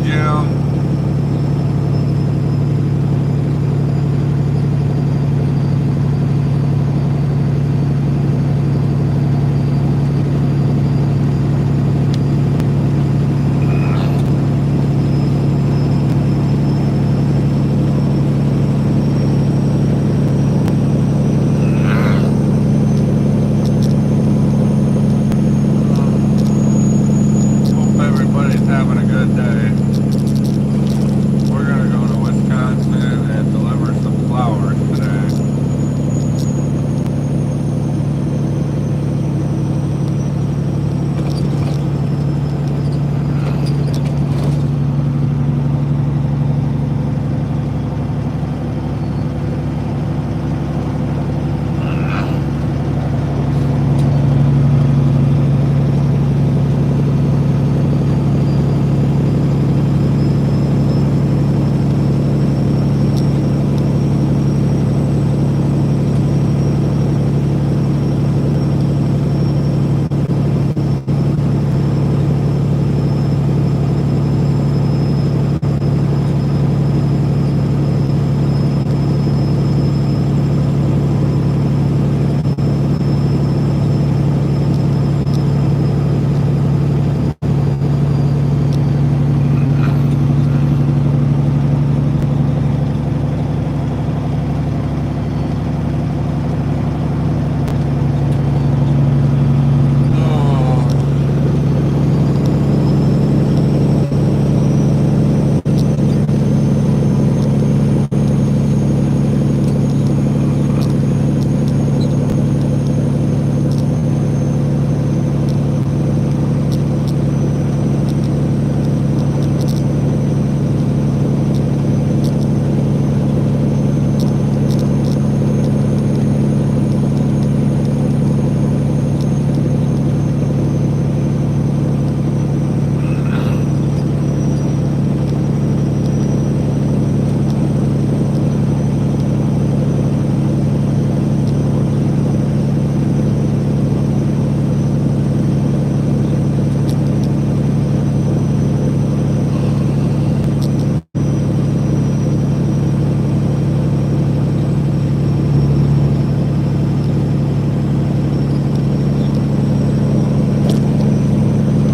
Jim. Hope everybody's having a good day. We're gonna go to Wisconsin and deliver some flowers today.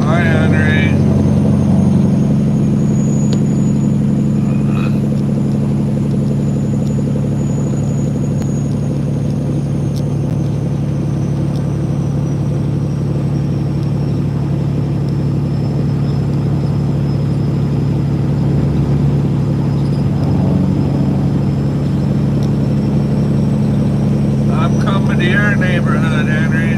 Hi, Henry. I'm coming to your neighborhood, Henry.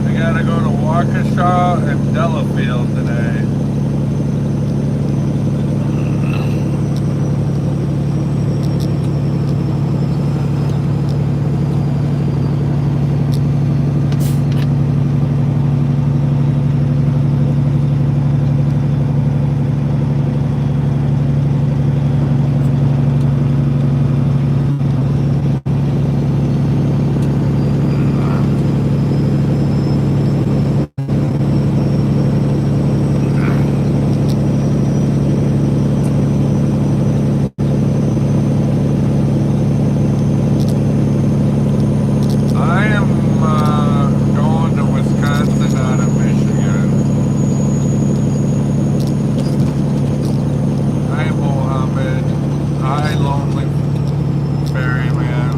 I gotta go to Waukesha and Delafield today. I am going to Wisconsin out of Michigan. Hi, Mohammed. Hi, Lonely Ferryman.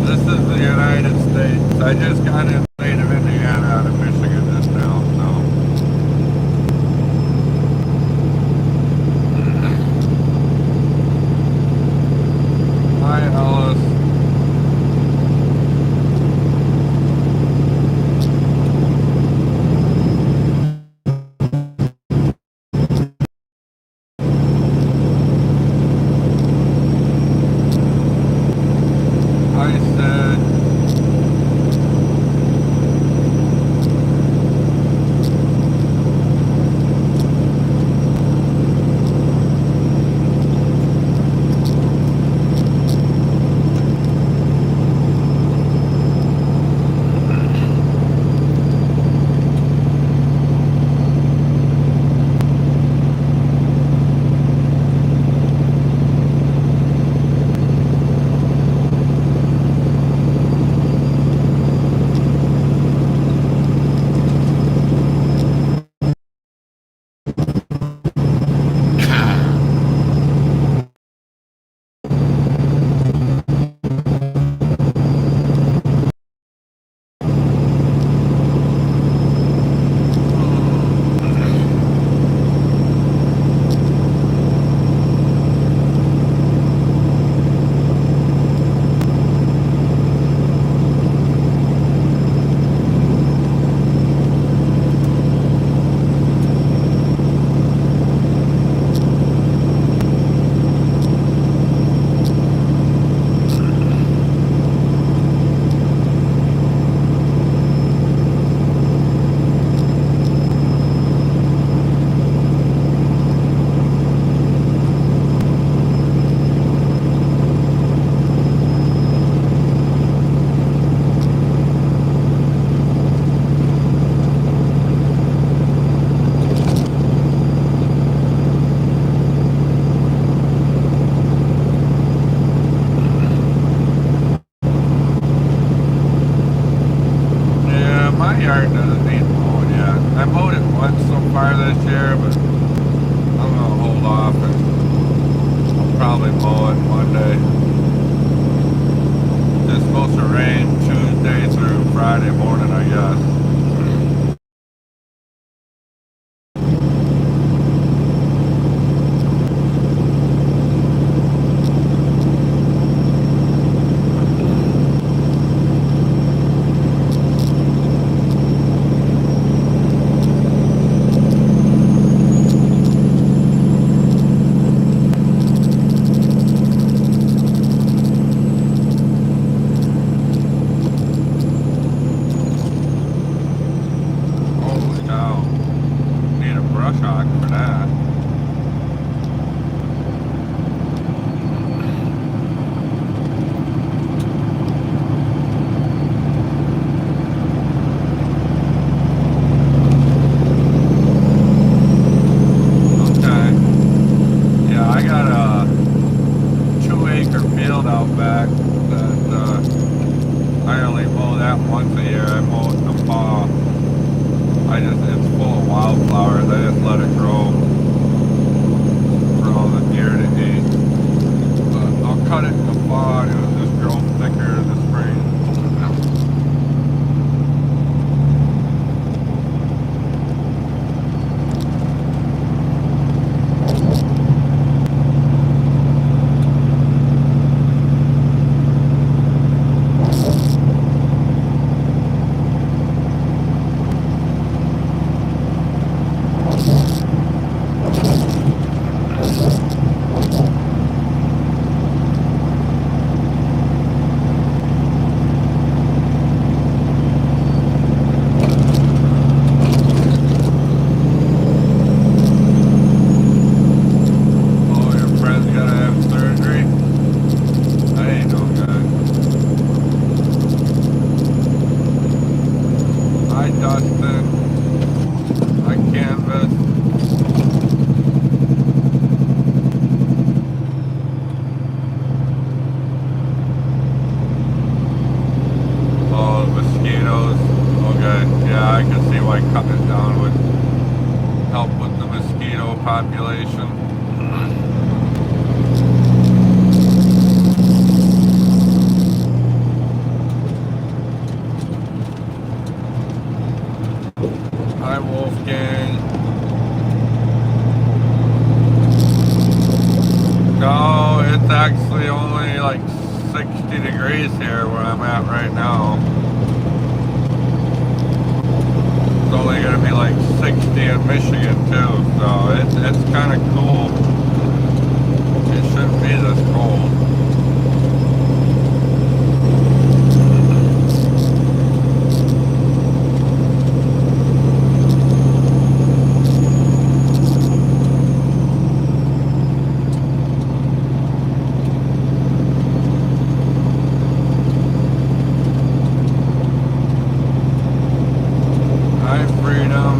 This is the United States. I just got in the state of Indiana out of Michigan just now, so. Hi, Alice. Hi, Sid. doesn't need mowing yet. I mowed it once so far this year, but I'm gonna hold off and I'll probably mow it Monday. It's supposed to rain Tuesday through Friday morning, I guess. Holy cow. Need a brush hog for that. Okay. Yeah, I got a 2-acre field out back that I only mow that once a year. I mow it in the fall. It's full of wildflowers. I just let it grow for all the deer to eat. But I'll cut it in the fall and it'll just grow thicker in the spring. I can see why cutting it down would help with the mosquito population. Hi, Wolfgang. No, it's actually only like 60 degrees here where I'm at right now. It's only going to be like 60 in Michigan too, so it's kind of cool. It shouldn't be this cold. Hi, Freedom.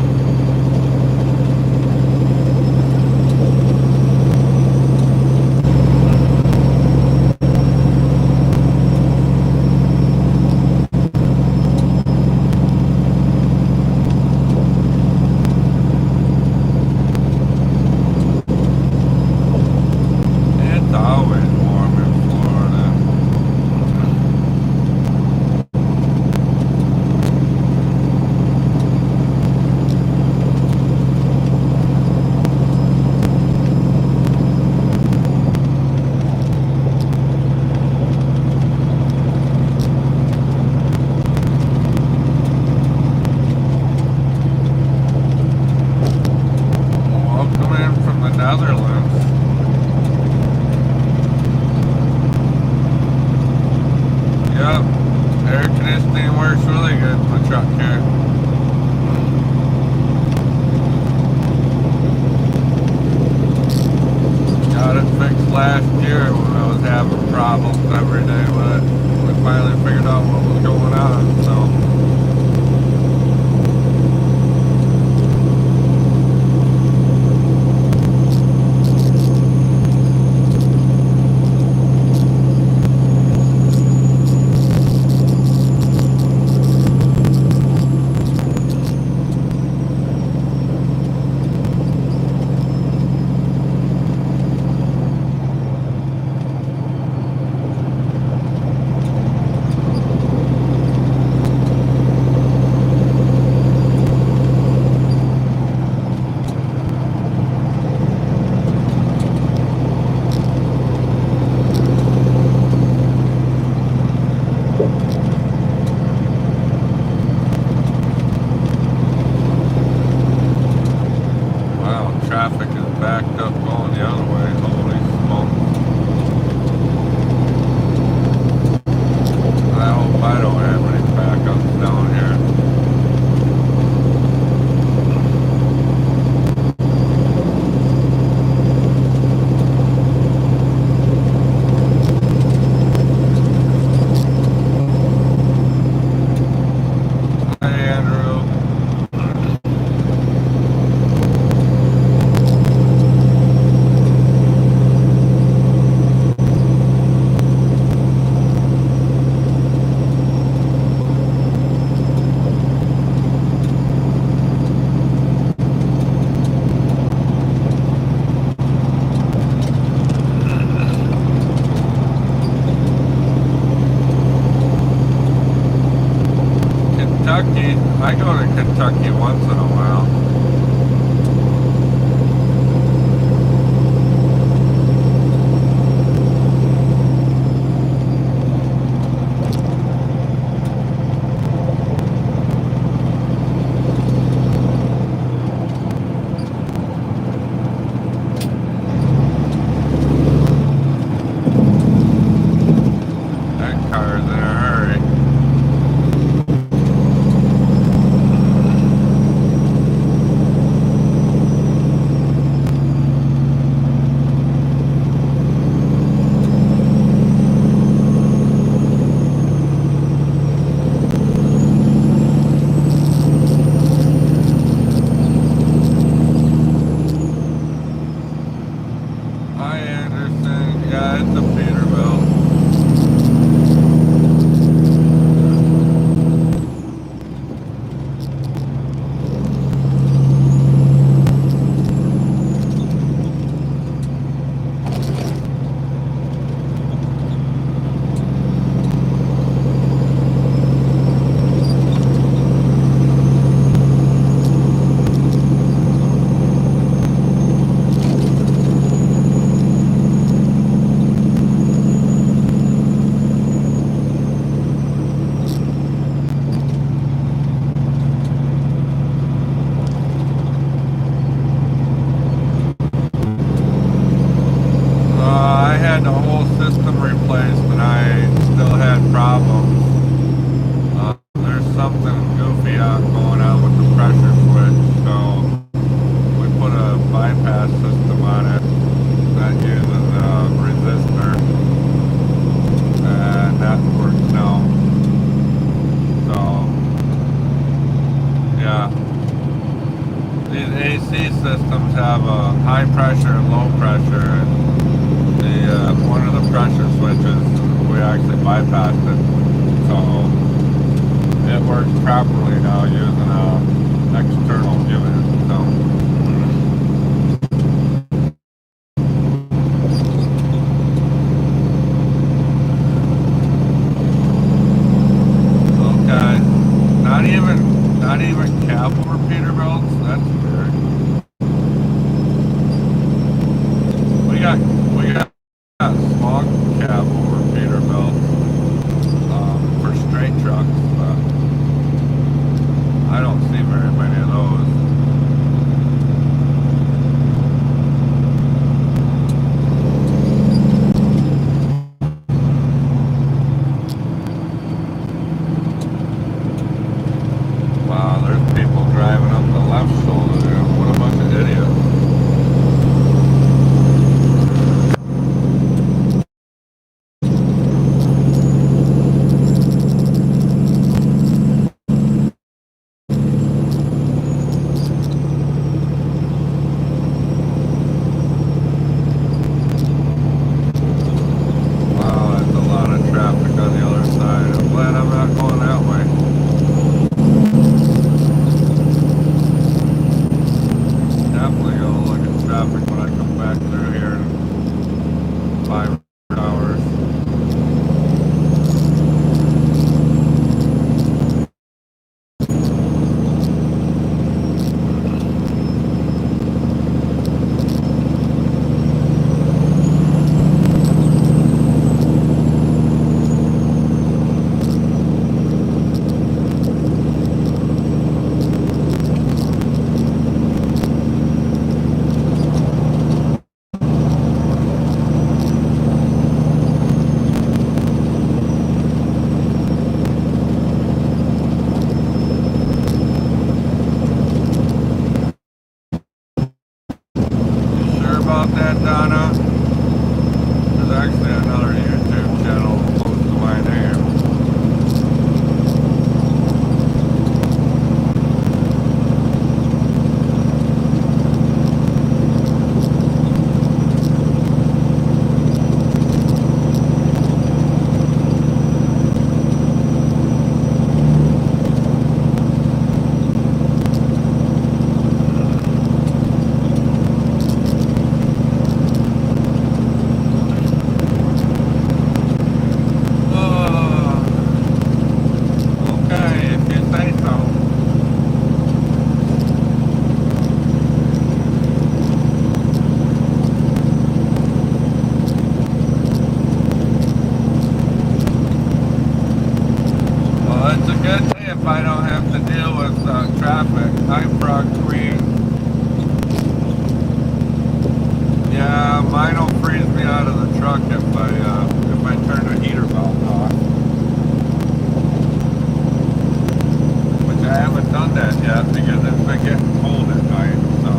It's always warm in Florida. I go to Kentucky once in a while. That car's in a hurry. Hi Anderson, yeah, it's a Peterbilt. I had the whole system replaced and I still had problems. There's something goofy going on with the pressure switch, so we put a bypass system on it that uses a resistor, and that works now. So, yeah. These AC systems have a high pressure and low pressure, and one of the pressure switches, we actually bypassed it, so it works properly now using a external unit. So okay, not even cab over Peterbilt's. That's weird. We got small cab over Peterbilt for straight trucks, but I don't see very many of those. Wow, there's people driving up the left shoulder there. What a bunch of idiots. Wow, that's a lot of traffic on the other side. I'm glad I'm not going that way. Definitely gonna look at traffic when I come back through here in 5 hours. You sure about that, Donna? There's actually another YouTube channel close to my name. traffic. Hi, Frog Queen. Yeah, mine will freeze me out of the truck if I turn the heater valve off. Which I haven't done that yet because it's been getting cold at night. So.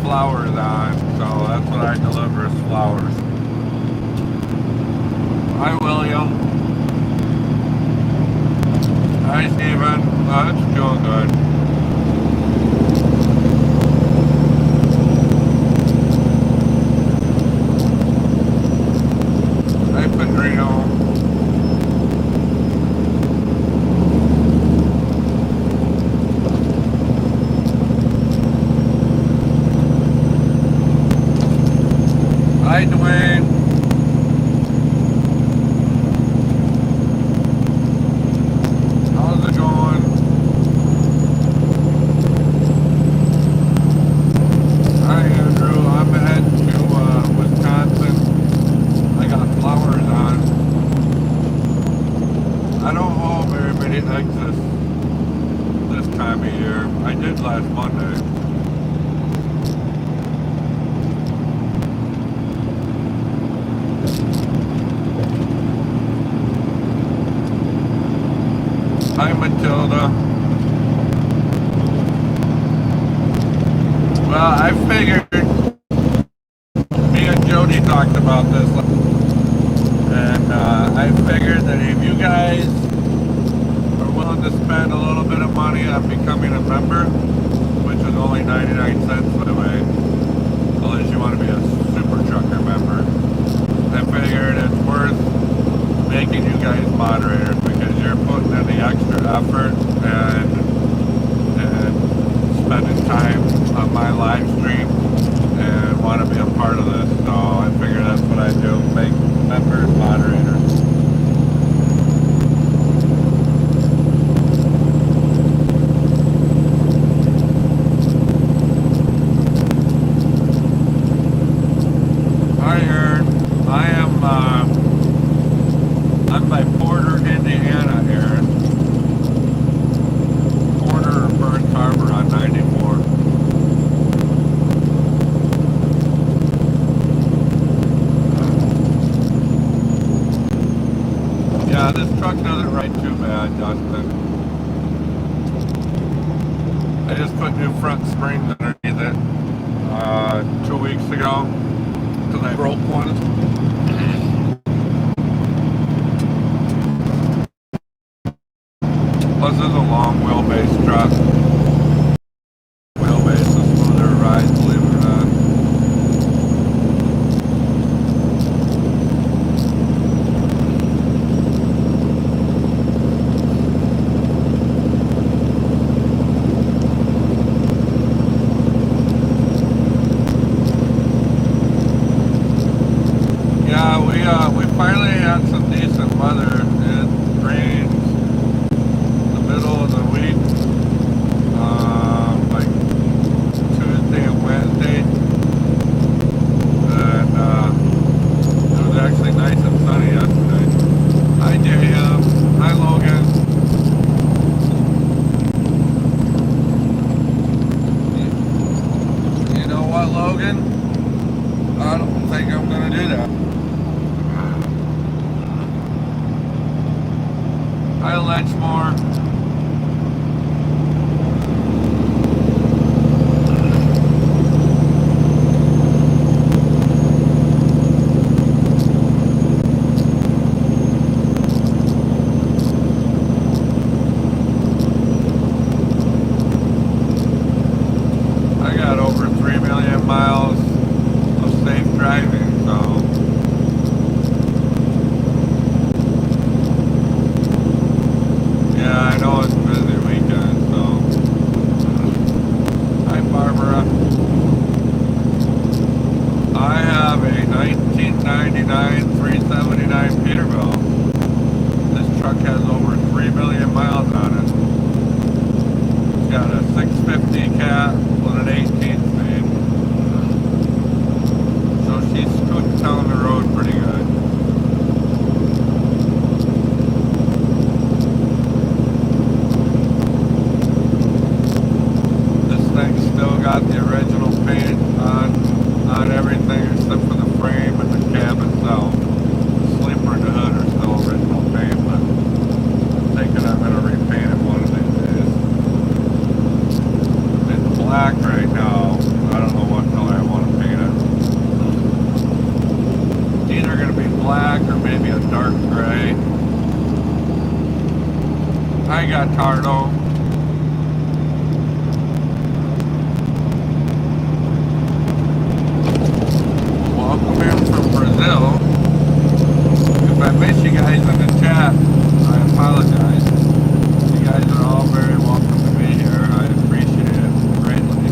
Flowers on, so that's what I deliver is flowers. Hi, William. Hi, Stephen. Oh, it's doing good. Hi, Pedrino. Hi, Dwayne. How's it going? Hi, Andrew. I'm heading to Wisconsin. I got flowers on. I don't hope everybody likes this time of year. I did last Monday. Hi, Matilda. Well, I figured me and Jody talked about this, and I figured that if you guys are willing to spend a little bit of money on becoming a member, which is only 99 cents by the way, unless you want to be a Super Trucker member, I figured it's worth making you guys moderators because you're putting in the extra effort and spending time on my live stream and want to be a part of this. So I figured that's what I do, make members moderators. Hi, Aaron. I'm by Porter, Indiana, Aaron. Porter or Burns Harbor on 94. Yeah, this truck doesn't ride too bad, Dustin. I just put new front springs underneath it 2 weeks ago because I broke one. Plus, this is a long wheelbase truck. Wheelbase is smoother ride, believe it or not. Yeah, we finally had some decent weather. It rained the middle of the week, like Tuesday and Wednesday, and it was actually nice and sunny yesterday. Hi, JM. Hi, Logan. You know what, Logan? I don't think I'm gonna do that. Hi, Lechmore. I got over 3 million miles of safe driving, so yeah, I know it's a busy weekend, so hi, Barbara. I have a 1999 379 Peterbilt. This truck has over 3 million miles on it. It's got a 650 cat with an 18 speed. So she's scooting down the road pretty good. This thing's still got the original paint on everything except for the frame and the cab itself. The sleeper and the hood are still original paint, but I'm thinking I'm going to repaint it one of these days. It's black right now. I don't know what color I want to paint it. It's either going to be black or maybe a dark gray. I got Tardo. Welcome in from Brazil. If I miss you guys in the chat, I apologize. You guys are all very welcome to be here. I appreciate it greatly.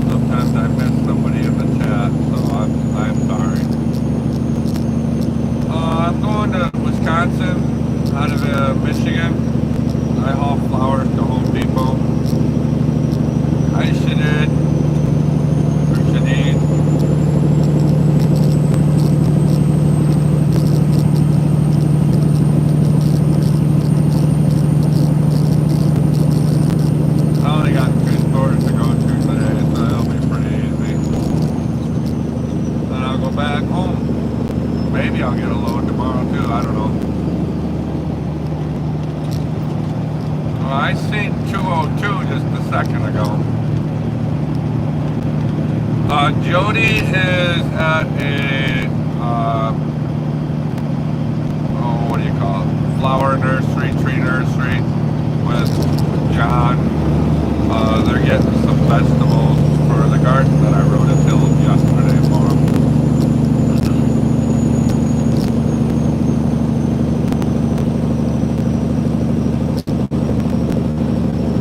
Sometimes I miss somebody in the chat, so I'm sorry. I'm going to Wisconsin out of Michigan. I haul flowers to Home Depot. Hi, Shadid. Or Shadid. I only got 2 stores to go to today, so it'll be pretty easy. Then I'll go back home. Maybe I'll get a load tomorrow too, I don't know. Well, I seen 202 just a second ago. Jody is at a, what do you call it? Flower nursery, tree nursery with John. They're getting some vegetables for the garden that I wrote and tilled yesterday for them.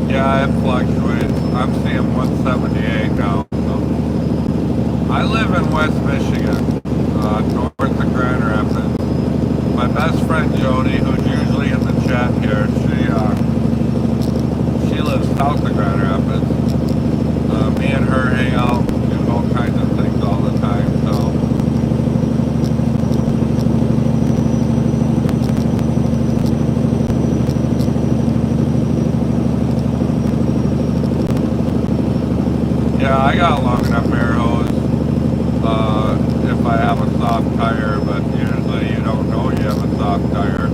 Yeah, it fluctuates. I'm seeing 178 now. So. I live in West Michigan, north of Grand Rapids. My best friend Jody, who's usually in the chat here, she lives south of Grand Rapids. Me and her hang out, do all kinds of things all the time. So I got long enough air hose if I have a soft tire, but usually you don't know you have a soft tire.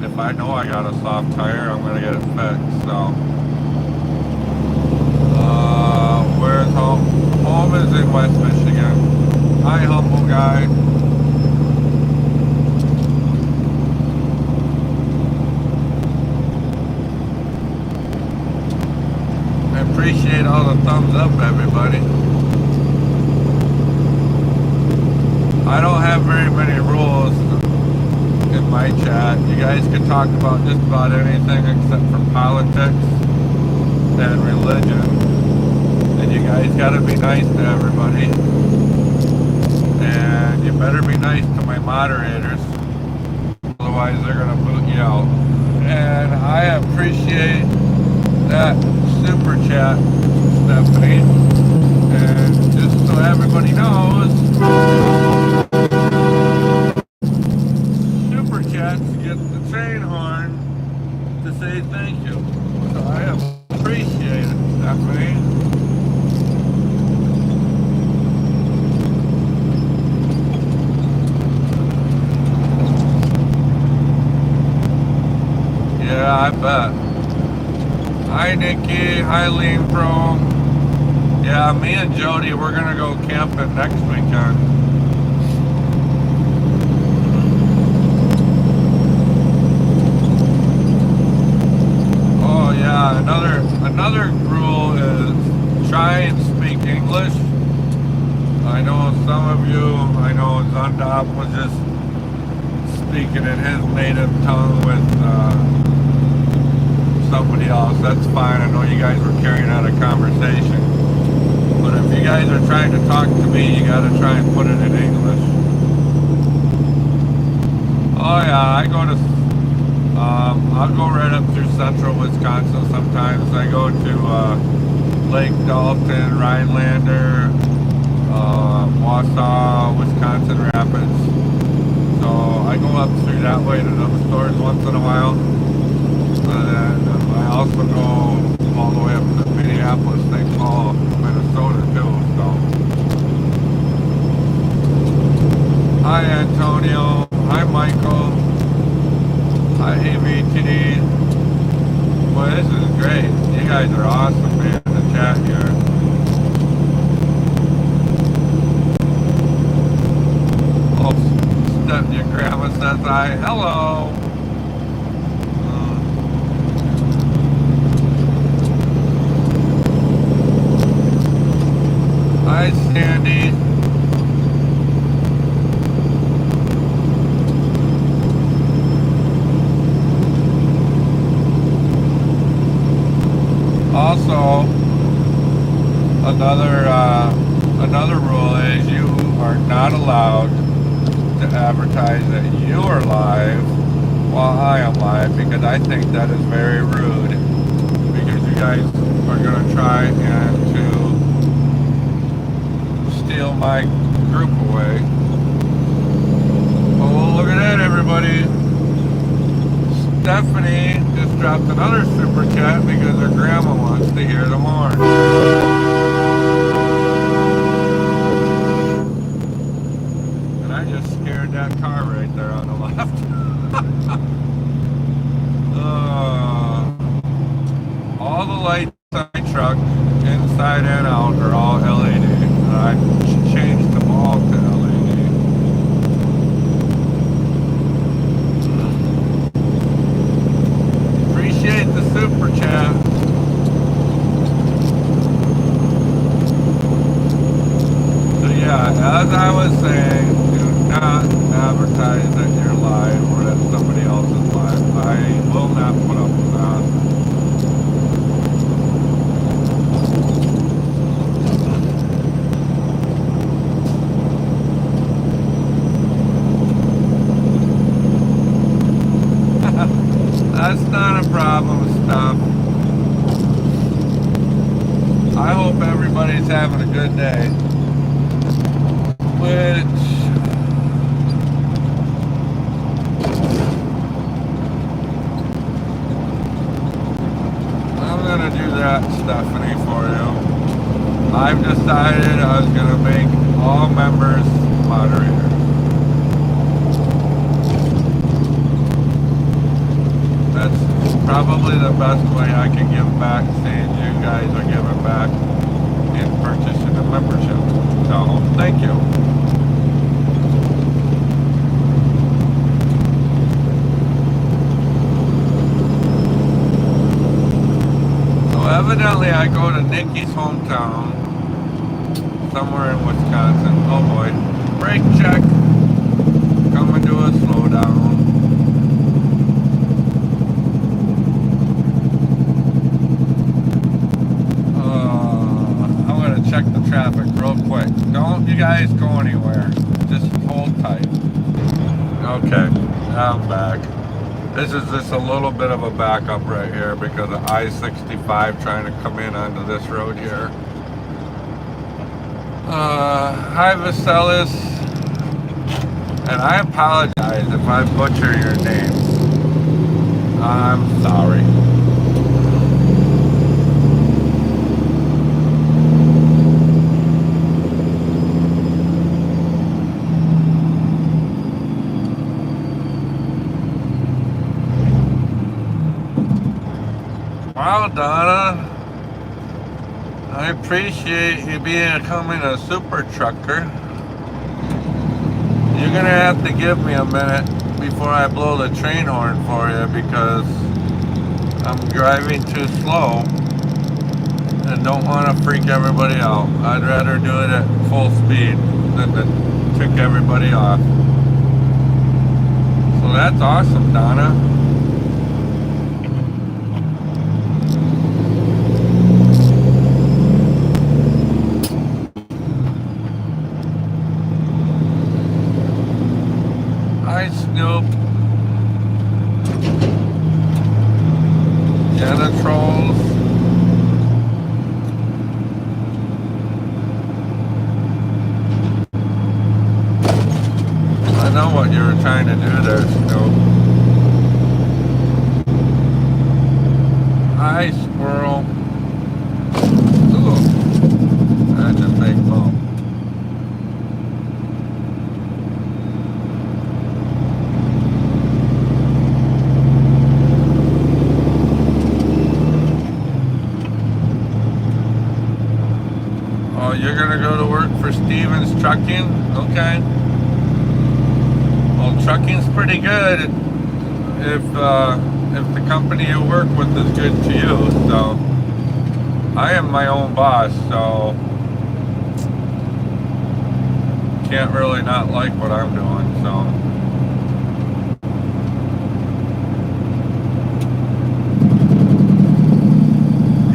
If I know I got a soft tire, I'm gonna get it fixed. So, where's home? Home is in West Michigan. Hi, humble guy. I appreciate all the thumbs up, everybody. I don't have very many rules in my chat. You guys can talk about just about anything except for politics and religion. And you guys gotta be nice to everybody. And you better be nice to my moderators. Otherwise they're gonna boot you out. And I appreciate that super chat, Stephanie. And just so everybody knows, super chats get the train horn to say thank you. So I appreciate it, Stephanie. Yeah, I bet. Hi, Nikki. Hi, Lean Pro. Yeah, me and Jody, we're gonna go camping next weekend. Oh yeah, another rule is try and speak English. I know some of you, I know Zundop was just speaking in his native tongue with somebody else. That's fine. I know you guys were carrying out a conversation. But if you guys are trying to talk to me, you gotta try and put it in English. Oh yeah, I go to, I'll go right up through central Wisconsin sometimes. I go to Lake Dalton, Rhinelander, Wausau, Wisconsin Rapids. So I go up through that way to those stores once in a while. And I also go all the way up to Minneapolis, St. Paul, Minnesota too. So, hi Antonio, hi Michael, hi AVT. Boy, this is great. You guys are awesome, man. The chat here. Oh, your grandma says hi. Hello. Hi, Sandy. Also, another rule is you are not allowed to advertise that you are live while I am live, because I think that is very rude. Because you guys are going to try and steal my group away. Oh, look at that, everybody. Stephanie just dropped another super chat because her grandma wants to hear the horn. And I just scared that car right there on the left. All the lights on my truck, inside and out, are all LED. I changed them all to LED. Appreciate the super chat. So yeah, as I was saying, do not advertise that you're live or that somebody else is live. I will not put up with that. That's not a problem, stuff. I hope everybody's having a good day. Which I'm gonna do that, Stephanie, for you. I've decided I was going to make all members moderators. That's probably the best way I can give back, seeing you guys are giving back in purchasing a membership. So, thank you. So evidently I go to Nikki's hometown, somewhere in Wisconsin. Oh boy. Brake check. Coming to a slowdown. I'm gonna check the traffic real quick. Don't you guys go anywhere. Just hold tight. Okay, I'm back. This is just a little bit of a backup right here because of I-65 trying to come in onto this road here. Hi Vaselis, and I apologize if I butcher your names. I'm sorry. Wow, Donna. I appreciate you becoming a super trucker. You're gonna have to give me a minute before I blow the train horn for you because I'm driving too slow and don't want to freak everybody out. I'd rather do it at full speed than to tick everybody off. So that's awesome, Donna. Hi, Snoop. Jenna Trolls. I know what you were trying to do there, Snoop. Hi, Squirrel. Ooh, that's a big bump. Oh, you're gonna go to work for Stevens Trucking? Okay. Well, trucking's pretty good if the company you work with is good to you. So I am my own boss, so can't really not like what I'm doing. So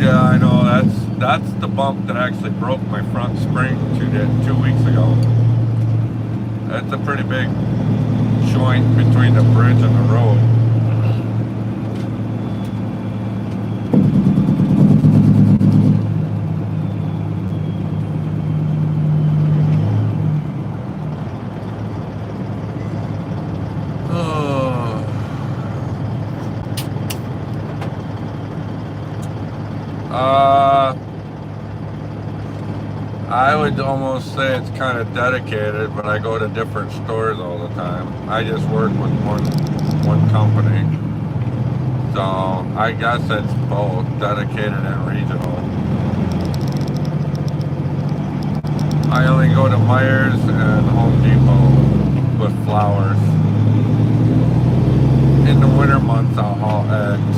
yeah, I know that's the bump that actually broke my front spring 2 weeks ago. That's a pretty big joint between the bridge and the road. I would almost say it's kind of dedicated, but I go to different stores all the time. I just work with one company. So I guess it's both dedicated and regional. I only go to Myers and Home Depot with flowers. In the winter months I'll haul eggs.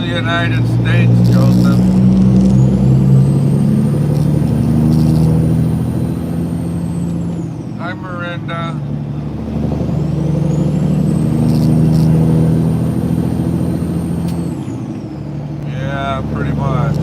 United States, Joseph. Hi, Miranda. Yeah, pretty much.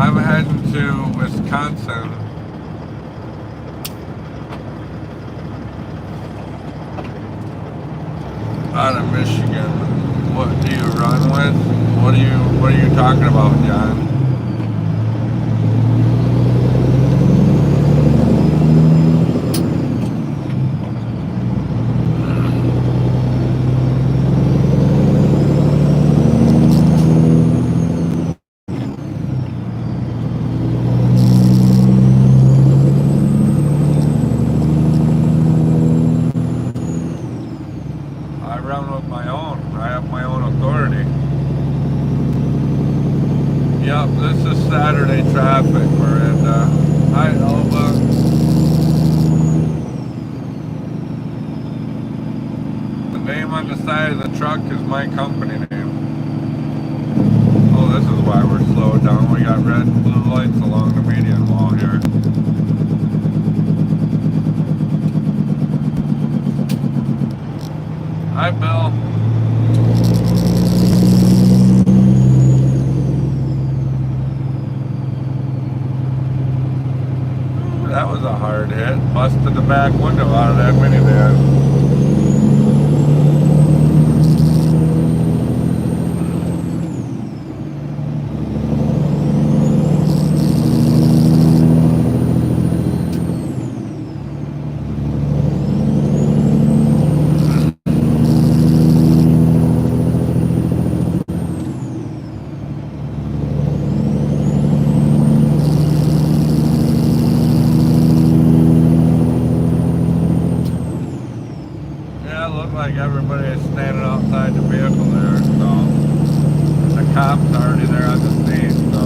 I'm heading to Wisconsin. Out of Michigan. What do you run with? What are you talking about, John? I run with my own. I have my own authority. Yep, this is Saturday traffic. We're in Alba. The name on the side of the truck is my company name. Oh, this is why we're slowed down. We got red and blue lights along the median wall here. Hi, Bill. That was a hard hit. Busted the back window out of that minivan. Like everybody is standing outside the vehicle there, so the cops are already there on the scene, so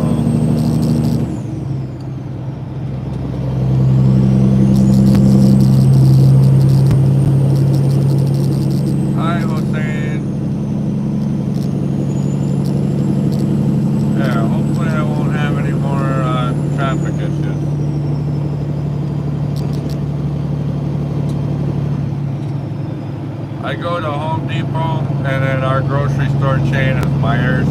hi, Hossein. Yeah, hopefully I won't have any more traffic issues. I go to Home Depot, and then our grocery store chain is Meijer's.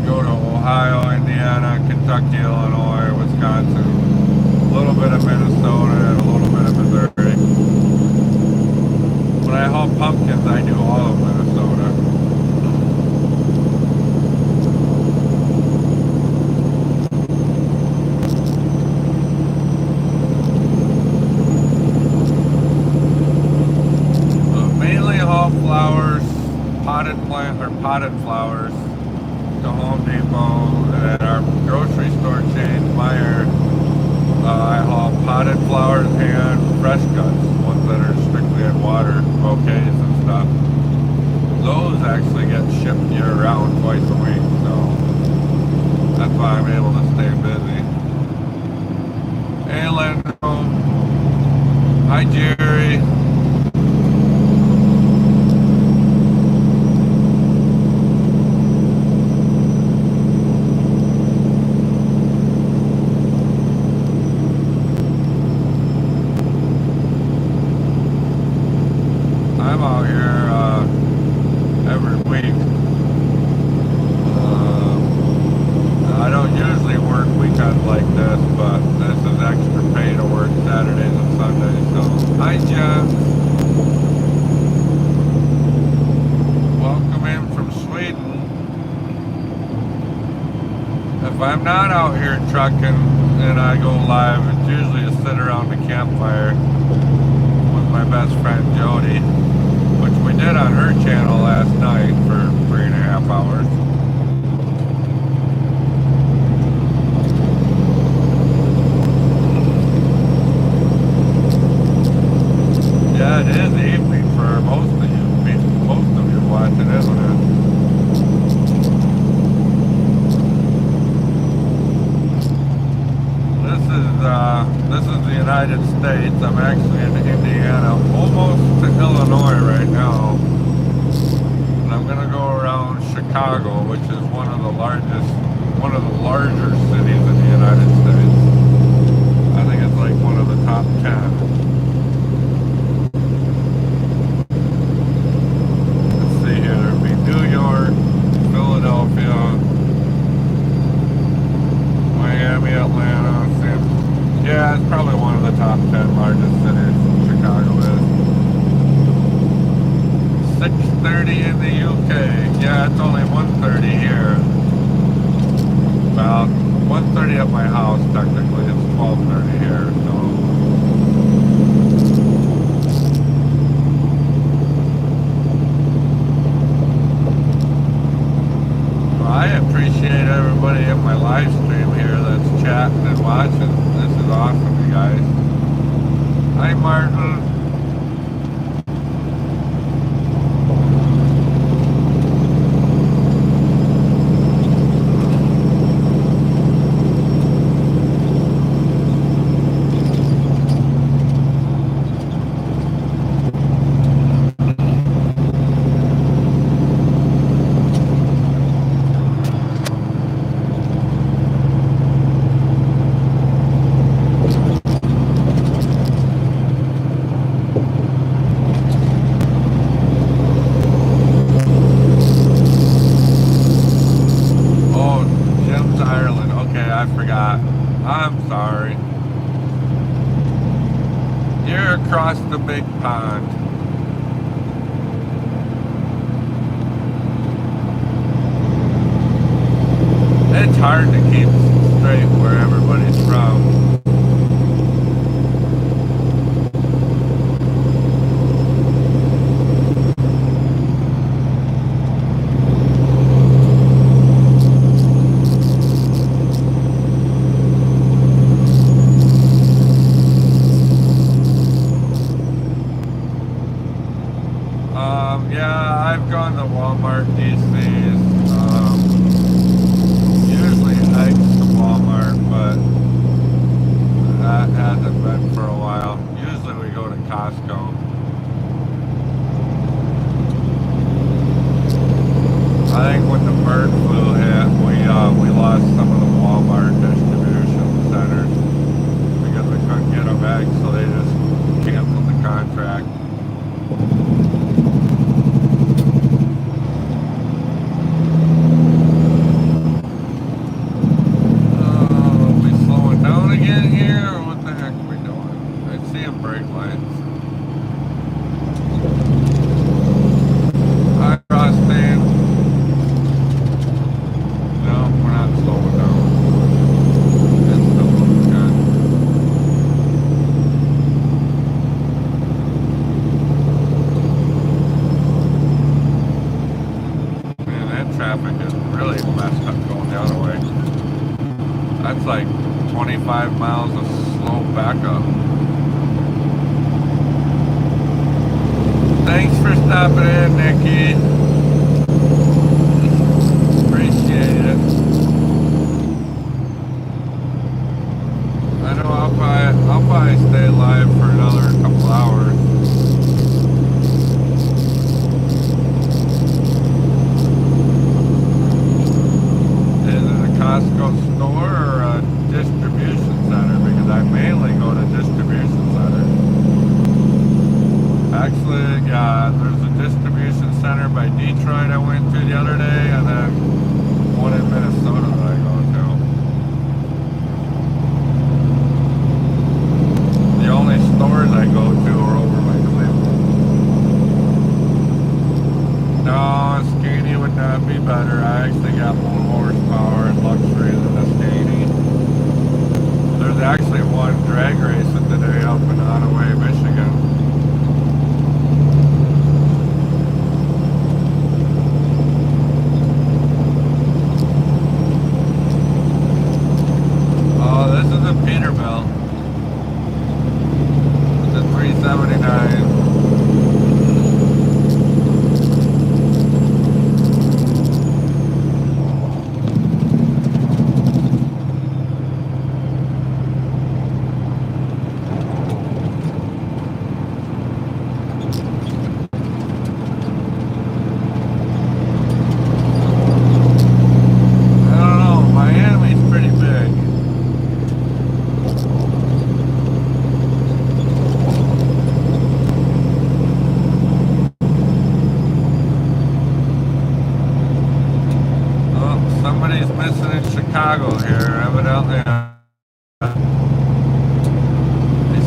Go to Ohio, Indiana, Kentucky, Illinois, Wisconsin, a little bit of Minnesota, and a little bit of Missouri. When I haul pumpkins, I do all of Minnesota. Flowers, potted flowers to Home Depot, and our grocery store chain, Meijer, I haul potted flowers and fresh cuts, ones that are strictly in water, bouquets and stuff. Those actually get shipped year-round twice a week, so that's why I'm able to stay busy. Hey, Lando. Hi, Jerry. I'm out here every week. I don't usually work weekends like this, but this is extra pay to work Saturdays and Sundays. So, hi, Jeff. Welcome in from Sweden. If I'm not out here trucking and I go live, it's usually to sit around the campfire with my best friend Jody, which we did on her channel last night for 3.5 hours. Yeah, it is evening for most of you watching, isn't it? This is the United States. I'm actually in Indiana, almost to Illinois right now. And I'm gonna go around Chicago, which is one of the larger cities in the United States. I think it's like one of the top 10. Let's see here. There'd be New York, Philadelphia, 2:30 in the UK. Yeah, it's only 1:30 here. About 1:30 at my house, technically. It's 12:30 here, so. Well, I appreciate everybody in my live stream here that's chatting and watching. This is awesome, you guys. Hi, Martin. Across the big pond. It's hard to keep straight where everybody's from. Yeah, I've gone to Walmart these days. Usually hike to Walmart, but that hasn't been for a while. Usually we go to Costco. I think when the bird flu hit, we lost some of the Walmart distribution centers because we couldn't get them back, so they just canceled the contract. Traffic is really messed up going the other way. That's like 25 miles of slow backup. Thanks for stopping in, Nikki. Appreciate it. I know I'll probably stay live for another couple hours. Costco store or a distribution center, because I mainly go to distribution centers. Actually, yeah, there's a distribution center by Detroit I went to the other day, and then one in Minnesota that I go to. The only stores I go to are over by Cleveland. No, Skinny would not be better. I actually got more horsepower and luxury than a Skinny. There's actually one drag race today up in Ottaway, Michigan. Oh, this is a Peterbilt. It's a 379. Chicago here, evidently a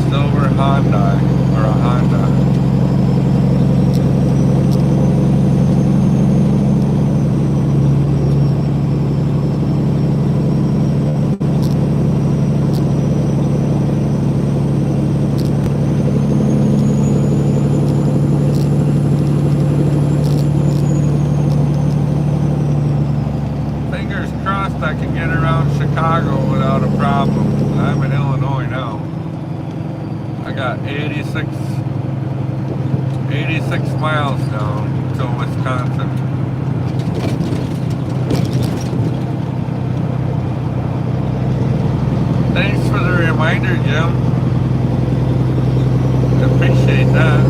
silver Honda or a Honda. got 86 miles down to Wisconsin. Thanks for the reminder, Jim. I appreciate that.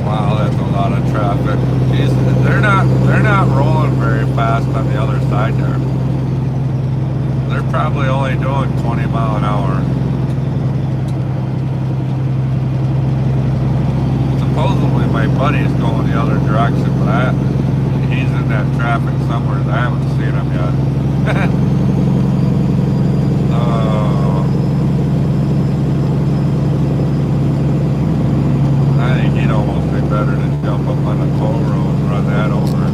Wow, that's a lot of traffic. Jeez, they're not rolling very fast on the other side there. They're probably only doing 20 mile an hour. Supposedly my buddy's going the other direction, but he's in that traffic somewhere. I haven't seen him yet. I think he'd almost be better to jump up on the toll road and run that over.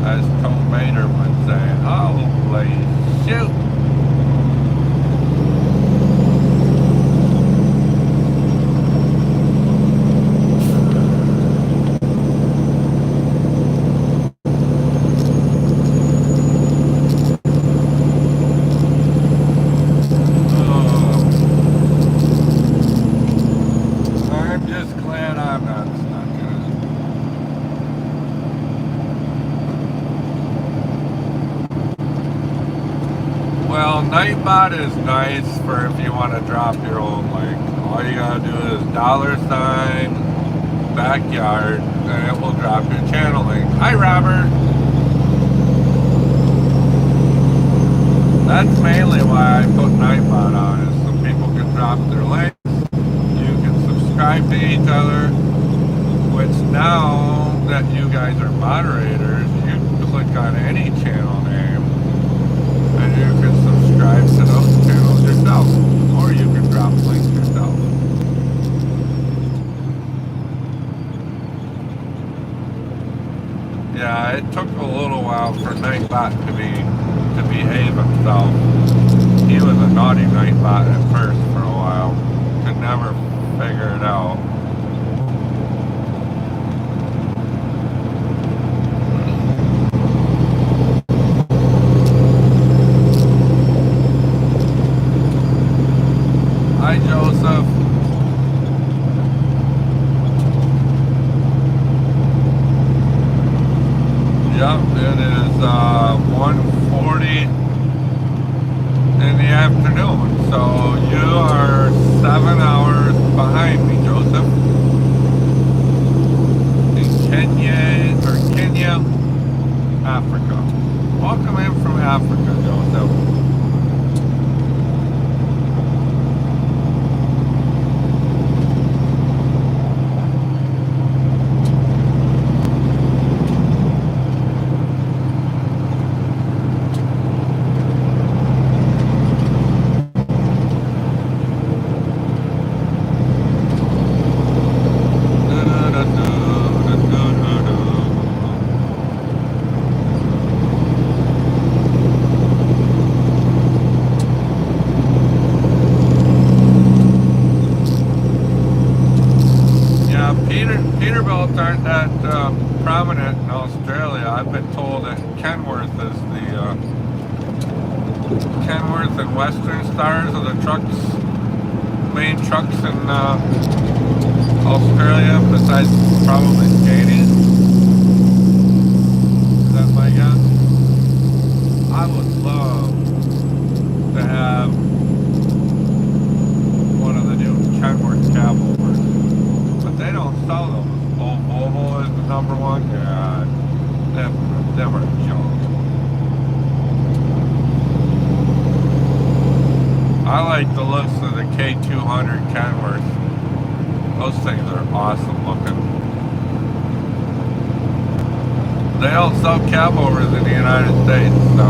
As Tom Mater would say, holy shoot! I'm just glad I'm not stuck in it. Well, Nightbot is nice for if you want to drop your own link. All you gotta do is $backyard and it will drop your channel link. Hi, Robert. That's mainly why I put Nightbot on, is so people can drop their links. You can subscribe to each other, which now that you guys are moderators, you can click on any channel name and you can subscribe to those channels yourself, or you can drop links yourself. Yeah, it took a little while for Nightbot to behave himself. He was a naughty Nightbot at first for a while. Could never figure it out. Hi, Joseph. Yep, it is 1:40 in the afternoon, so you are 7 hours behind me, Joseph. In Kenya, Africa. Welcome in from Africa, Joseph. Peterbilts aren't that prominent in Australia. I've been told that Kenworth is Kenworth and Western Stars are the main trucks in Australia, besides probably Scanies. Is that my guess? I would love to have one of the new Kenworth cab overs, but they don't sell those. Volvo is the number one. Yeah, them are junk. I like the looks of the K200 Kenworth. Those things are awesome looking. They don't sell cab overs in the United States, so.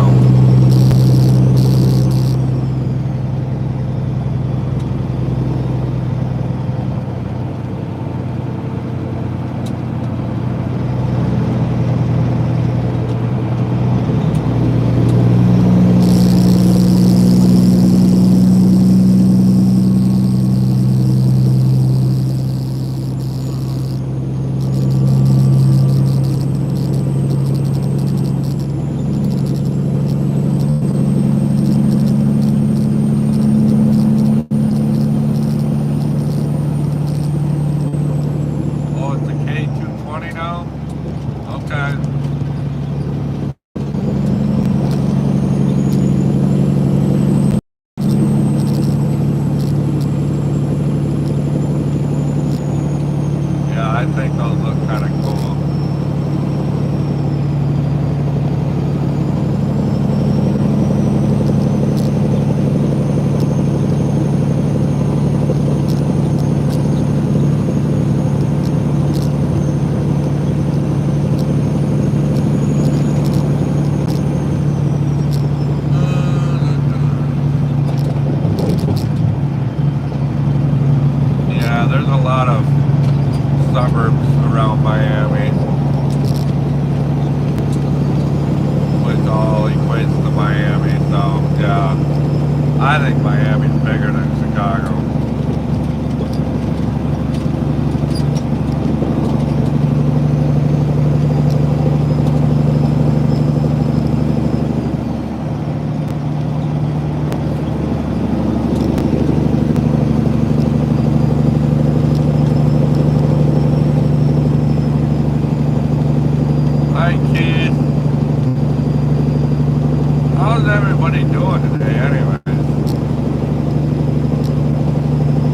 How's everybody doing today anyway?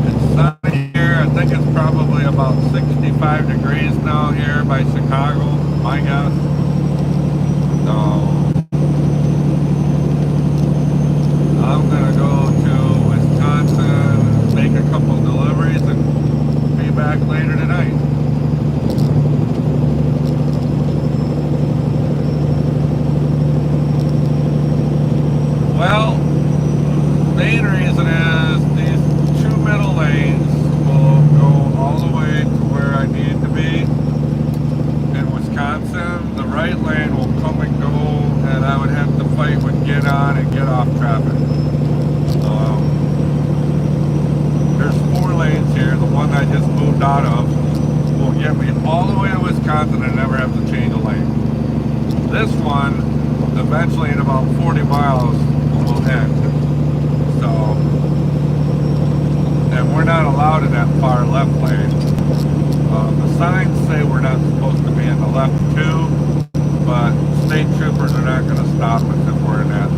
It's sunny here. I think it's probably about 65 degrees now here by Chicago, my guess. So I'm gonna go to Wisconsin, make a couple deliveries, and be back later tonight. Well, main reason is these two middle lanes will go all the way to where I need to be in Wisconsin. The right lane will come and go, and I would have to fight with get on and get off traffic. There's 4 lanes here. The one I just moved out of will get me all the way to Wisconsin and never have to change a lane. This one, eventually in about 40 miles, will end. So, and we're not allowed in that far left lane. The signs say we're not supposed to be in the left too, but state troopers are not going to stop us if we're in that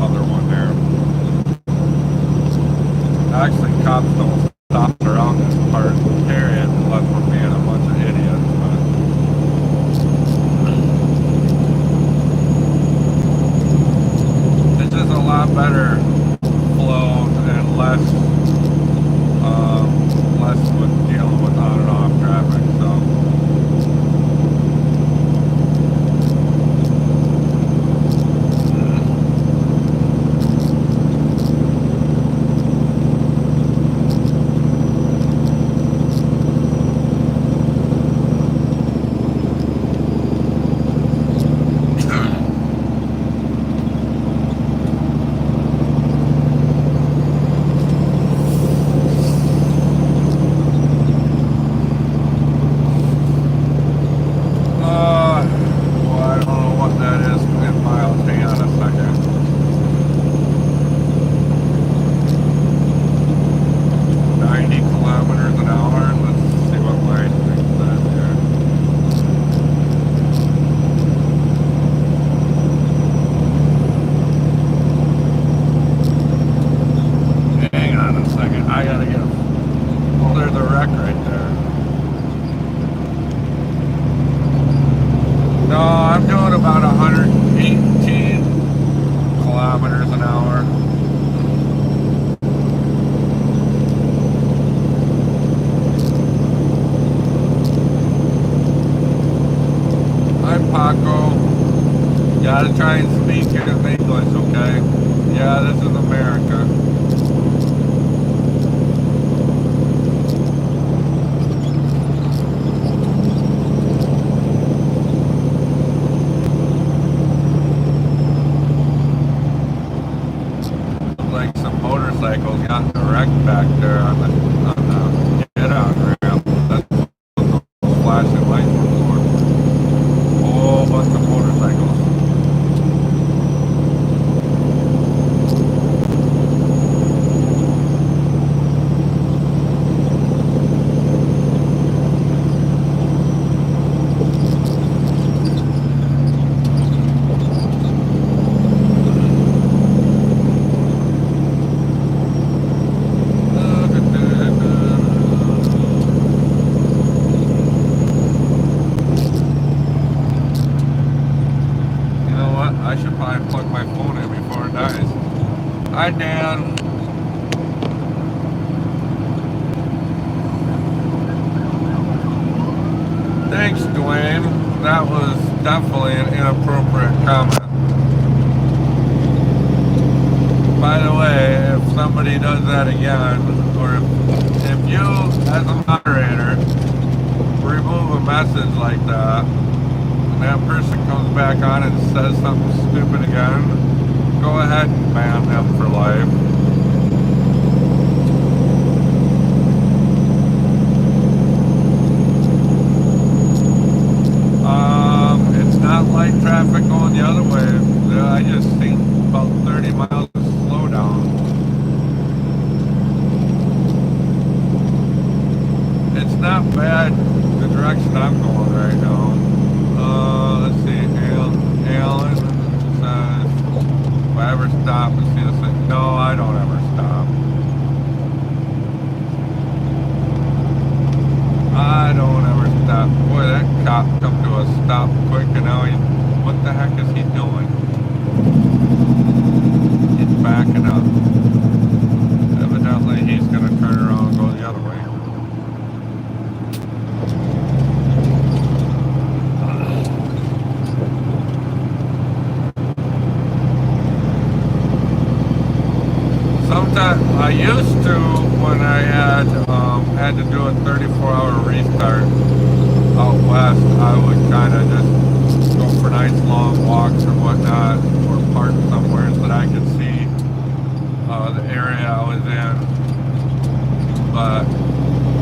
other one there. Actually, cops don't stop around this part, period, unless we're being a bunch of idiots. But it's just a lot better flow and less with dealing with on and off traffic. So. Gotta try and speak here in English, okay? Yeah, this is America. Like some motorcycles got wrecked back there on the get out ramp. That's what those flashing lights were for. Whole bunch of motorcycles. I should probably plug my phone in before it dies. Hi, Dan. Thanks, Dwayne. That was definitely an inappropriate comment. By the way, if somebody does that again, or if you, as a moderator, remove a message like that, that person comes back on and says something stupid again, go ahead and ban them for life. It's not light traffic going the other way. I just seen about 30 miles of slowdown. It's not bad the direction I'm going right now. Let's see, Alan says, used to, when I had to do a 34-hour restart out west, I would kind of just go for nice long walks or whatnot, or park somewhere so that I could see the area I was in. But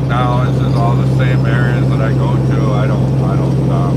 now this is all the same areas that I go to. I don't stop.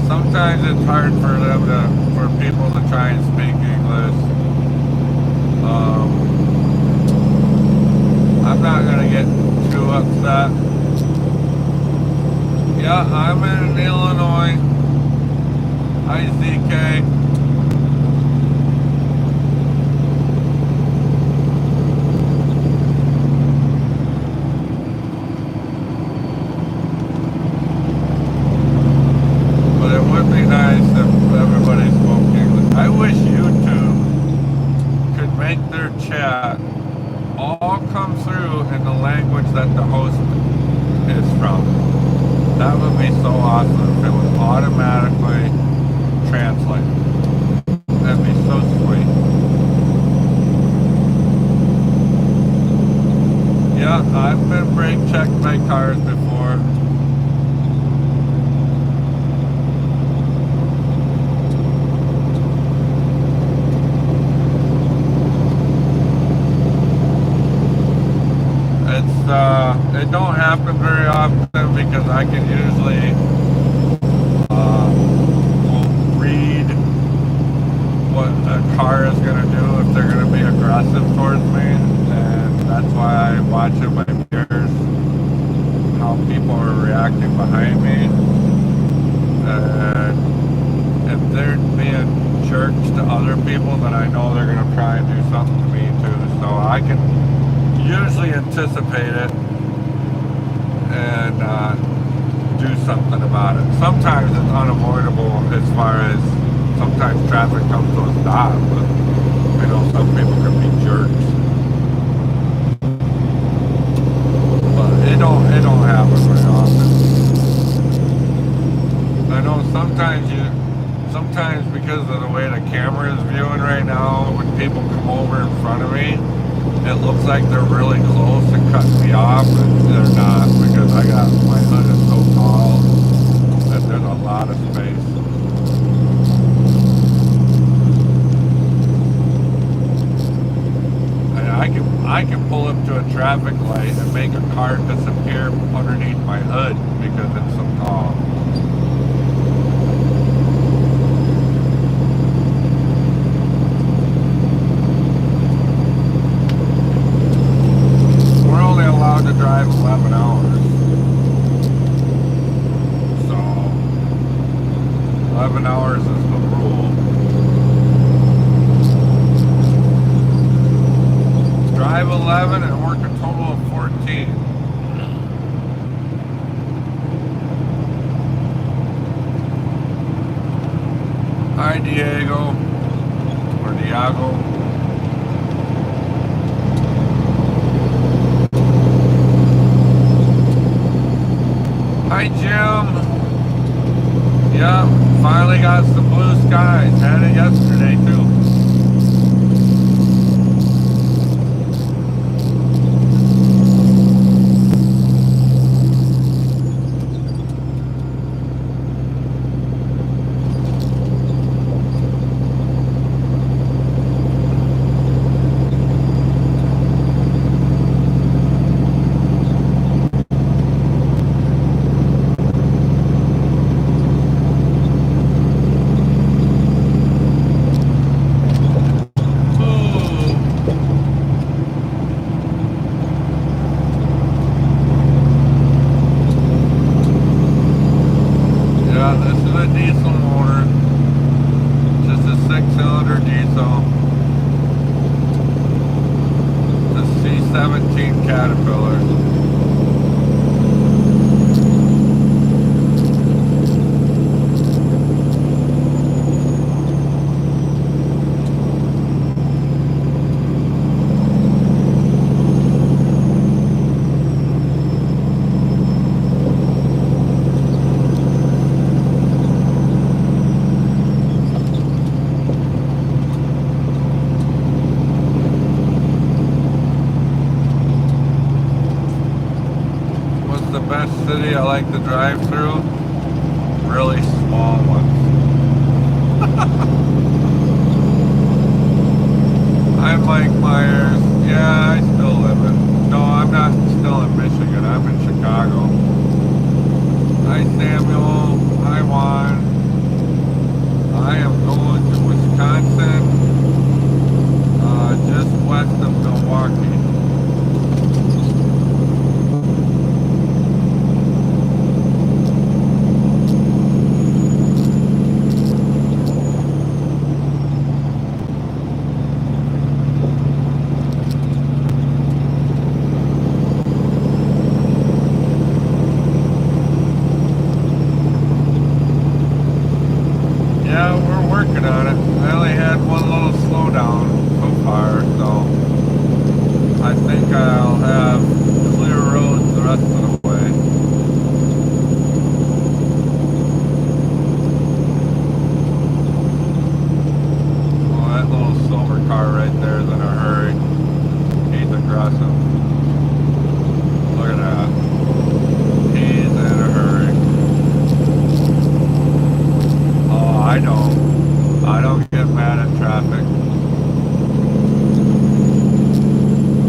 Sometimes it's hard for people to try and speak English. I'm not gonna get too upset. Yeah, I'm in Illinois. Hi, ZK. That the host is from. That would be so awesome if it was automatically translated. That'd be so sweet. Yeah, I've been brake checked my cars before. It don't happen very often because I can usually read what a car is going to do if they're going to be aggressive towards me, and that's why I watch in my mirrors how people are reacting behind me, and if they're being jerks to other people, then I know they're going to try and do something to me too, so I can usually anticipate it and do something about it. Sometimes it's unavoidable as far as sometimes traffic comes to a stop, but I know some people can be jerks. But it don't happen very often. I know sometimes because of the way the camera is viewing right now, when people come over in front of me, it looks like they're really close and cutting me off, and they're not, because I got my hood is so tall that there's a lot of space. And I can pull up to a traffic light and make a car disappear underneath my hood because it's so tall. To drive 11 hours. So 11 hours is the rule. Drive 11 and work a total of 14. Hi Diego, or Diago. Hi Jim. Yeah, finally got some blue skies. Had it yesterday too. Yeah, this is a diesel motor. Just a 6-cylinder diesel. The C17 Caterpillar. What's the best city I like to drive through? Really small ones. I'm Mike Myers. Yeah, I still live in. No, I'm not still in Michigan. I'm in Chicago. Hi, Samuel. Hi, Juan. I am going to Wisconsin, just west of Milwaukee. Yeah, we're working on it. I only had one little slowdown so far, so I think I'll have clear roads the rest of the way. Oh, that little silver car right there is in a hurry. He's aggressive. Look at that. He's in a hurry. Oh, I don't get mad at traffic.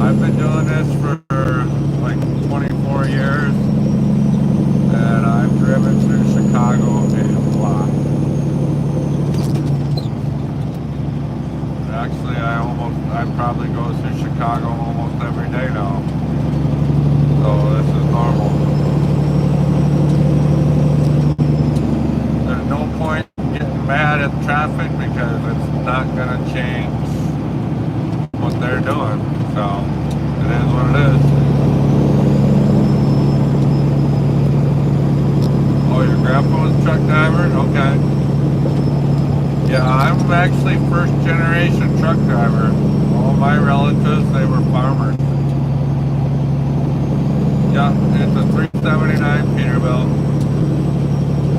I've been doing this for like 24 years, and I've driven through Chicago a lot. Actually, I probably go through Chicago almost every day now. So this is normal. There's no point getting mad at traffic because it's not going to change what they're doing. So it is what it is. Oh, your grandpa was a truck driver? Okay. Yeah, I'm actually first generation truck driver. All my relatives, they were farmers. Yeah, it's a 379 Peterbilt.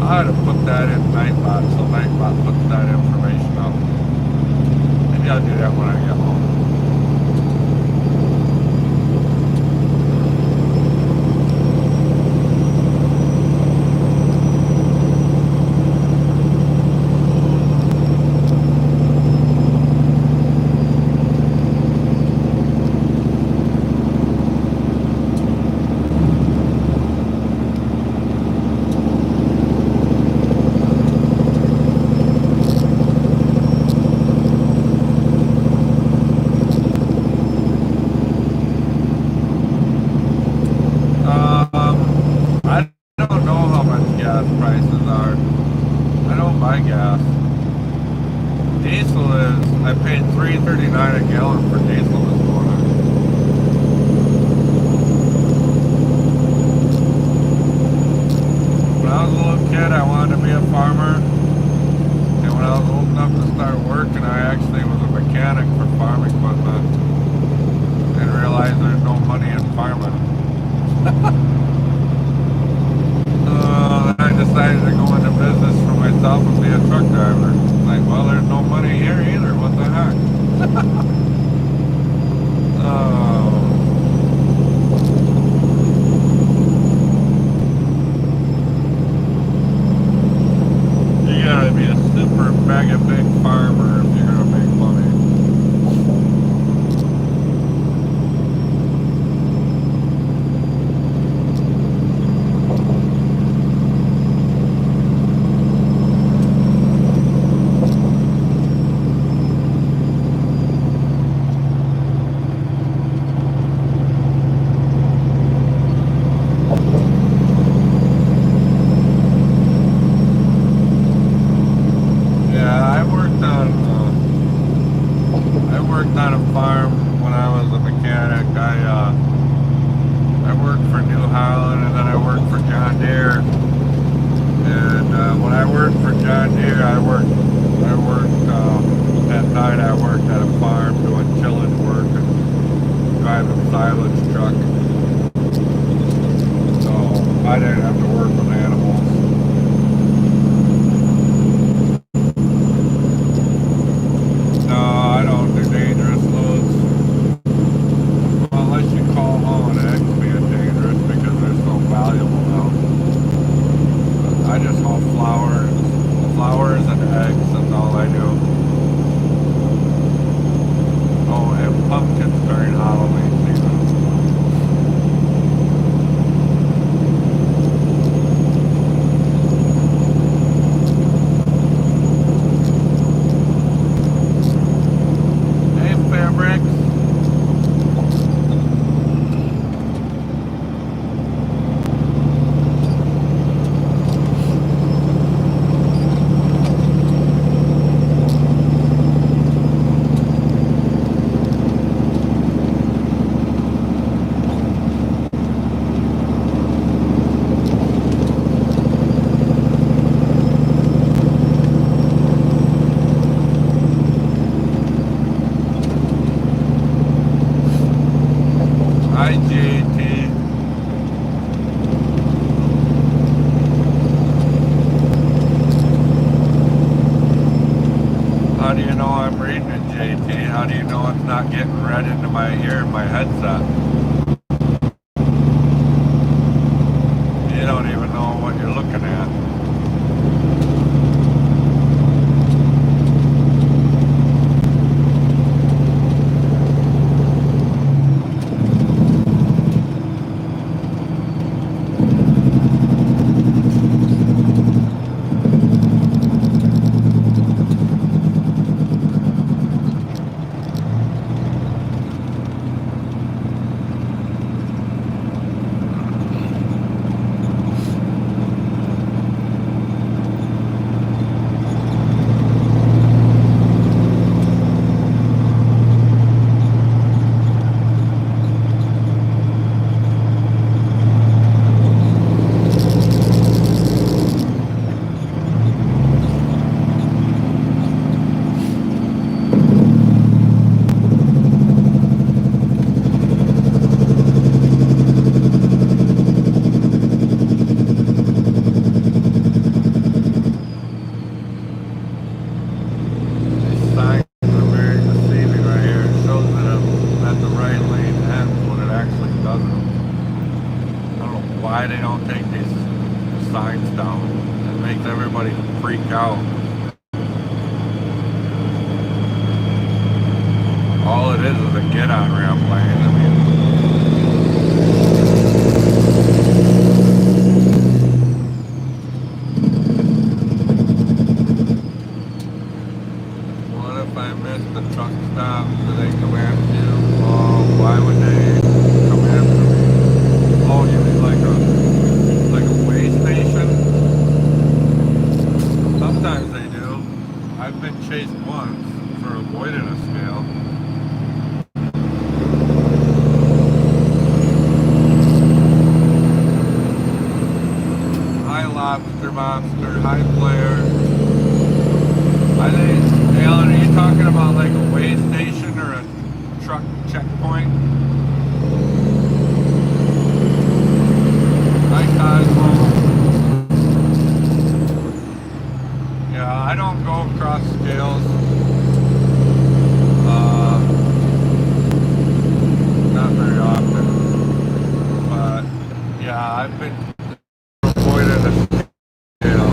I ought to put that in Nightbot, so Nightbot puts that information up. Maybe I'll do that when I get home. I don't know how much gas prices are. I don't buy gas. Diesel is, I paid $3.39 a gallon for diesel this morning. When I was a little kid, I wanted to be a farmer. And when I was old enough to start working, I actually was a mechanic for farm equipment. And realized there's no money in farming. Then I decided to go into business for myself and be a truck driver. Like, well, there's no money here either. What the heck? You gotta be a super mega big farmer if you're gonna make money. worked on a farm when I was a mechanic. I worked for New Holland, and then I worked for John Deere. And when I worked for John Deere, I worked at night. I worked at a farm doing tillage work and driving silage truck. So I didn't have to work with animals. No, I don't do dangerous loads. Well, unless you call home and eggs being dangerous because they're so valuable now. I just haul flowers and eggs. That's all I do. Oh, and pumpkins during Halloween season. Hey, Fairbricks. Hi, JT. How do you know I'm reading it, JT? How do you know it's not getting read into my ear in my headset? You don't even know what you're looking at. Why they don't take these signs down. It makes everybody freak out. All it is a get-on ramp lane. I mean, what if I miss the truck stop? Do they come after you? Oh, why would they come after me? Oh, you mean like a way station? Sometimes they do. I've been chased once for avoiding a scale. Hi, Lobster Monster. Hi, Blair. I think, Alan, are you talking about like a way station or a truck checkpoint? Hi, Cosmo. Yeah, I don't go across scales. Not very often. But, yeah, I've been avoiding a scale.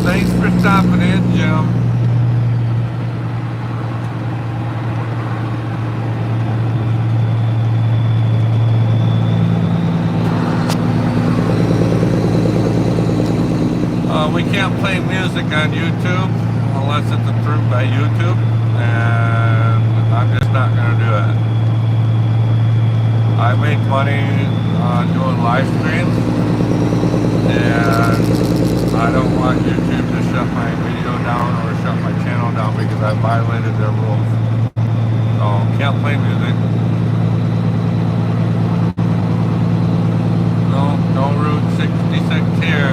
Thanks for stopping in, Jim. We can't play music on YouTube unless it's approved by YouTube, and I'm just not going to do it. I make money doing live streams, and I don't want YouTube to shut my video down or shut my channel down because I've violated their rules. So can't play music. No Route 66 here.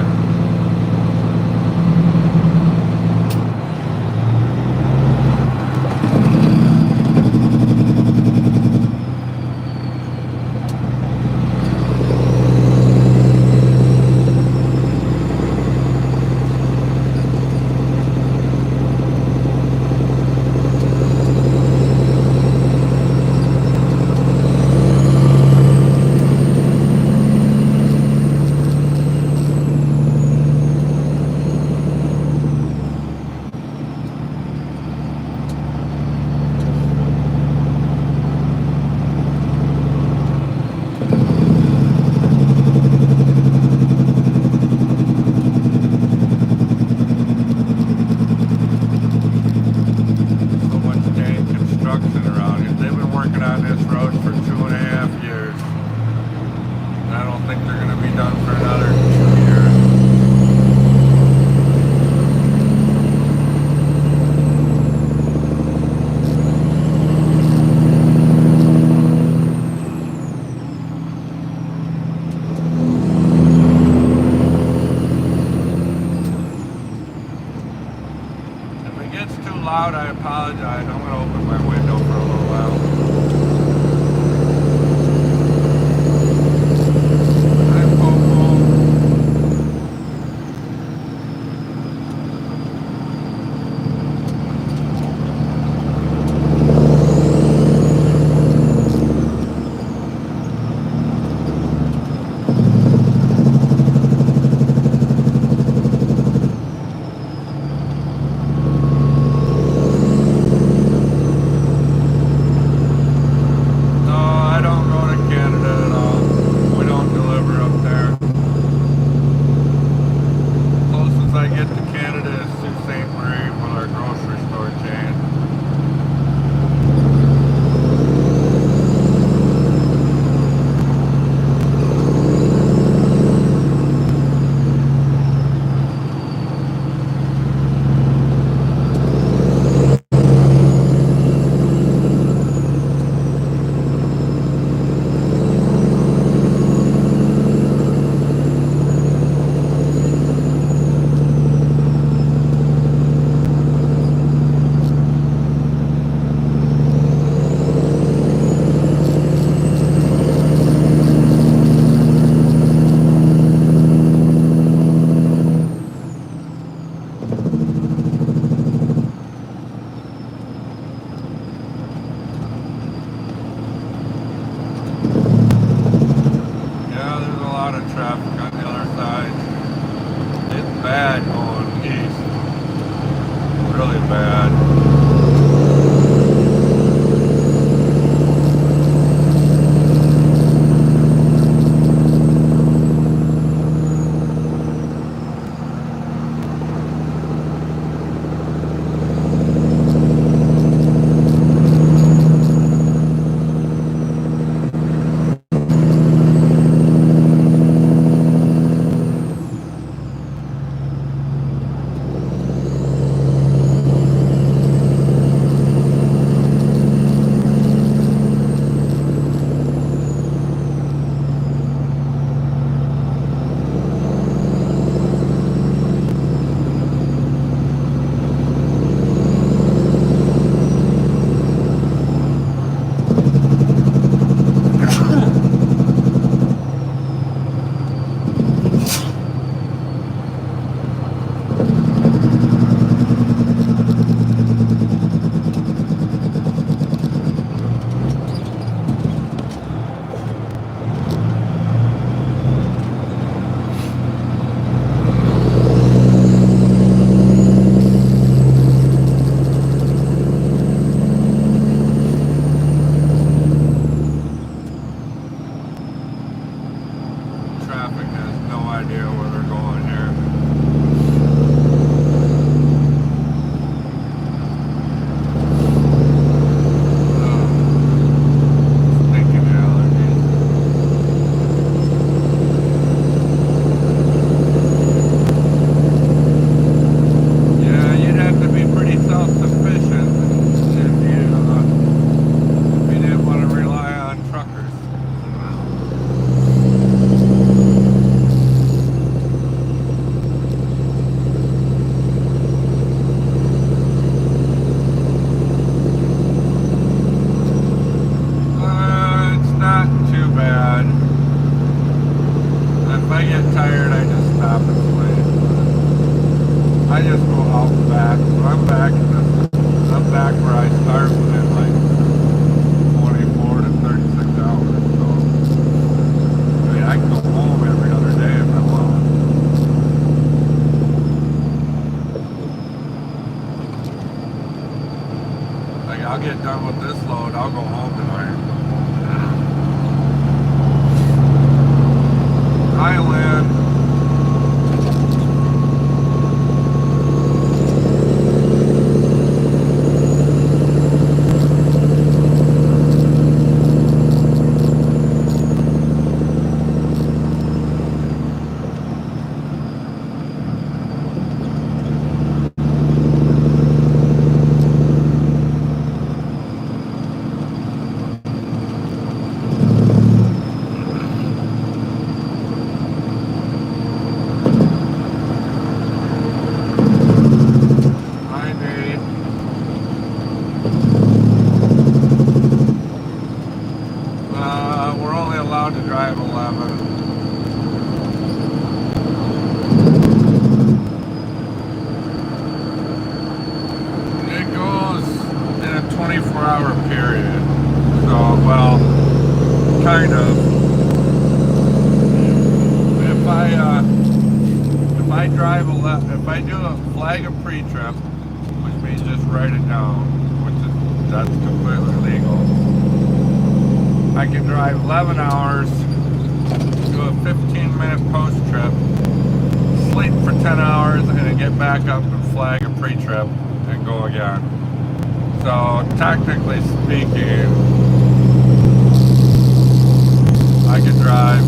Loud, I apologize. I'm going to open my window for a little while. Hi, Popo. get done with this load, I'll go home tonight. Hi, Lynn. We're only allowed to drive 11. It goes in a 24-hour period. So, well, kind of. If I drive 11, if I do a flag a pre-trip, which means just write it down, that's completely legal. I can drive 11 hours, do a 15-minute post trip, sleep for 10 hours, and then get back up and flag a pre-trip and go again. So technically speaking, I could drive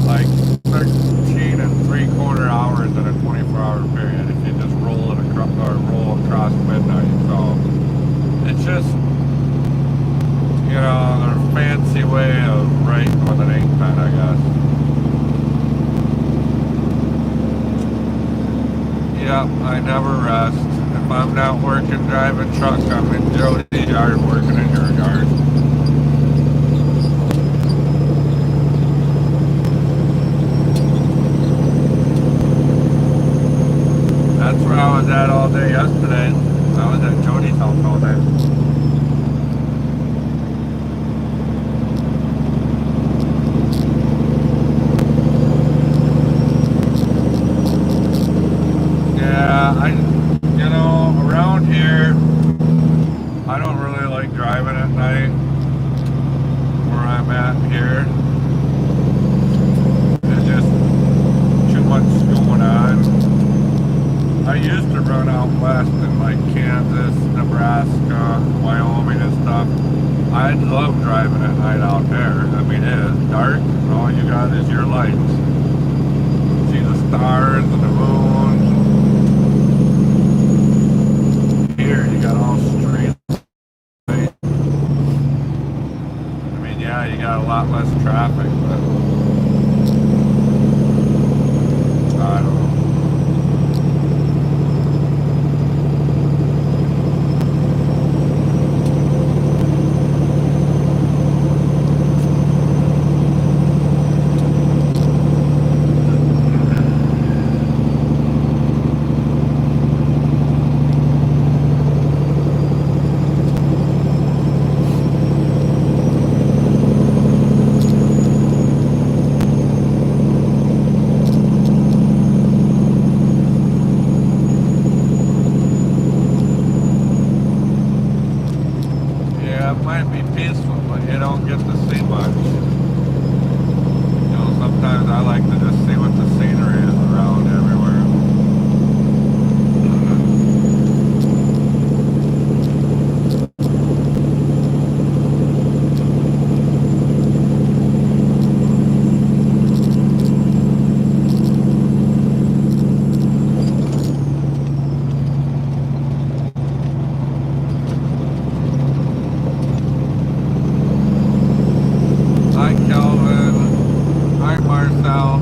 like 13 3/4 hours in a 24-hour period if you just roll across midnight. So it's just, you know, their fancy way of writing with an ink pen, I guess. Yep, I never rest. If I'm not working driving truck, I'm in Jody's yard working in your yard. That's where I was at all day yesterday. I was at Jody's house all day. Around here, I don't really like driving at night where I'm at here. There's just too much going on. I used to run out west in like Kansas, Nebraska, Wyoming and stuff. I love driving at night out there. I mean, it is dark and all you got is your lights. See the stars and the moon. Here you got all street lights. I mean, yeah, you got a lot less traffic, but I don't know. Sometimes I like to just see what the scenery is around everywhere. Hi, Kelvin. Hi, Marcel.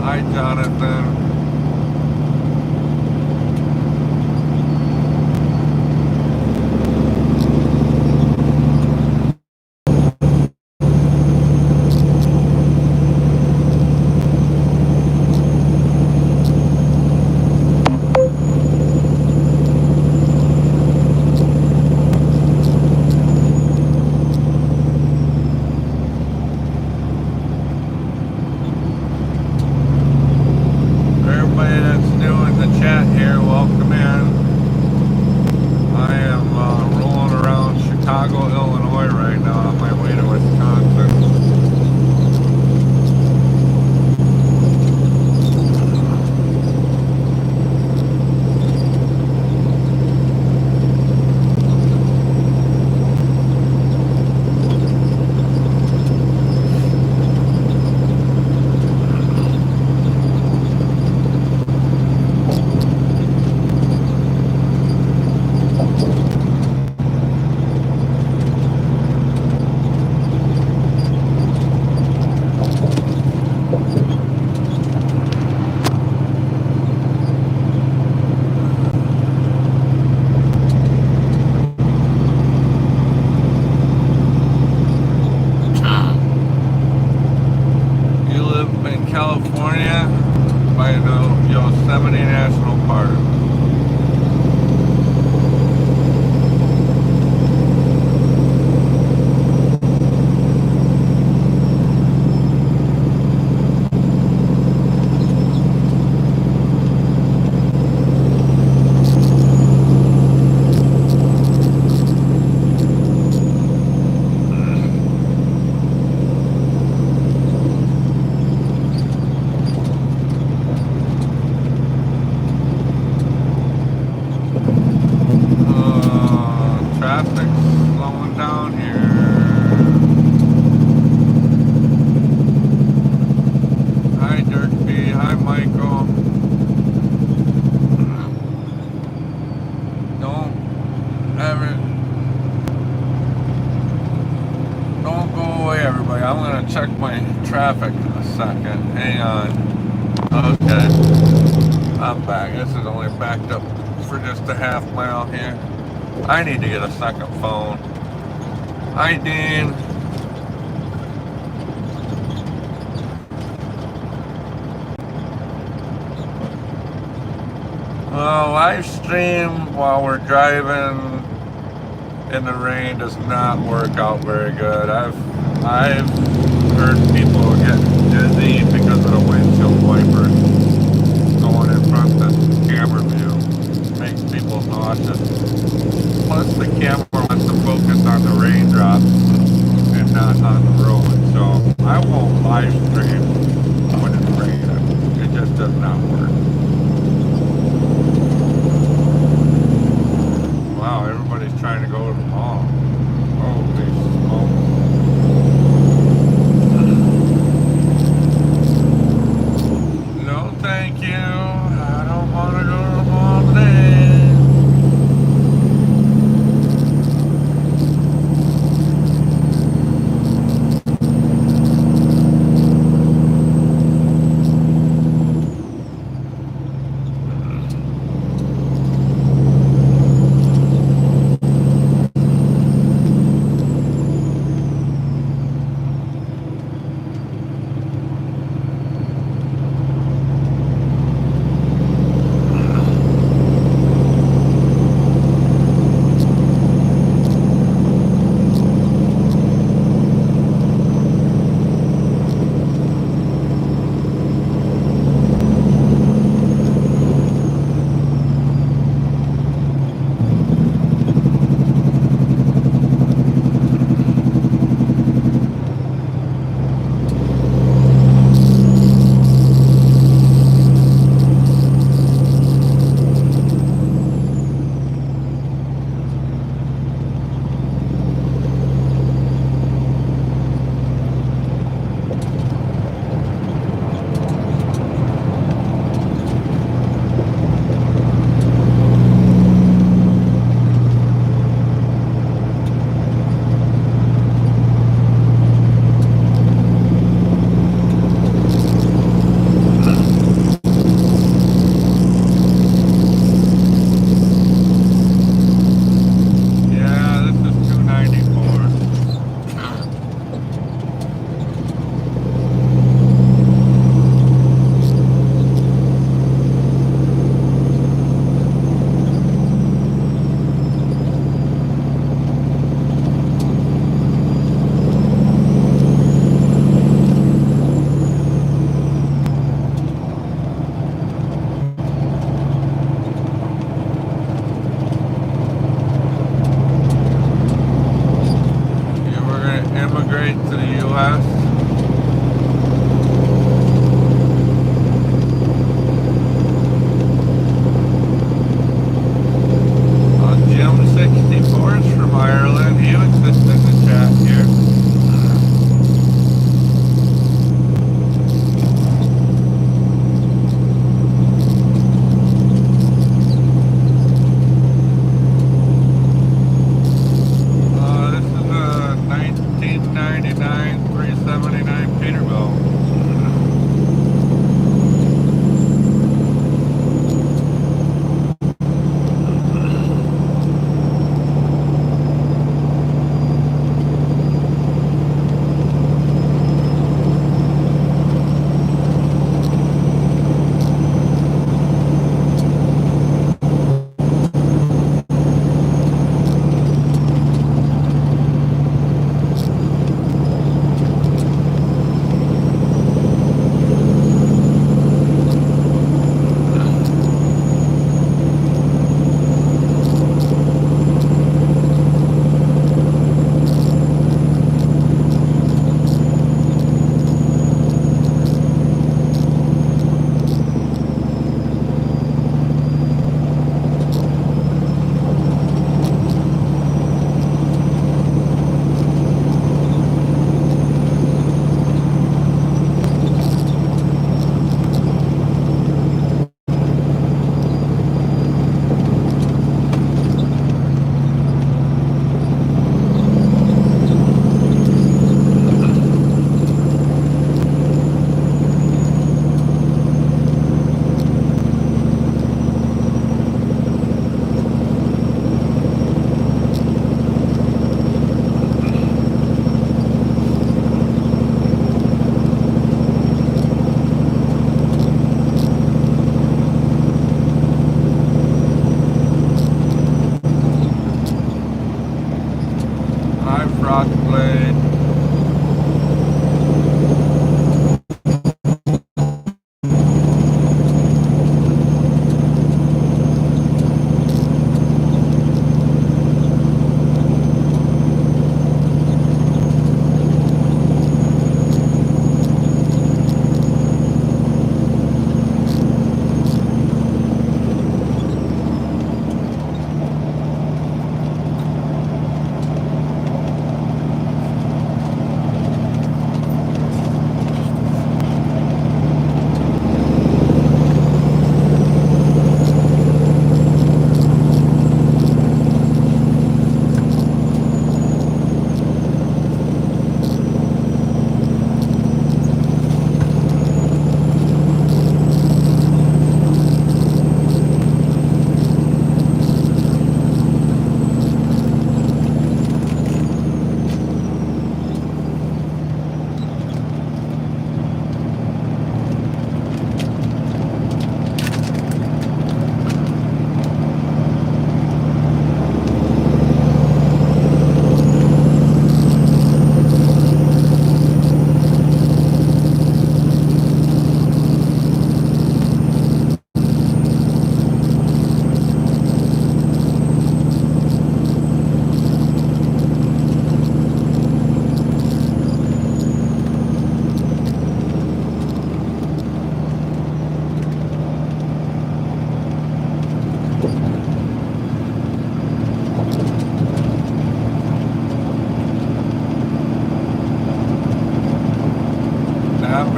Hi, Jonathan. Yosemite National Park. Traffic's slowing down here. Hi, Dirk B. Hi, Michael. Don't ever, don't go away, everybody. I'm gonna check my traffic in a second. Hang on. Okay, I'm back. This is only backed up for just a half mile here. I need to get a second phone. Hi, Dean. Live stream while we're driving in the rain does not work out very good. I've heard people get dizzy because of the windshield wipers going in front of the camera view. Makes people nauseous. Plus the camera wants to focus on the raindrops and not on the road. So I won't live stream when it's raining. It just does not work. Wow, everybody's trying to go to the mall. Holy smoke. No, thank you. I don't want to go to the mall today.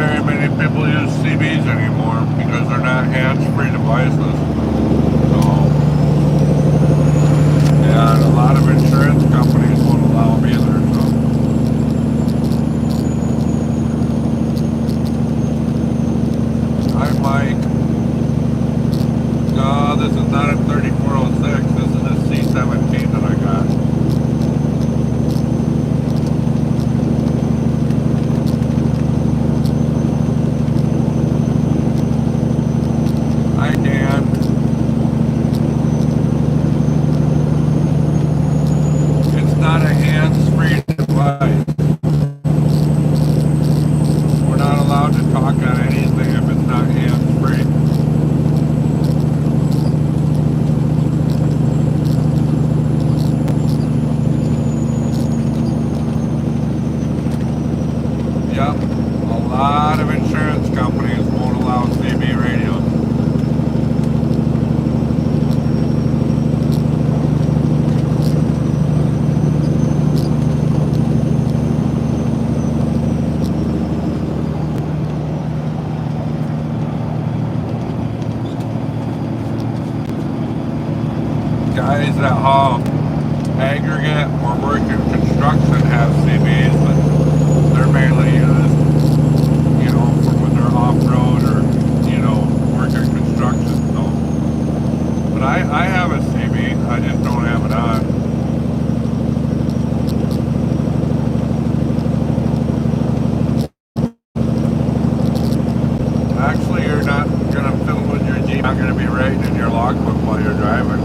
very many people use CBs anymore because they're not hands-free devices. So, yeah, and a lot of insurance companies won't allow them either. So, hi, Mike. No, this is not a 3406. This is a C17 that I got. Hi, Dan. It's not a hands-free device. We're not allowed to talk on anything if it's not hands-free. Yep, a lot of insurance companies won't allow CB radios. Guys that haul aggregate or work in construction have CBs, but they're mainly used, you know, for when they're off-road or, you know, work in construction. So, but I have a CB, I just don't have it on. Actually, you're not going to fill with your Jeep, not going to be writing in your logbook while you're driving.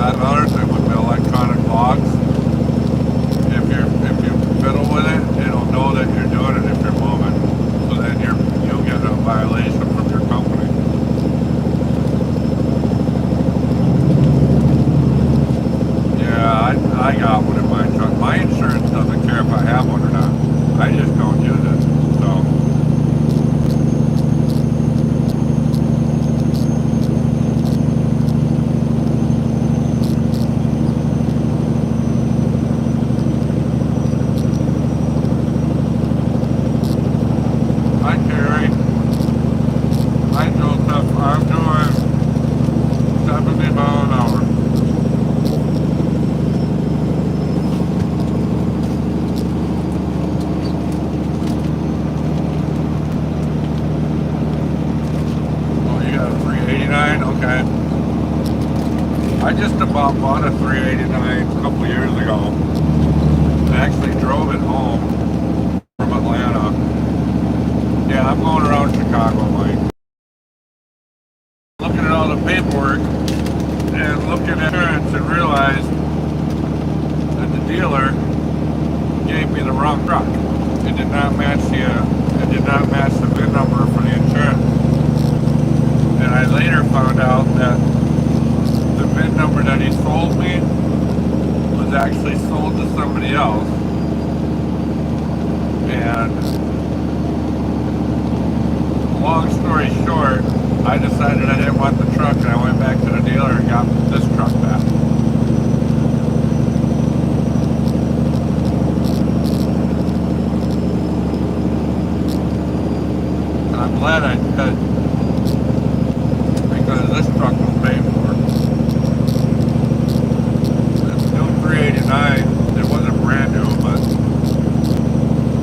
Another thing with the electronic logs, if you fiddle with it, it'll know that you're doing it if you're moving. So then you'll get a violation from your company. Yeah, I got one in my truck. My insurance doesn't care if I have one or not. I just don't use it. So. Hi, Terry. Hi, Joseph. I'm doing 70 miles an hour. Oh, you got a 389? Okay. I just about bought a 389 a couple years ago. I actually drove it home from Atlanta. Yeah, I'm going around Chicago, Mike. Looking at all the paperwork and looking at insurance and realized that the dealer gave me the wrong truck. It did not match the VIN number for the insurance. And I later found out that the VIN number that he sold me was actually sold to somebody else. And long story short, I decided I didn't want the truck and I went back to the dealer and got this truck back. And I'm glad I did, because this truck was paid for. This new 389, it wasn't brand new, but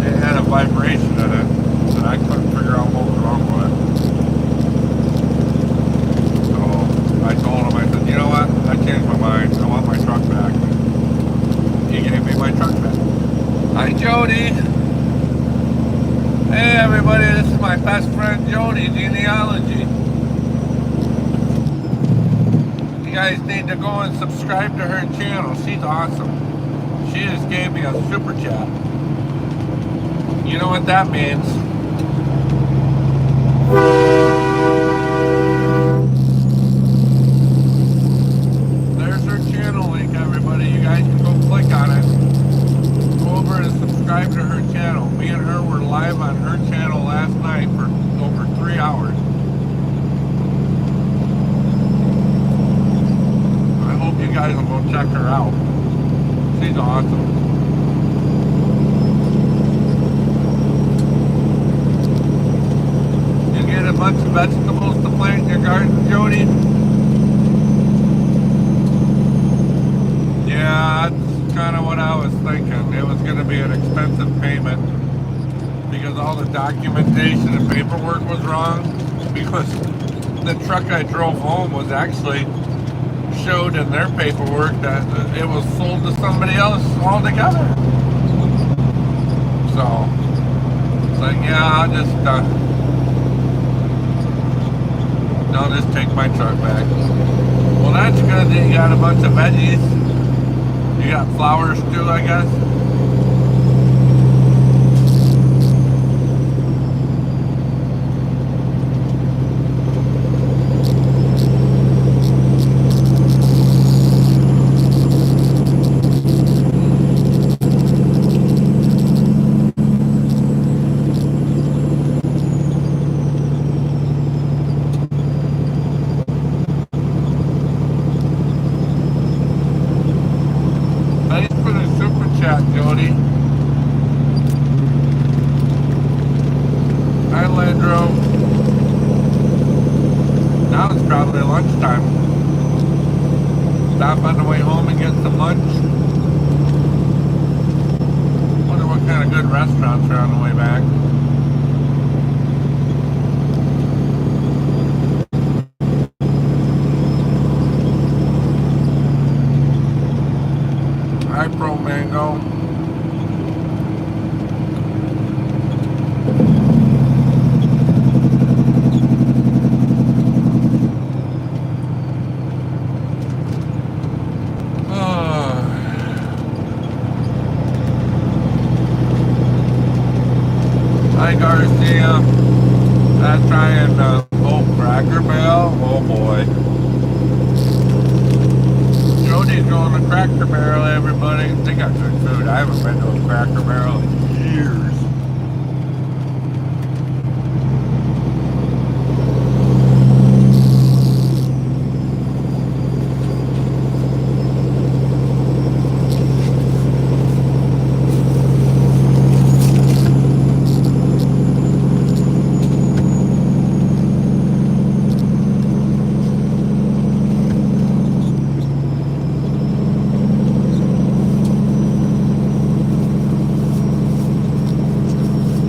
it had a vibration in it that I couldn't figure out what was wrong with it. So I told him, I said, you know what, I changed my mind, I want my truck back. He gave me my truck back. Hi, Jody. Hey, everybody, this is my best friend, Jody, Genealogy. You guys need to go and subscribe to her channel. She's awesome. She just gave me a super chat. You know what that means. There's her channel link, everybody. You guys can go click on it. Go over and subscribe to her channel. Me and her were live on her channel last night for over 3 hours. I hope you guys will go check her out. She's awesome. You get a bunch of vegetables to plant in your garden, Jody? Yeah, that's kind of what I was thinking. It was going to be an expensive payment because all the documentation and paperwork was wrong. Because the truck I drove home was actually showed in their paperwork that it was sold to somebody else altogether. So it's like, yeah, I'll just take my truck back. Well, that's good that you got a bunch of veggies. You got flowers too, I guess. Thanks for the super chat, Jody. Hi, Landro. Now it's probably lunchtime. Stop on the way home and get some lunch. Wonder what kind of good restaurants are on the way back. Hi, Pro Mango. Hi, Garcia. That's trying Cracker Barrel. Oh boy. Jody's going to Cracker Barrel, everybody. They got good food. I haven't been to a Cracker Barrel in years.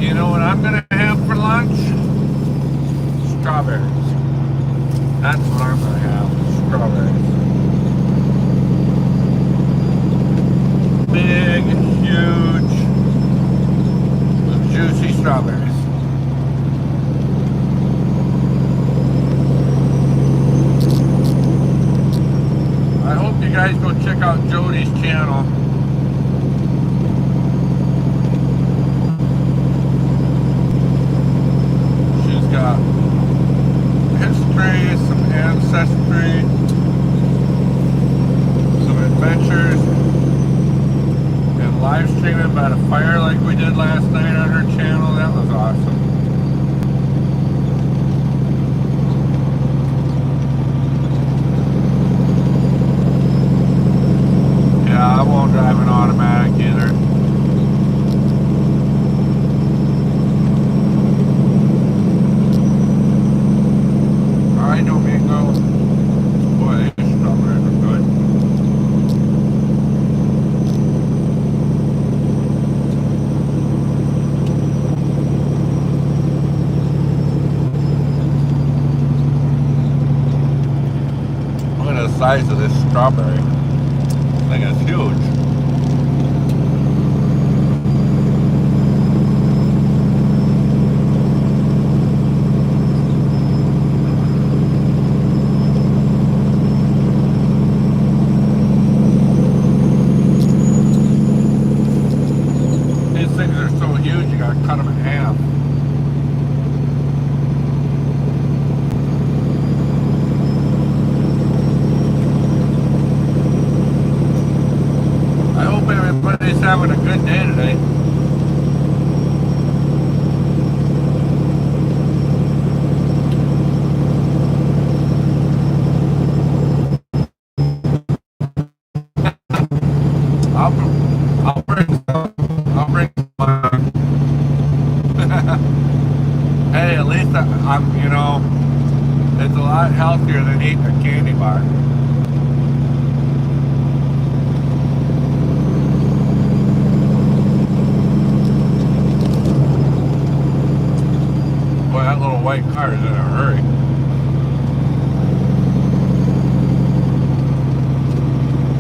You know what I'm gonna have for lunch? Strawberries. That's what I'm gonna have. Strawberries. Big, huge, juicy strawberries. I hope you guys go check out Jody's channel. Got history, some ancestry, some adventures, and live streaming by the fire like we did last night on her channel. That was awesome. Yeah, I won't drive an automatic either. Hi, Domingo. Boy, these strawberries are good. Look at the size of this strawberry. I think it's huge. Things are so huge, you gotta cut them in half. I hope everybody's having a good day today. It's a lot healthier than eating a candy bar. Boy, that little white car is in a hurry.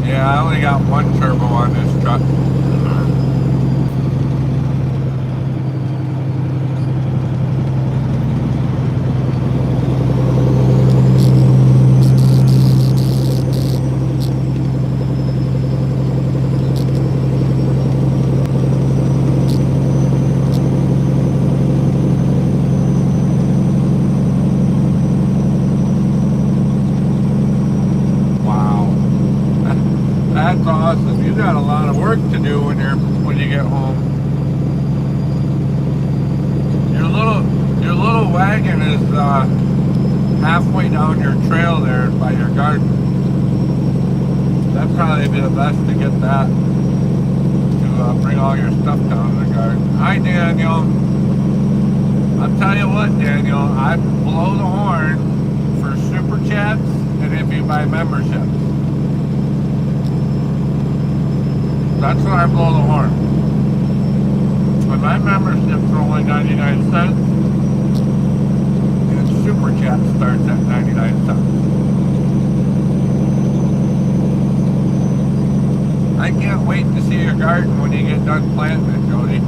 Yeah, I only got one turbo on this truck. That's awesome. You got a lot of work to do when you get home. Your little wagon is halfway down your trail there by your garden. That'd probably be the best to get that to bring all your stuff down to the garden. Hi, Daniel. I'll tell you what, Daniel. I blow the horn for super chats and if you buy memberships. That's when I blow the horn. But my membership's only 99 cents. And Super Chat starts at 99 cents. I can't wait to see your garden when you get done planting it, Jody.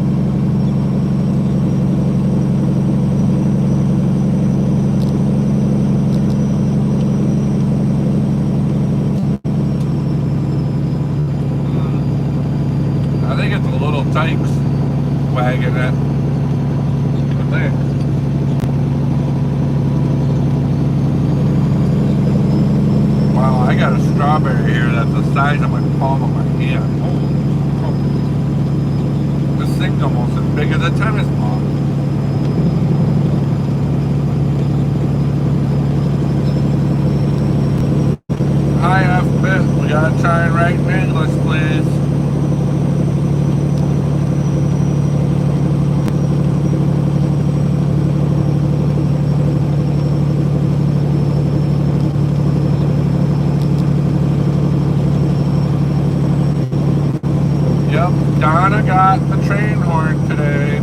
I think it's a little Tykes wagonette. I think. Wow, I got a strawberry here that's the size of my palm of my hand. Oh. This thing's almost as big as a tennis ball. Hi, F-Bit. We gotta try and write in English, please. Donna got the train horn today.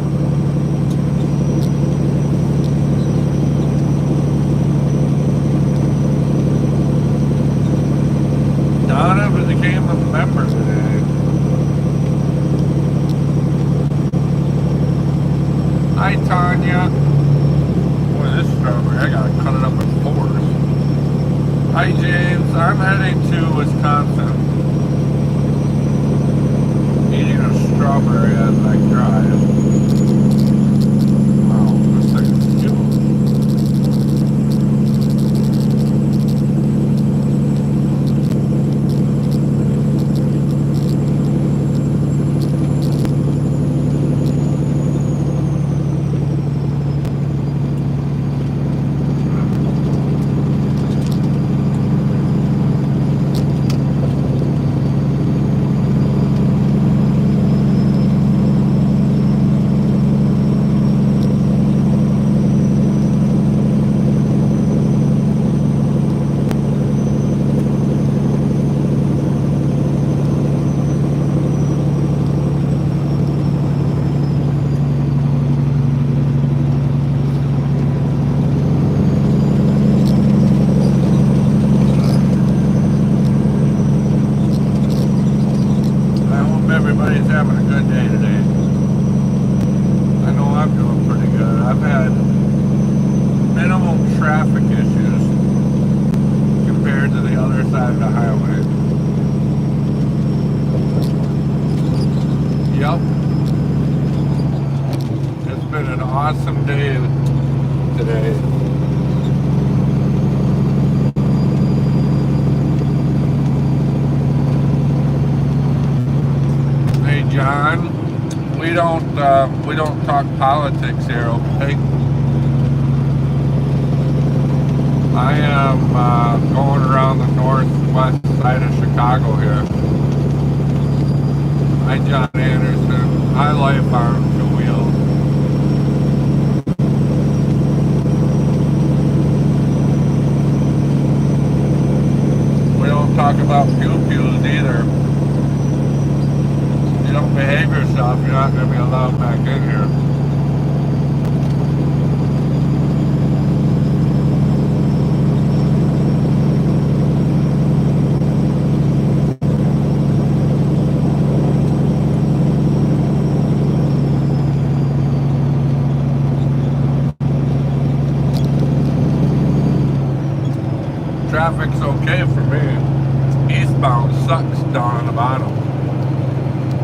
Donna became a member today. Hi, Tanya. Boy, this strawberry, I gotta cut it up in fours. Hi, James. I'm heading to Wisconsin. Eating a strawberry as I drive. Wow, this thing is huge. Everybody's having a good day today. I know I'm doing pretty good. I've had minimum traffic issues compared to the other side of the highway. Yep. It's been an awesome day today. John, we don't talk politics here, okay? I am going around the northwest side of Chicago here. Hi, John Anderson. Hi, Life on Two Wheels. talk about pew-pews either. If you don't behave yourself, you're not going to be allowed back in here. Traffic's okay for me. Eastbound sucks down on the bottom.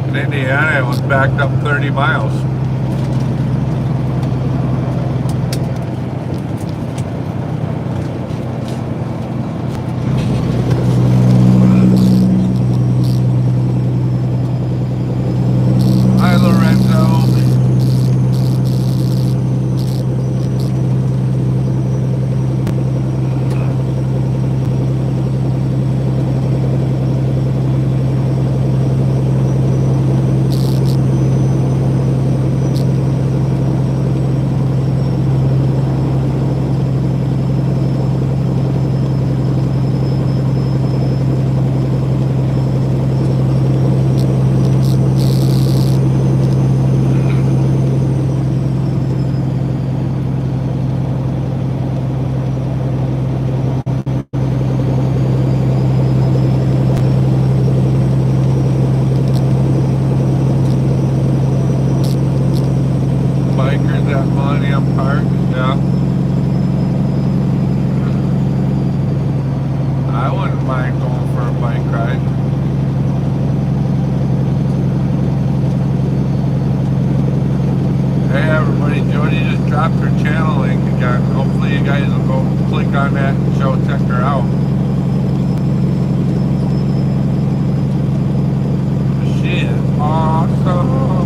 In Indiana, it was backed up 30 miles. Hi, Lorenzo. Bikers at Millennium Park, yeah. I wouldn't mind going for a bike ride. Hey everybody, Jody just dropped her channel link again. Hopefully you guys will go click on that and check her out. She is awesome.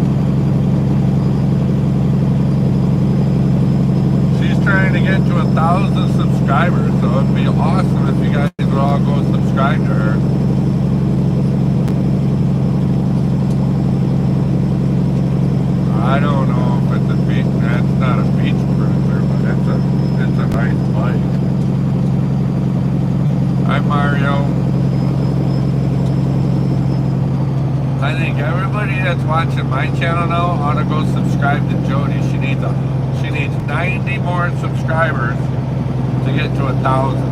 Trying to get to 1,000 subscribers, so it'd be awesome if you guys would all go subscribe to her. I don't know if it's a beach. That's not a beach cruiser, but it's a nice bike. Hi Mario. I think everybody that's watching my channel now ought to go subscribe to Jody. She needs 90 more subscribers to get to 1,000.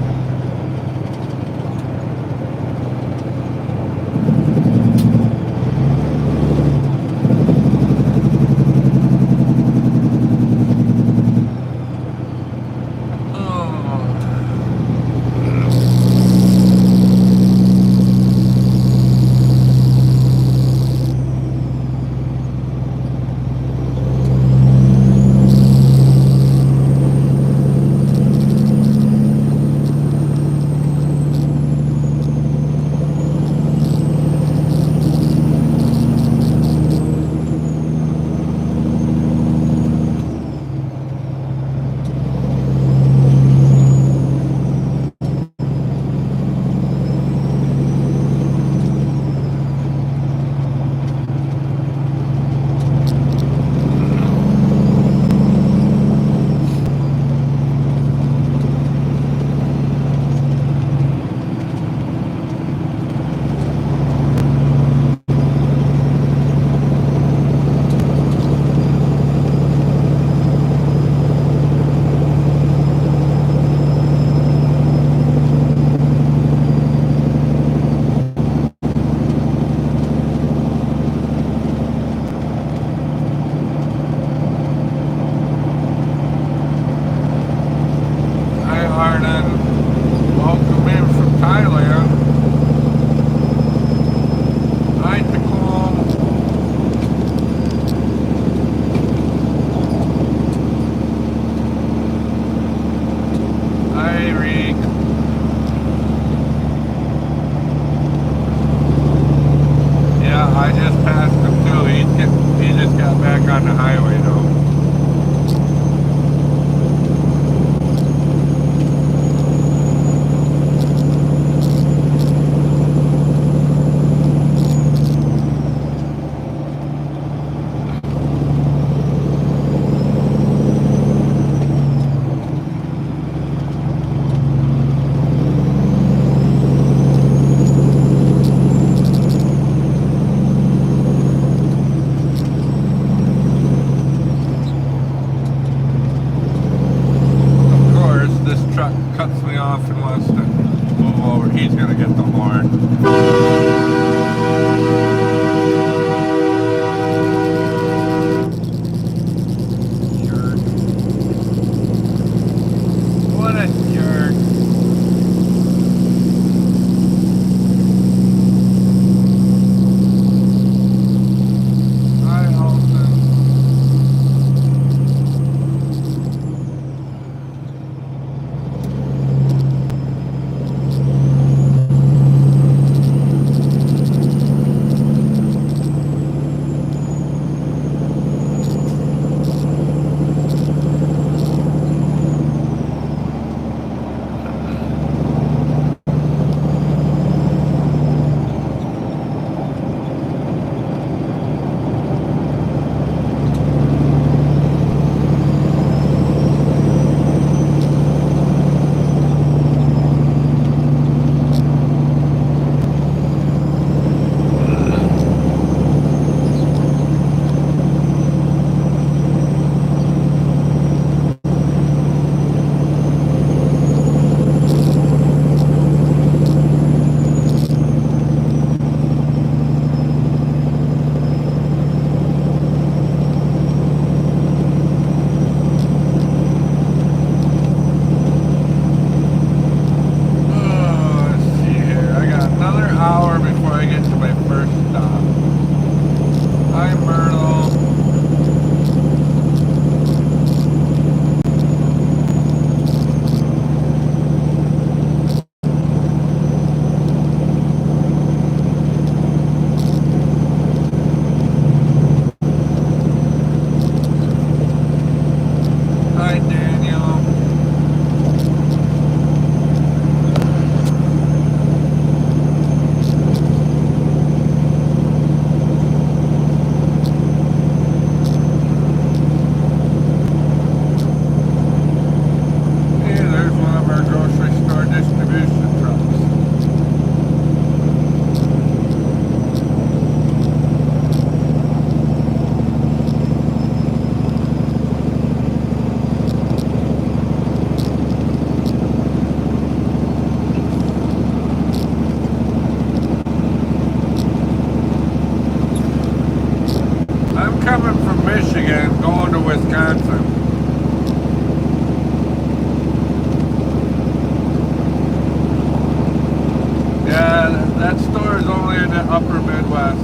That store is only in the upper Midwest.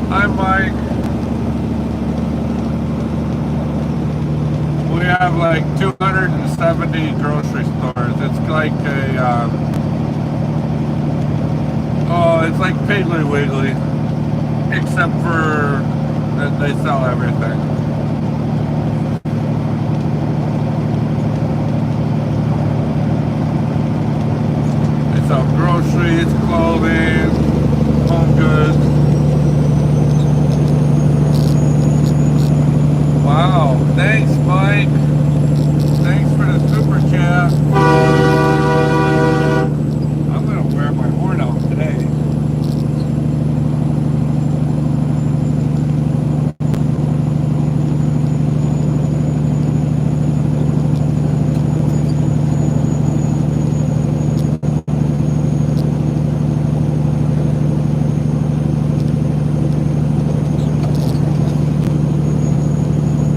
Hi, Mike. We have like 270 grocery stores. It's like a, oh, it's like Piggly Wiggly, except for that they sell everything. They sell groceries, clothing, home goods. Wow, thanks, Mike. Thanks for the super chat. I'm gonna wear my horn out today.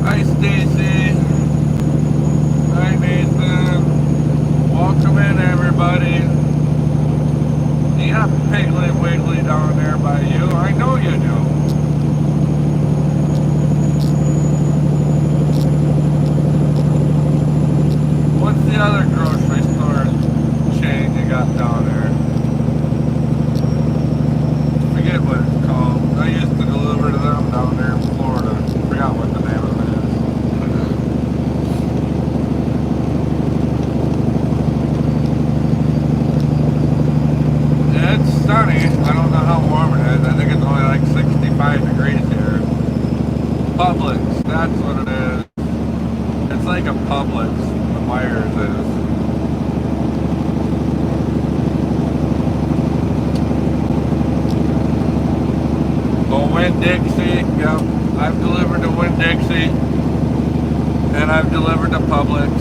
Hi, Stacy. Hi, Nathan. Welcome in, everybody. You have Piggly Wiggly down there by you. I know you do. What's the other grocery store chain you got down there? Forget what it's called. I used to deliver to them down there in Florida. Forgot what the name of it is. It's sunny. I don't know how warm it is. I think it's only like 65 degrees here. Publix, that's what it is. It's like a Publix, the Myers is. Oh, Winn-Dixie, yep. I've delivered to Winn-Dixie, and I've delivered to Publix.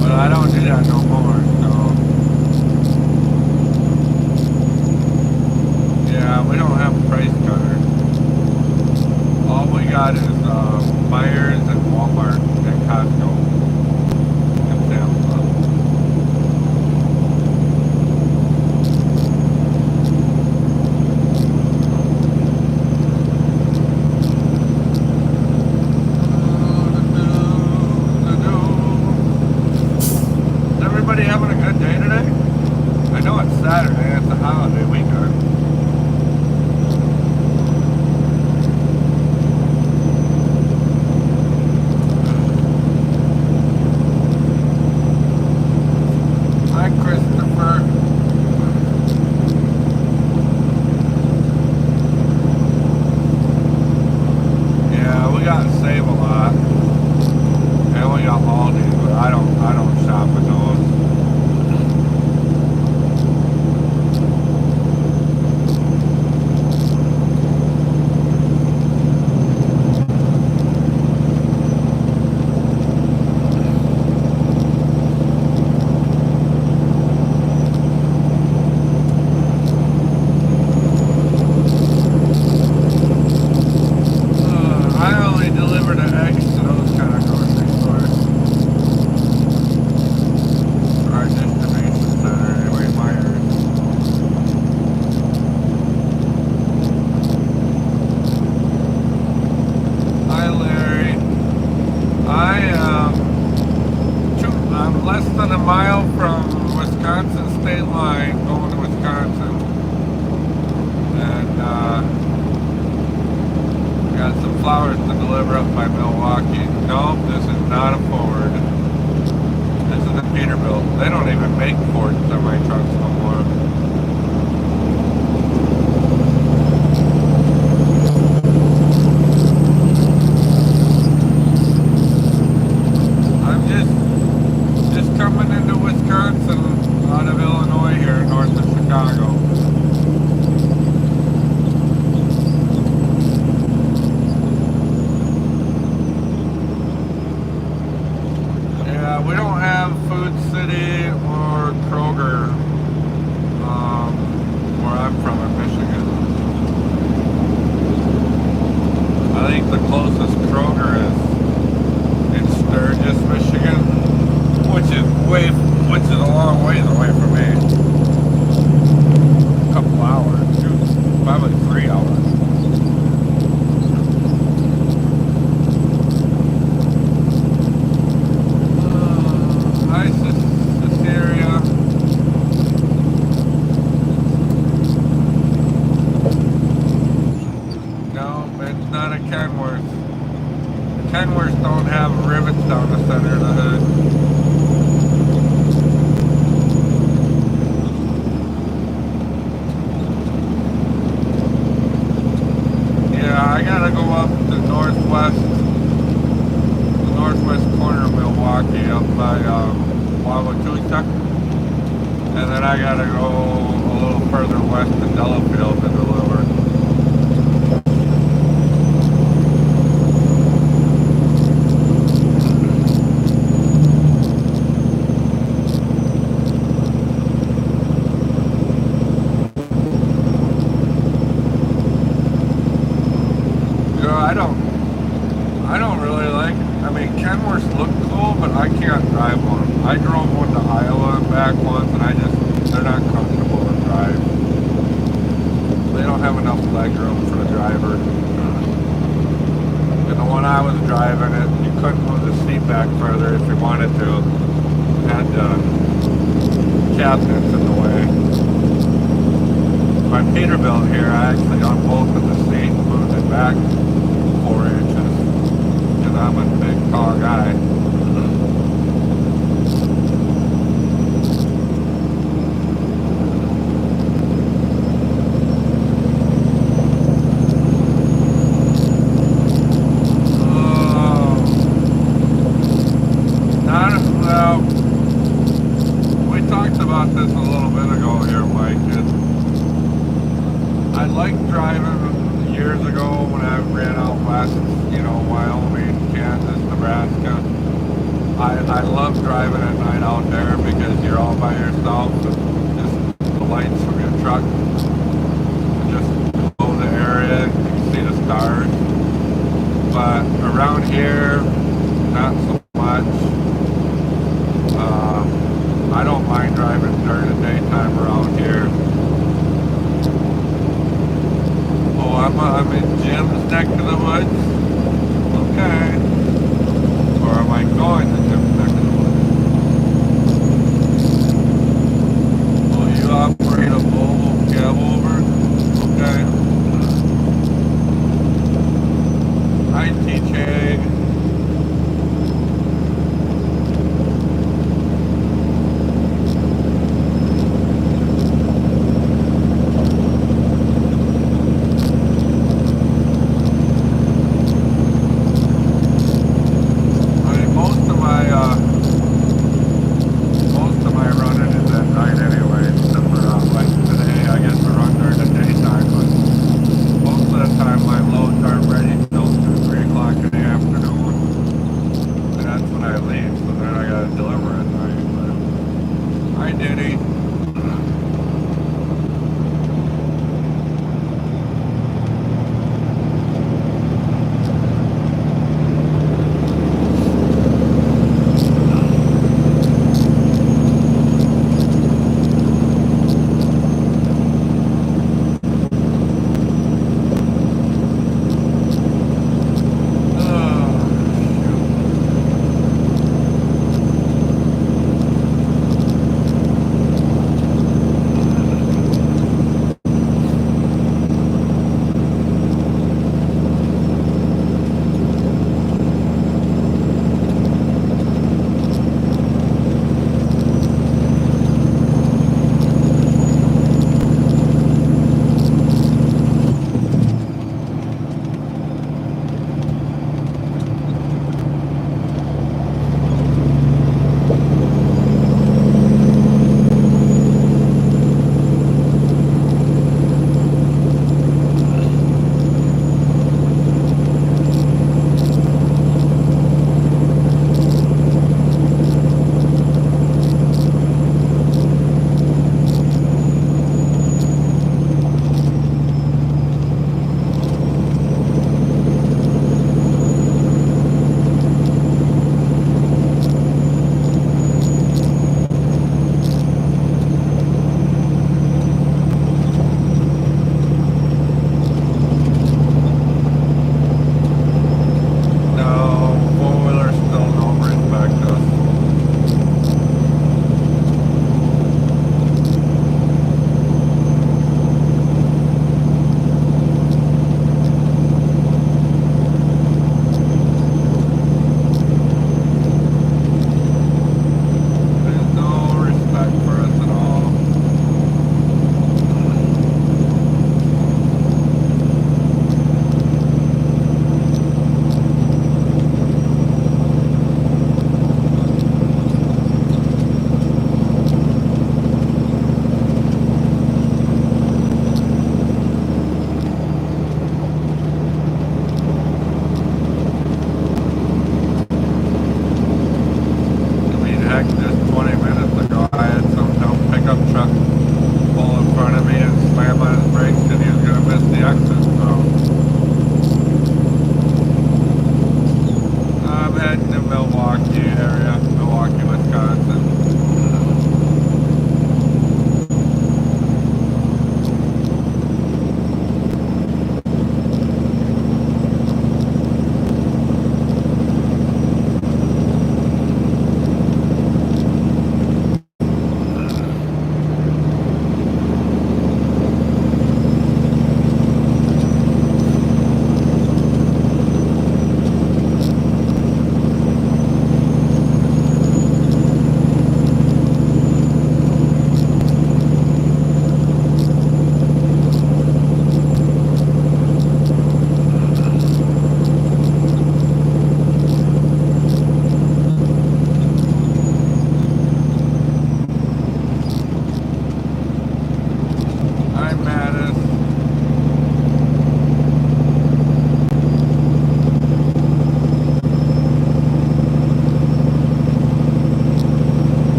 But I don't do that no more, so. Yeah, we don't have a price cutter. All we got is Myers and Walmart and Costco and Sam's Club. Is everybody having a good day today? I know it's Saturday, it's a holiday weekend. Hi, Christopher. Yeah, we got Save a lot. And we got Aldi, but I don't shop at those. I only deliver the eggs to those kind of grocery stores. Our distribution center, anyway, Myers. Hi, Larry. I'm less than a mile from Wisconsin state line, going to Wisconsin. And, got some flowers to deliver up by Milwaukee. Nope, this is not a Ford. This is a Peterbilt. They don't even make Ford semi-trucks no more. I'm just coming into Wisconsin out of Illinois here, north of Chicago. We don't have Food City or Kroger Kenworths don't have rivets down the center of the hood. Yeah, I gotta go up to the northwest corner of Milwaukee, up by Wauwatosa, and then I gotta go a little further west to Delafield to deliver. You know, I don't really like. I mean, Kenworths look cool, but I can't drive one. I drove one to Iowa and back once, and they're not comfortable to drive. They don't have enough legroom for the driver. And the one I was driving, you couldn't move the seat back further if you wanted to. It had cabinets in the way. My Peterbilt here, I actually unbolted the seat and moved it back 4 inches. Because I'm a big, tall guy. We talked about this a little bit ago here, Mike. I liked driving years ago when I ran out west, Wyoming, Kansas, Nebraska. I love driving at night out there because you're all by yourself and just the lights from your truck. Just go the area, you can see the stars. But around here, not so much. I don't mind driving during the daytime around here. Oh, I'm in Jim's neck of the woods. Okay. Or am I going to Jim's neck of the woods? Will you operate a Volvo cab over? Okay. Hi, TJ. Time my loads aren't ready till 2, 3 o'clock in the afternoon.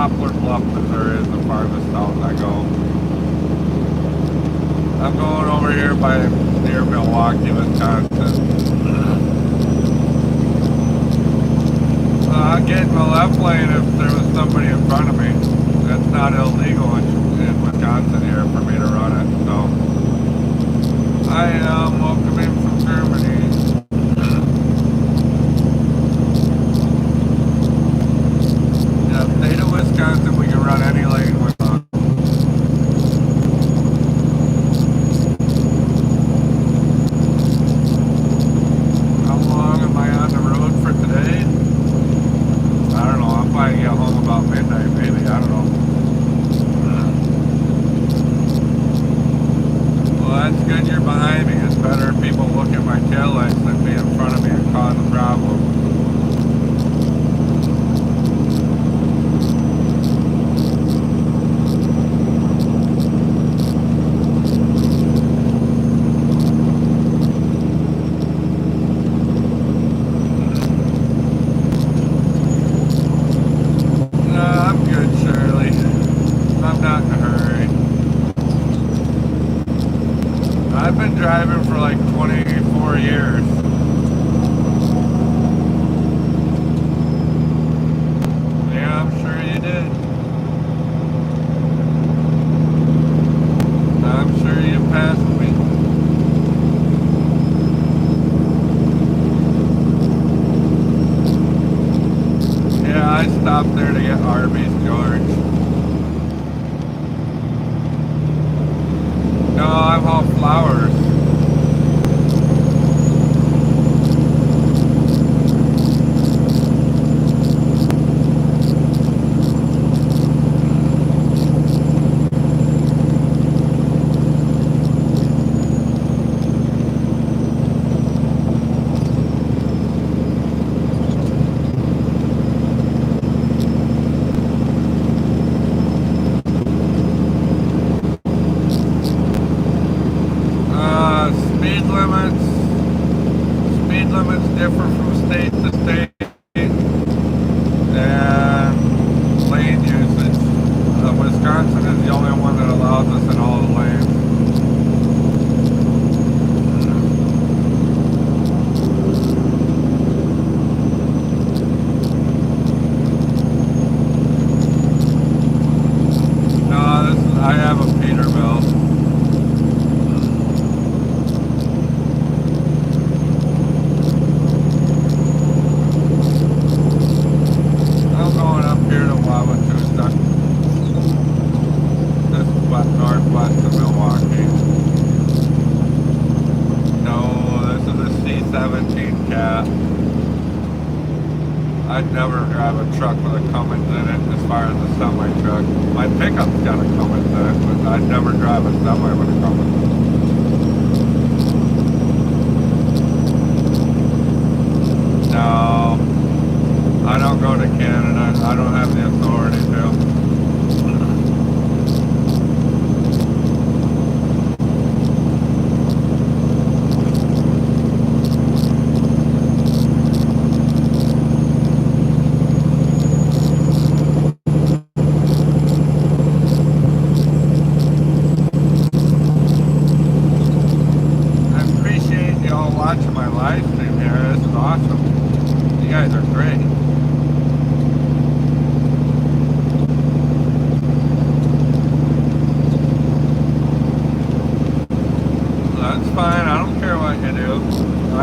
Poplar Bluff, Missouri is the farthest south I go. I'm going over here by near Milwaukee, Wisconsin. I'd get in the left lane if there was somebody in front of me. That's not illegal in Wisconsin here for me to run it, so. I welcome in from Germany. Yeah, state of Wisconsin, we can run any lane we're on. How long am I on the road for today? I don't know, I'll probably get home about midnight maybe, I don't know. Well, that's good you're behind me. It's better if people look at my taillights than be in front of me and cause a problem. I've been driving for like 24 years. Yeah, I'm sure you did. I'm sure you passed me. Yeah, I stopped there to get Arby's, George. No, I'm all flowers. Speed limits differ from state to state, and lane usage. Wisconsin is the only one that allows us in all the lanes. No, I have a Peterbilt. Northwest of Milwaukee. No, this is a C-17 Cat. I'd never drive a truck with a Cummins in it as far as a semi-truck. My pickup's got a Cummins in it, but I'd never drive a semi with a Cummins. No, I don't go to Canada. I don't have the authority to. Watching my live stream here. This is awesome. You guys are great. That's fine. I don't care what you do. I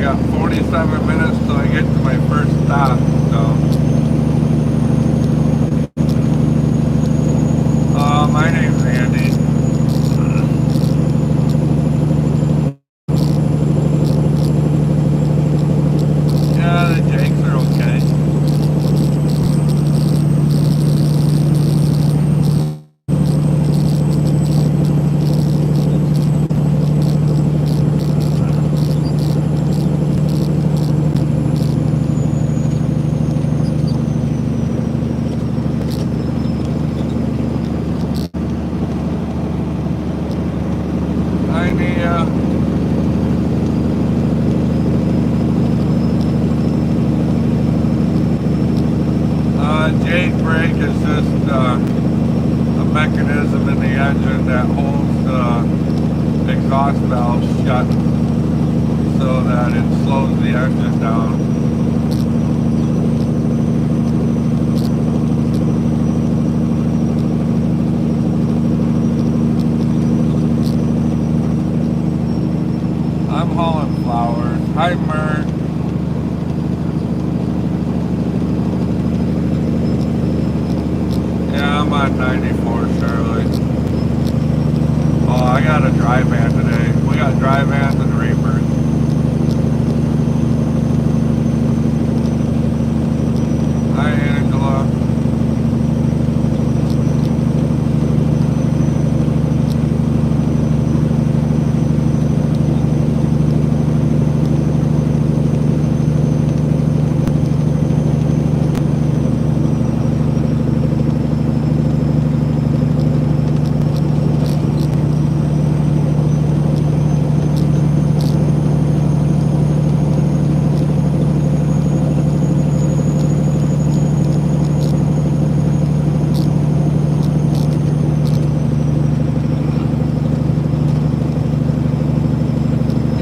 got 47 minutes till I get to my first stop. So, my name's Andy. The Jakes are okay. Jade brake is just a mechanism in the engine that holds the exhaust valve shut so that it slows the engine down. I'm hauling flowers. Hi, Mert. Yeah, I'm on 94, Shirley. Oh, I got a dry van today. We got dry vans and reapers. Hi, Angela.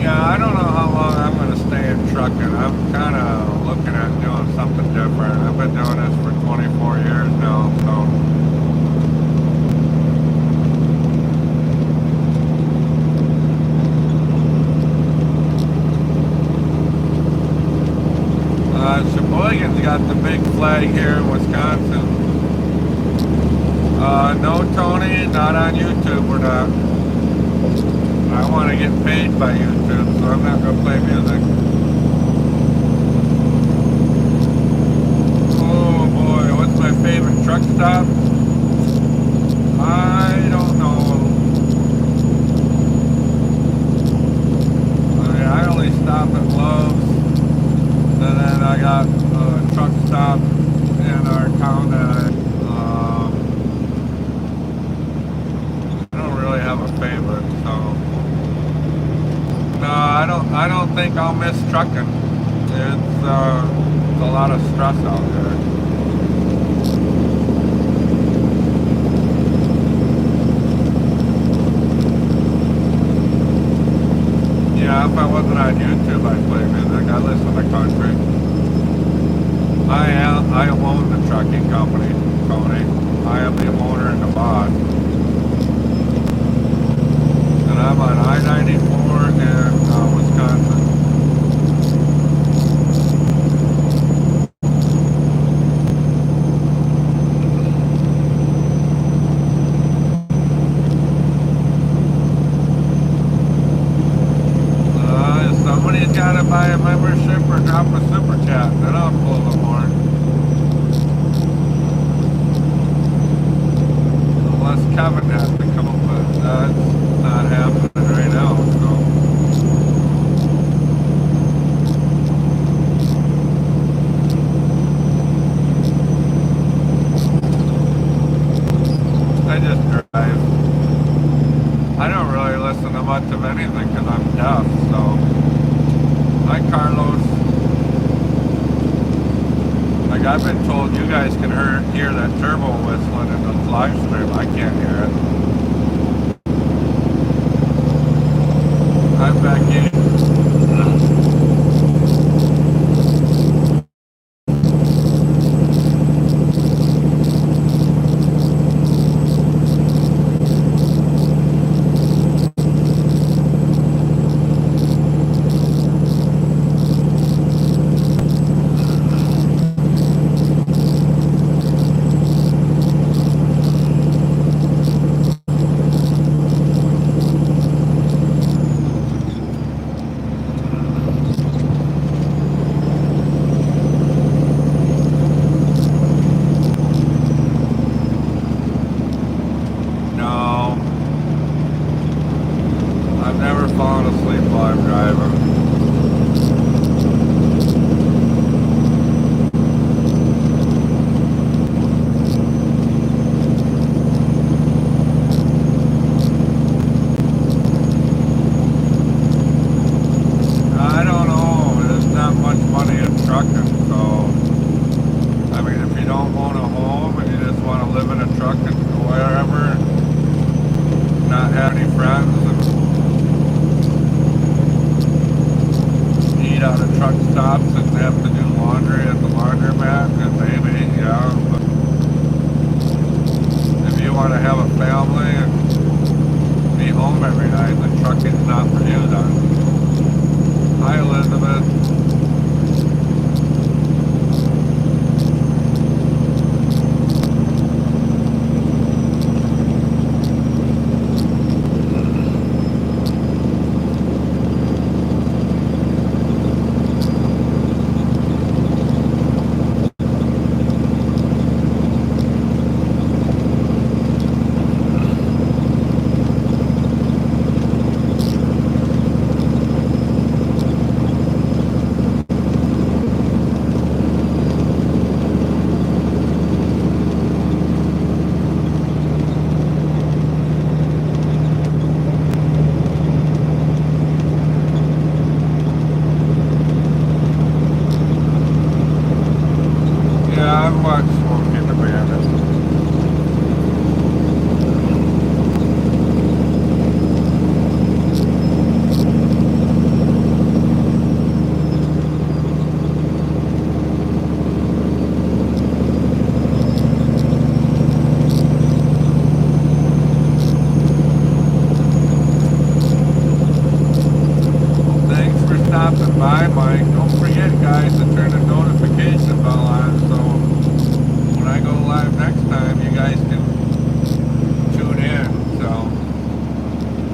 I don't know how long I'm going to stay in trucking. I'm kind of looking at doing something different. I've been doing this for 24 years now, so. Sheboygan's got the big flag here in Wisconsin. No, Tony, not on YouTube. We're not. I want to get paid by YouTube, so I'm not going to play music. Oh boy, what's my favorite truck stop? I don't know. I only stop at Love's, and then I got a truck stop in our town that I don't really have a favorite, so. No, I don't think I'll miss trucking. It's a lot of stress out there. Yeah, if I wasn't on YouTube, I'd play music. I listen to country. I own the trucking company, Tony. I am the owner and the boss. And I'm on I-94 in Wisconsin. Somebody's got to buy a membership or drop a super chat, then I'll pull the horn. Unless Kevin has to come up with that's not happening right now, so. I just drive. I don't really listen to much of anything because I'm deaf, so. Hi, Carlos. Like I've been told you guys can hear that turbo whistling in the live stream. I can't hear it. Hi, Becky. you don't own a home and you just want to live in a truck and go wherever and not have any friends and eat out of truck stops and have to do laundry at the laundromat, and maybe, yeah. But if you want to have a family and be home every night, the trucking's not for you then. Hi, Elizabeth. Yeah, I've watched Smokey and the Bandit. Thanks for stopping by, Mike. Don't forget, guys, to turn the notification bell on so when I go live next time, you guys can tune in. So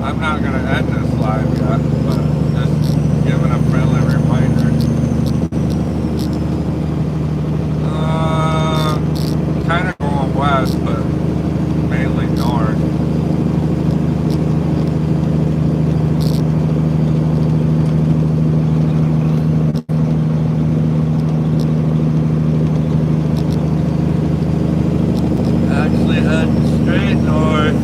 I'm not going to end this live yet, but just giving a friendly reminder. Kind of going west, but mainly north. Actually heading straight north.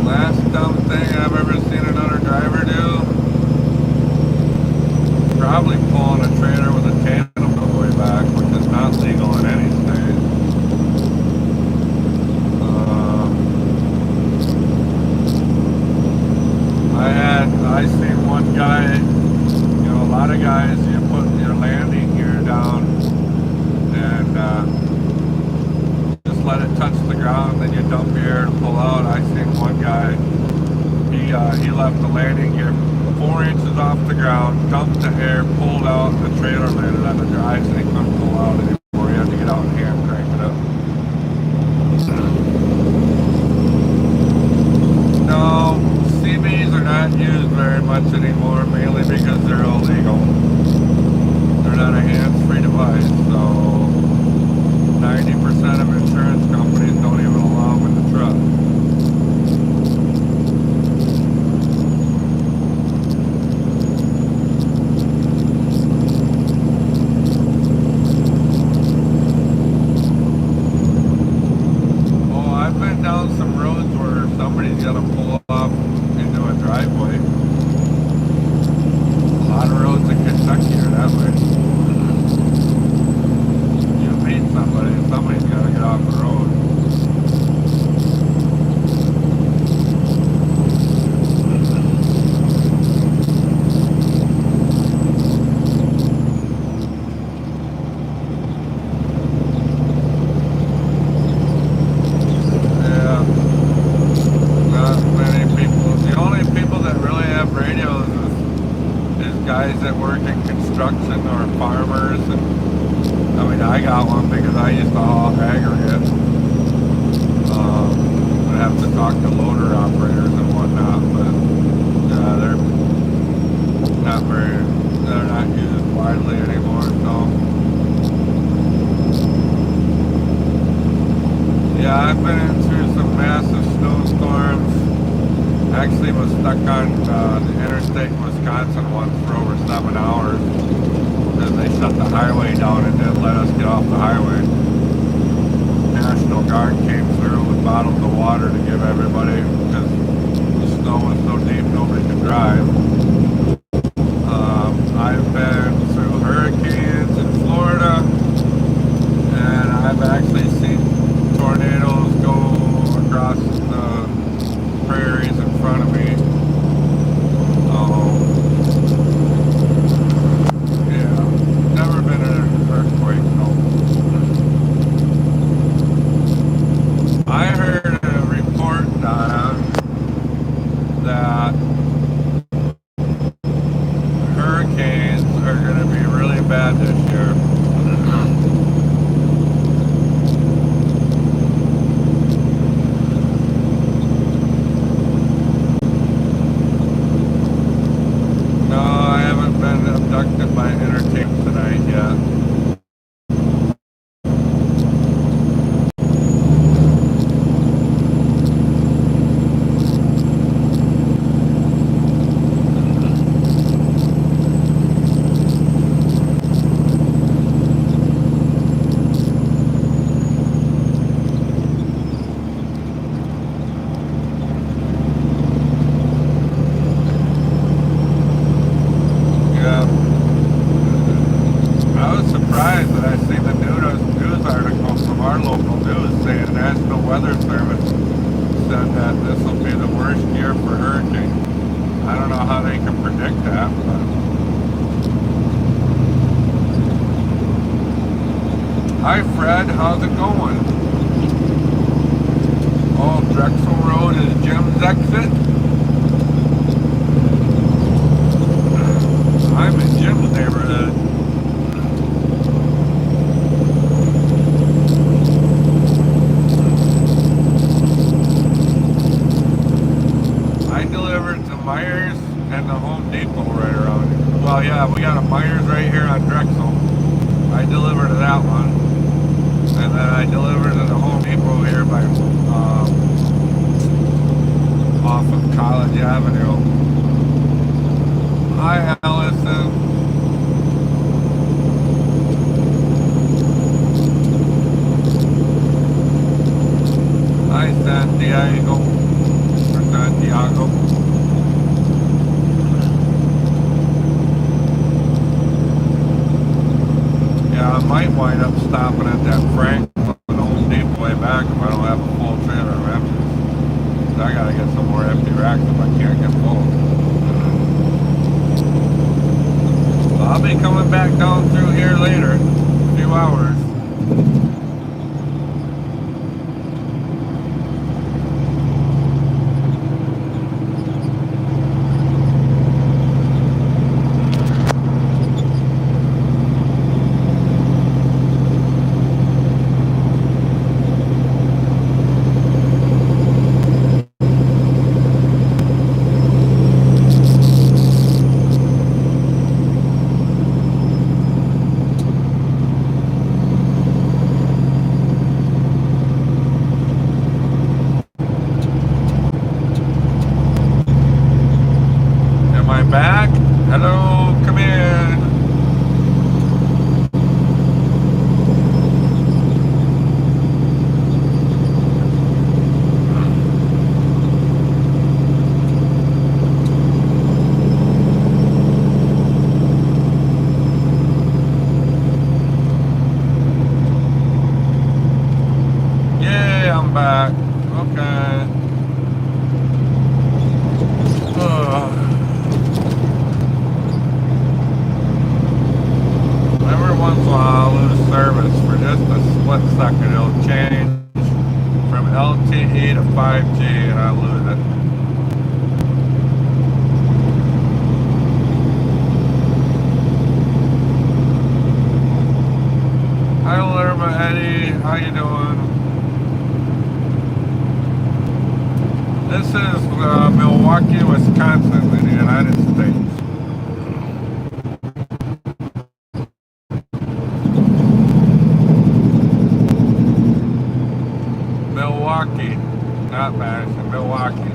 Last dumb thing I've ever seen another driver do, probably pulling a trailer with a tandem all the way back, which is not legal in any state. I seen one guy, you know, a lot of guys, you put your landing gear down and just let it touch the ground, then you dump your air to pull out. I seen one guy, he left the landing gear 4 inches off the ground, dumped the air, pulled out, and the trailer landed on the drive, so he couldn't pull out anymore. He had to get out and hand crank it up. No, CBs are not used very much anymore, mainly because they're illegal. They're not a hands-free device, so 90% of insurance companies don't even allow them in the truck. Oh, I've been down some roads where somebody's got to pull off into a driveway. A lot of roads in Kentucky are that way. You meet somebody, and somebody's got to get off the road. Yeah, not many people. The only people that really have radios is guys that work in construction or farmers. And I mean, I got one because I used to haul aggregate. I'd have to talk to loader operators and whatnot, but they're not used widely anymore. So yeah, I've been in through some massive snowstorms. Actually was stuck on the interstate in Wisconsin once for over 7 hours because they shut the highway down and didn't let us get off the highway. National guard came through with bottles of water to give everybody because the snow was so deep nobody could drive. I've been through hurricanes in Florida, and I've actually seen tornadoes go across the prairies in front of me. Yeah, never been in an earthquake, no. I heard a report, Donna, that hurricanes are going to be really bad this year. No, I haven't been abducted by entertainment tonight yet. Hi Fred, how's it going? Oh, Drexel Road is Jim's exit. I'm in Jim's neighborhood. I delivered to Myers and the Home Depot right around here. Well, yeah, we got a Myers right here on Drexel. I delivered to that one. And then I delivered to the Home Depot here by off of College Avenue. Hi, Allison. Hi, Santiago. Or Santiago. Yeah, I might wind up stopping at that Franklin Home Depot way back if I don't have a full trailer of empties. I gotta get some more empty racks if I can't get full. Well, I'll be coming back down through here later, a few hours. Back? Hello, come in. Yay, I'm back. Okay. Once in a while I'll lose service for just a split second. It'll change from LTE to 5G and I lose it. Hi Lerma Eddie, how you doing? This is Milwaukee, Wisconsin in the United States. Milwaukee, not Madison, Milwaukee.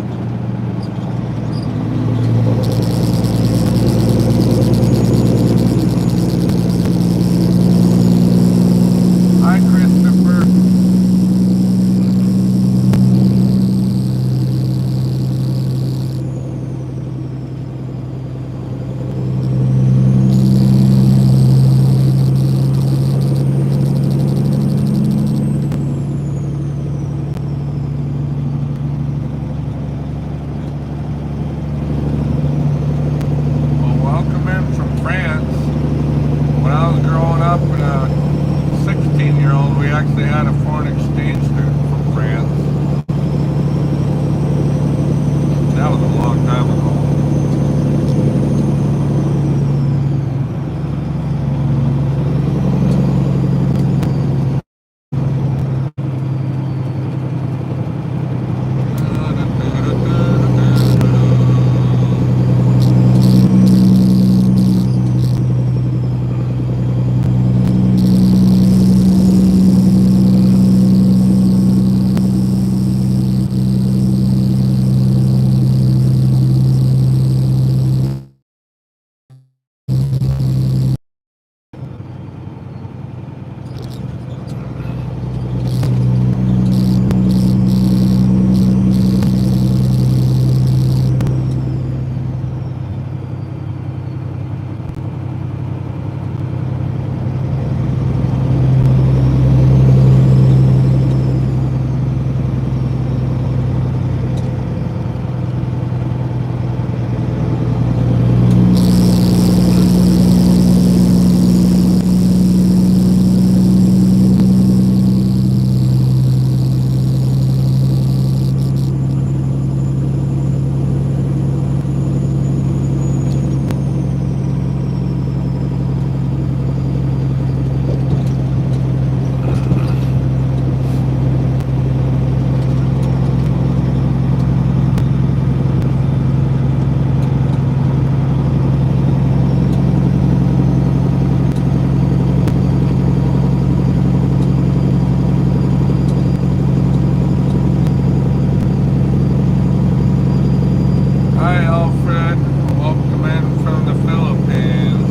Hi, Christopher. exchange student from France. That was a long time ago. Hi, Alfred. Welcome in from the Philippines.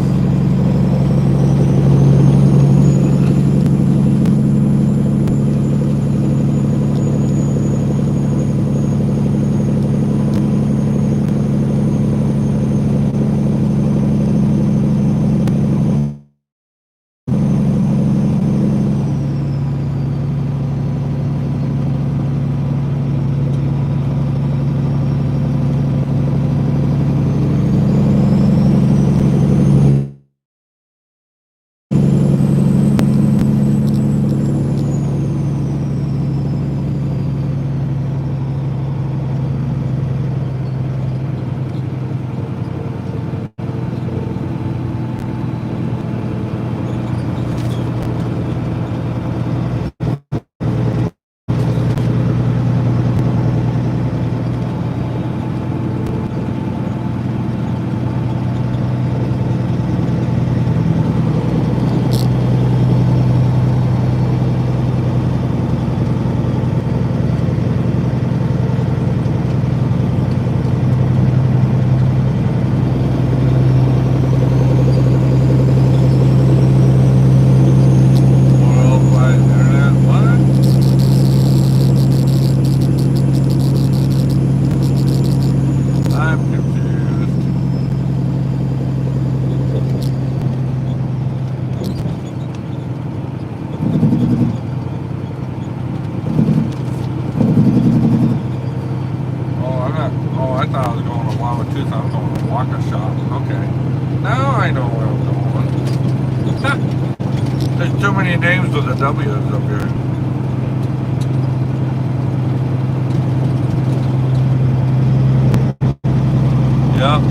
Worldwide internet, what? I'm confused. Oh, I'm not. Oh, I thought I was going to Wauwatosa. I'm going to Waukesha. Okay. Now I know where I'm going. There's too many names with the W's up here. Yep.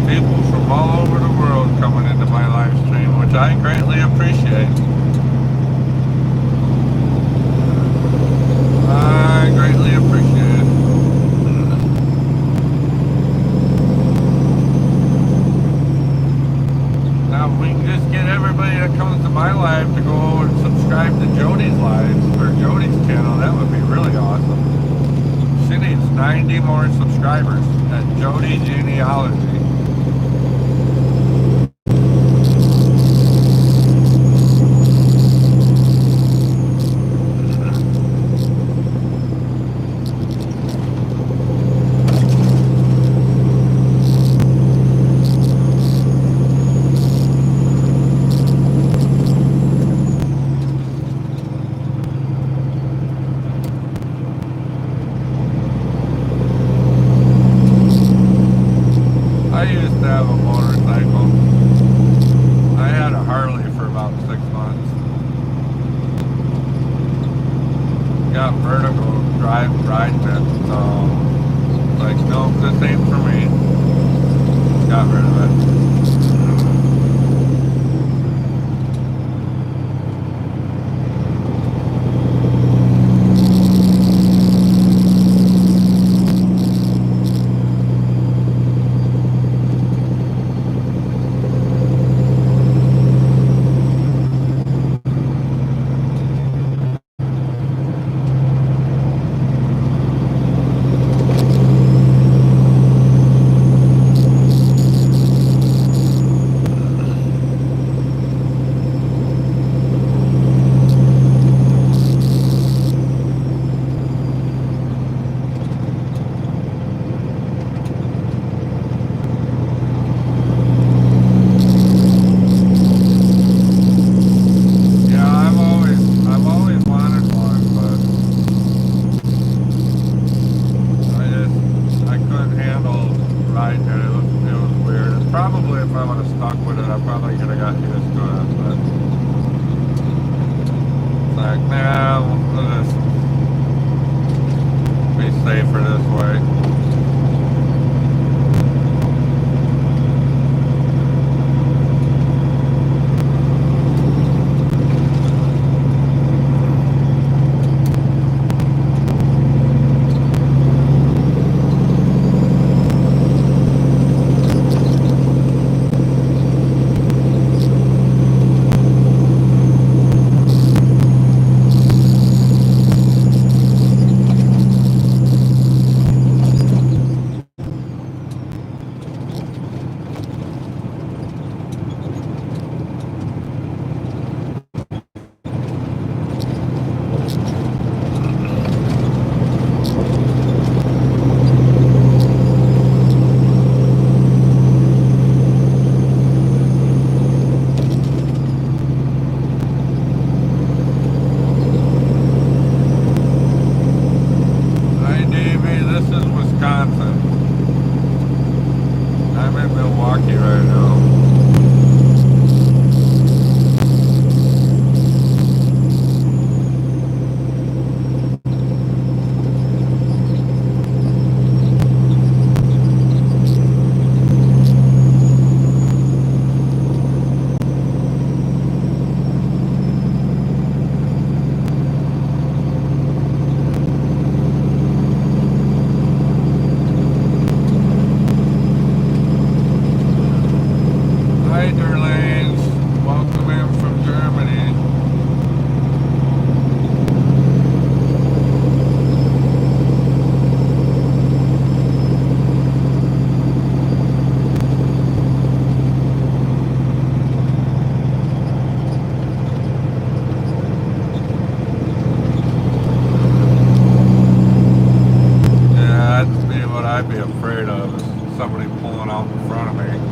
People from all over the world coming into my live stream, which I greatly appreciate. I greatly appreciate it. Now, if we can just get everybody that comes to my live to go and subscribe to Jody's lives, or Jody's channel, that would be really awesome. She needs 90 more subscribers at Jody Genealogy. I used to have a motorcycle. I had a Harley for about 6 months. got vertigo riding it, so like, nope, this ain't for me. Got rid of it. I'd be afraid of is somebody pulling out in front of me.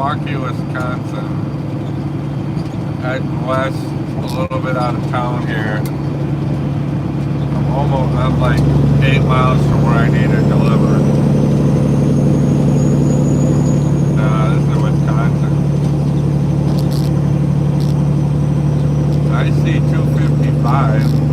Milwaukee, Wisconsin. Heading west a little bit out of town here. I'm like 8 miles from where I need to deliver. This is Wisconsin. I see 255.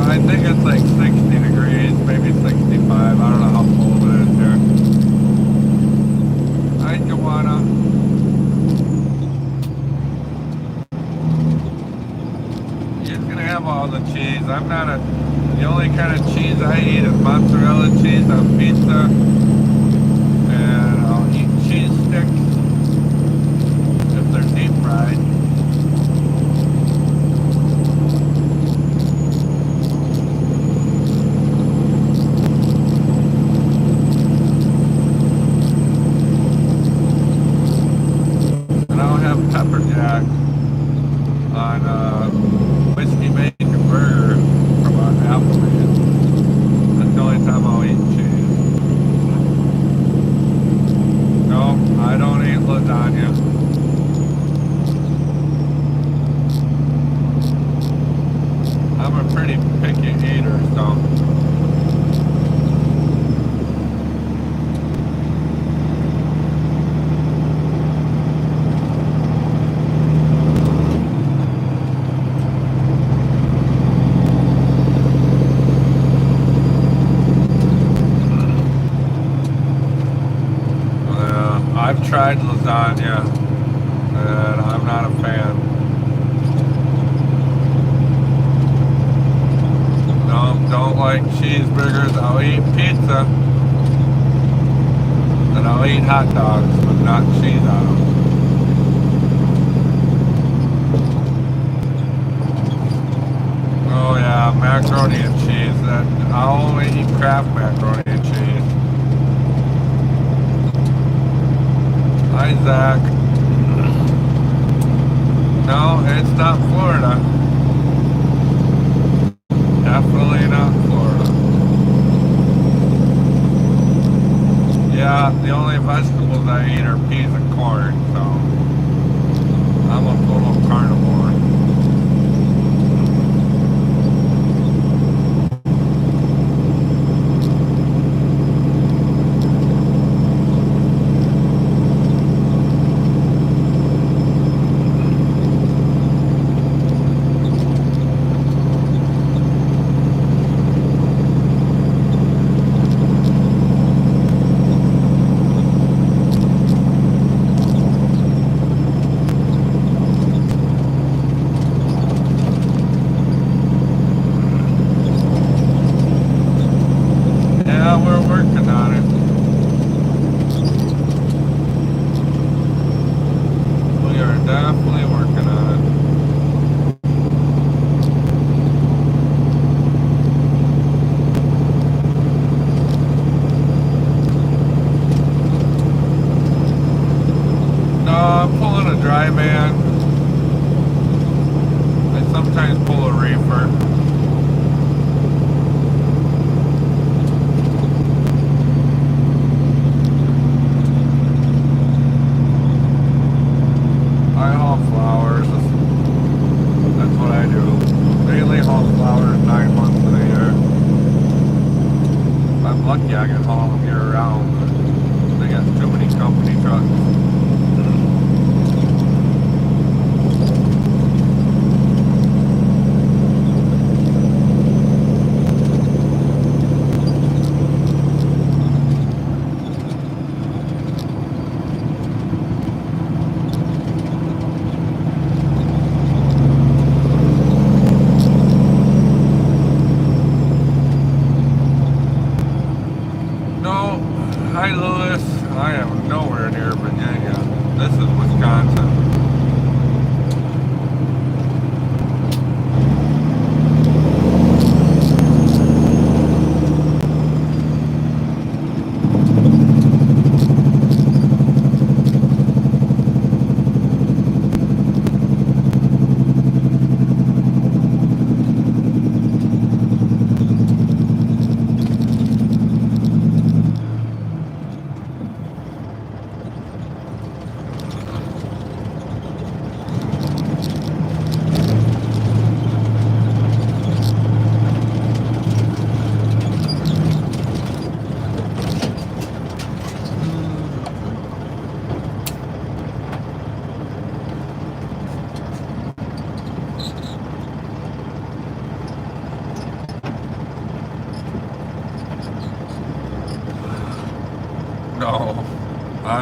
I think it's like 60 degrees, maybe 65. I don't know how cold it is here. Hi, Joanna. You're gonna have all the cheese. I'm not a. The only kind of cheese I eat is mozzarella cheese on pizza, and I'll eat cheese sticks if they're deep fried. Pepper jack on whiskey bacon burger from Applebee's. That's the only time I'll eat cheese. No, I don't eat lasagna. I'm a pretty picky eater, so. I've tried lasagna, and I'm not a fan. No, don't like cheeseburgers. I'll eat pizza, and I'll eat hot dogs, but not cheese on them. Oh yeah, macaroni and cheese. I'll only eat Kraft macaroni and cheese. Hi, Zach. No, it's not Florida. Definitely not Florida. Yeah, the only vegetables I eat are peas and corn, so I'm a total carnivore. Dry van. I sometimes pull a reefer. I haul flowers. That's what I do. Mainly haul flowers 9 months of the year. If I'm lucky, I can haul them year round, but they got too many company trucks. Hi, Lewis. I am nowhere near Virginia.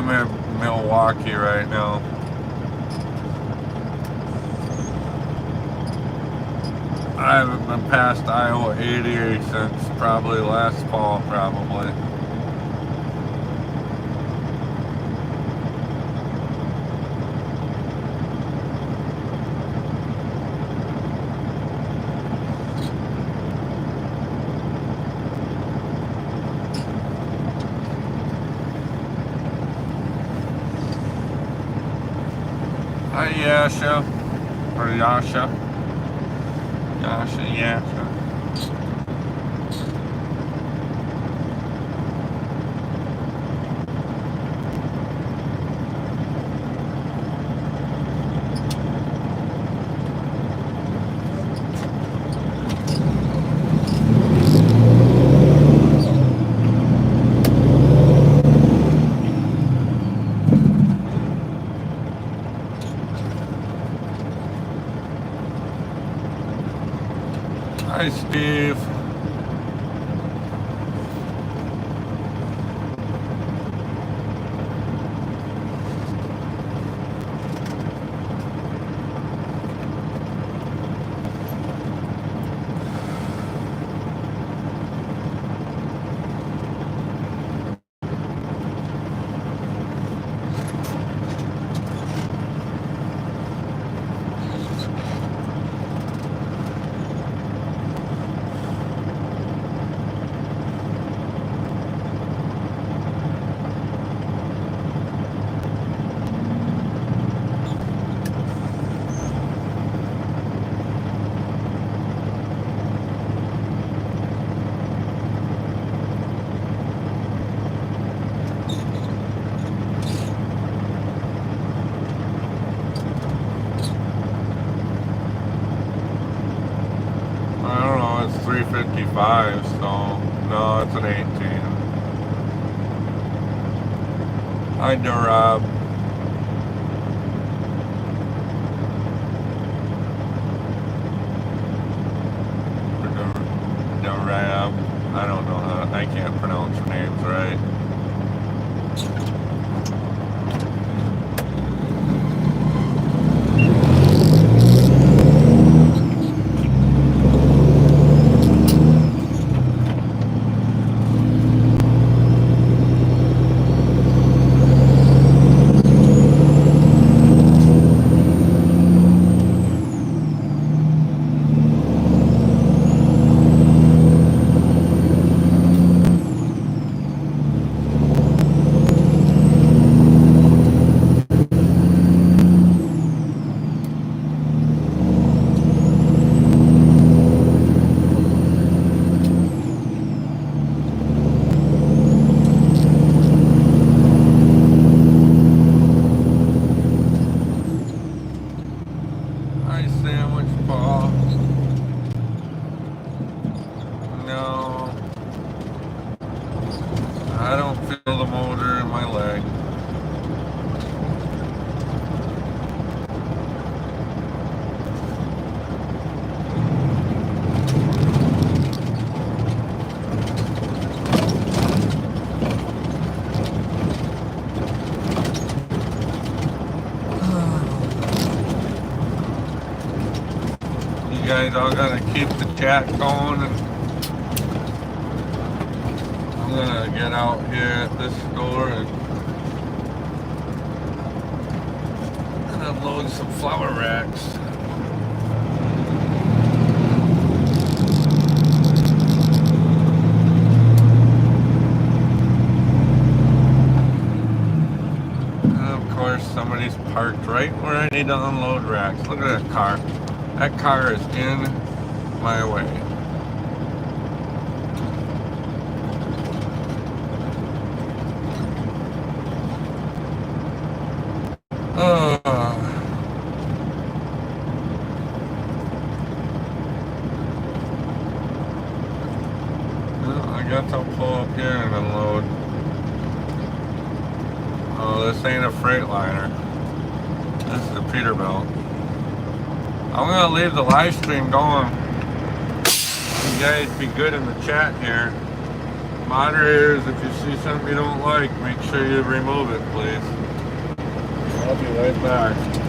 I'm in Milwaukee right now. I haven't been past Iowa 80 since probably last fall, probably. Hi, Yasha. Or Yasha. Yasha. Hi, Steve. I don't know, it's 3:55, so no, it's an 18. Hi, Durab. Durab. I don't know how, I can't pronounce your names right. Hi, Sandwich Paul. No, I don't feel the motor in my leg. You guys all gotta keep the chat going, and I'm gonna get out here at this store and unload some flower racks. And of course, somebody's parked right where I need to unload racks. Look at that car. That car is in my way. I guess I'll pull up here and unload. Oh, this ain't a Freightliner. This is a Peterbilt. I'm gonna leave the live stream going. You guys be good in the chat here. Moderators, if you see something you don't like, make sure you remove it, please. I'll be right back.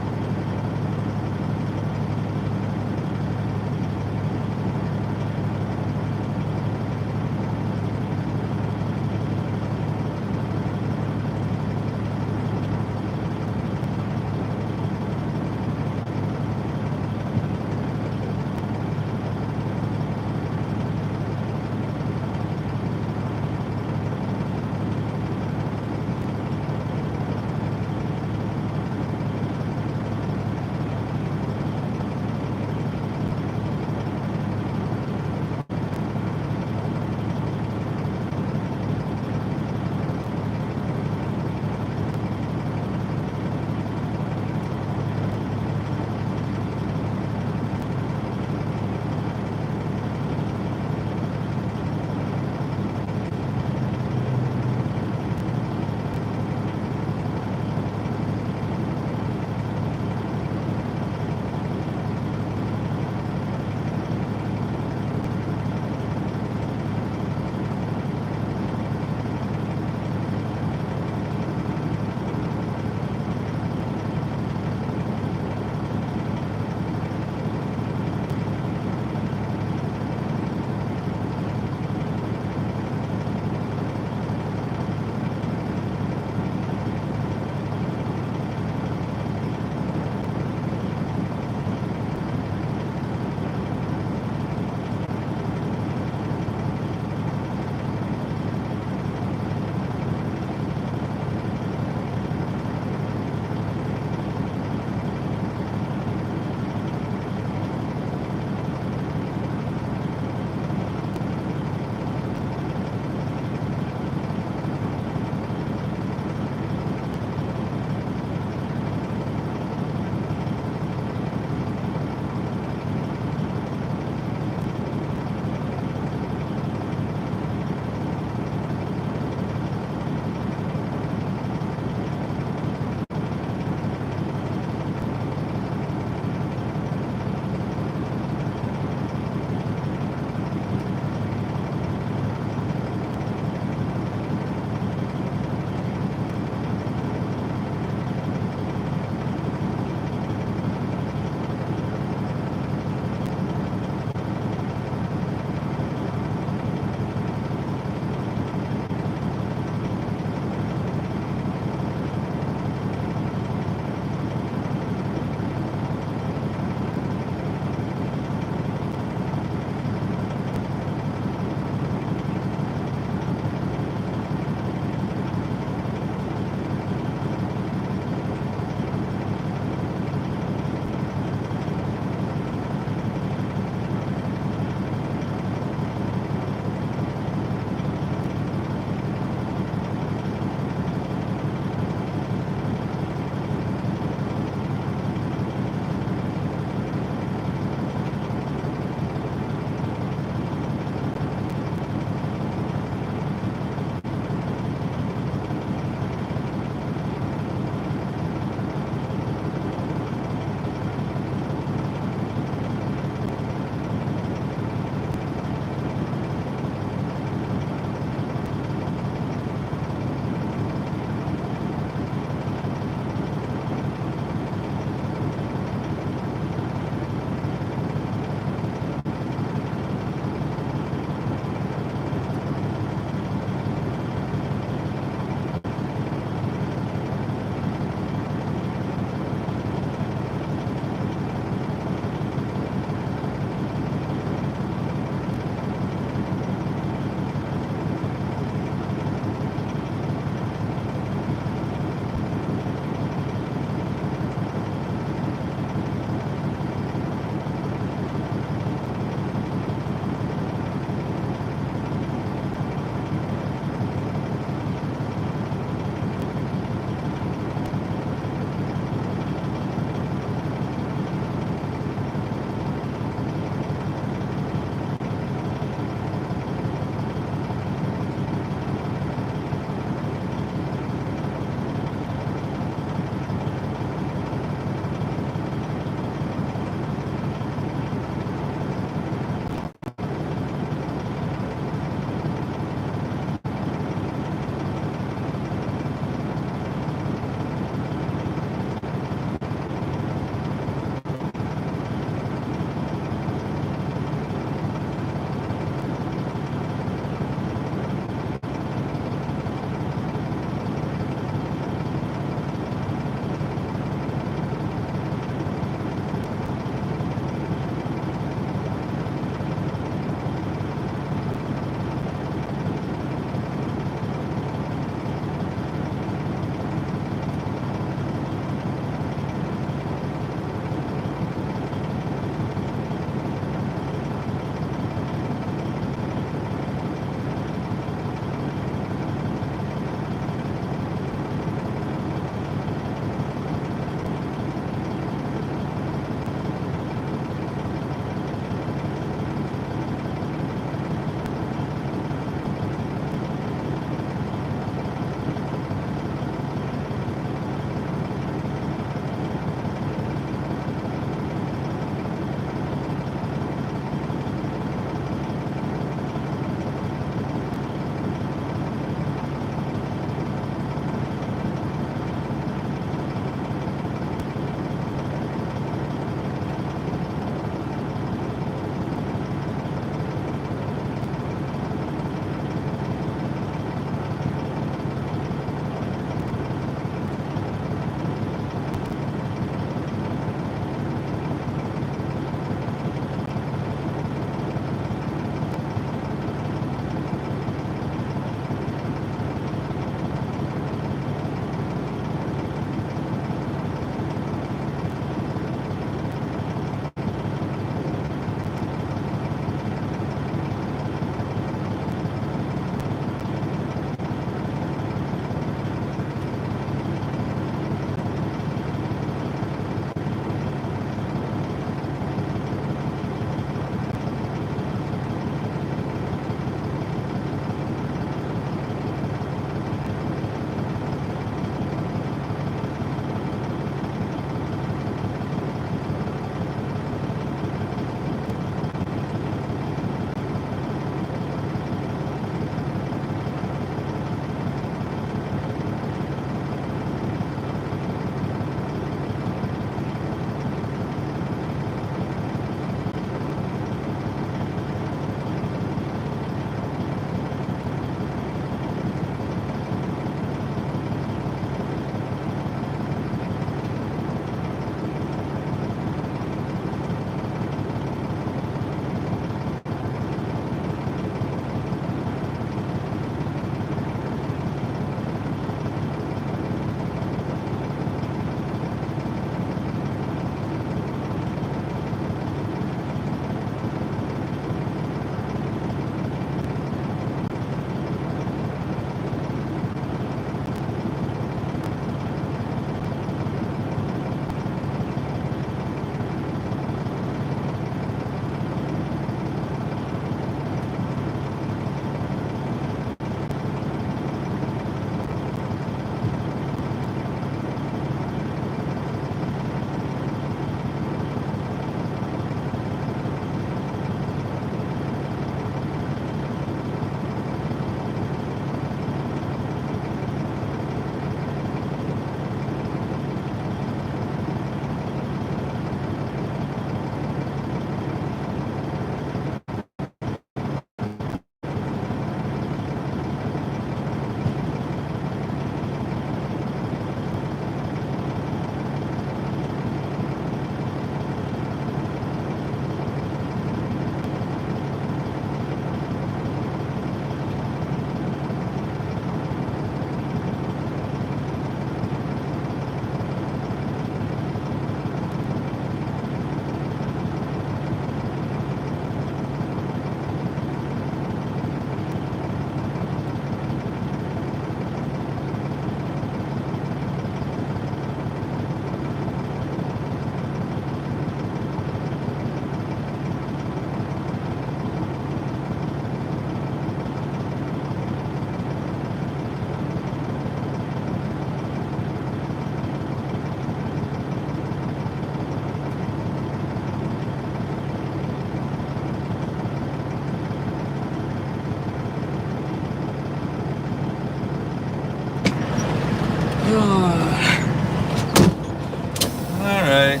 Alright.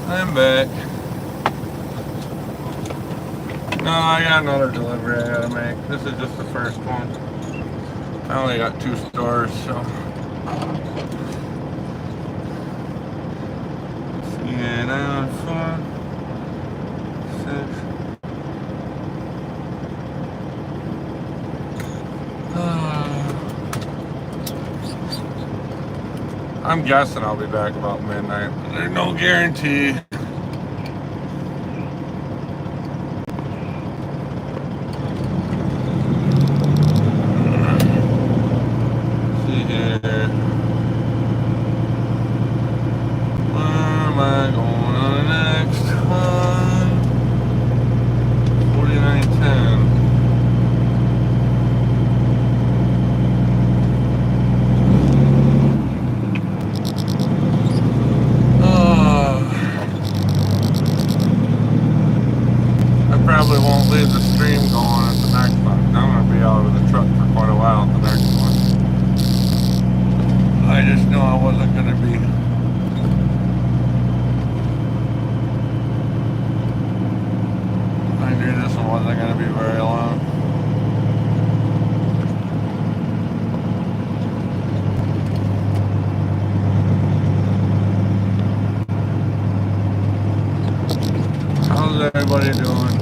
I'm back. No, I got another delivery I gotta make. This is just the first one. I only got 2 stores, so. Yeah, 9, 4, 6. I'm guessing I'll be back about midnight, but there's no guarantee. See here. Where am I going on the next one? 4910. Probably won't leave the stream going at the next one. I'm going to be out of the truck for quite a while at the next one. I just knew I wasn't going to be. I knew this one wasn't going to be very long. How's everybody doing?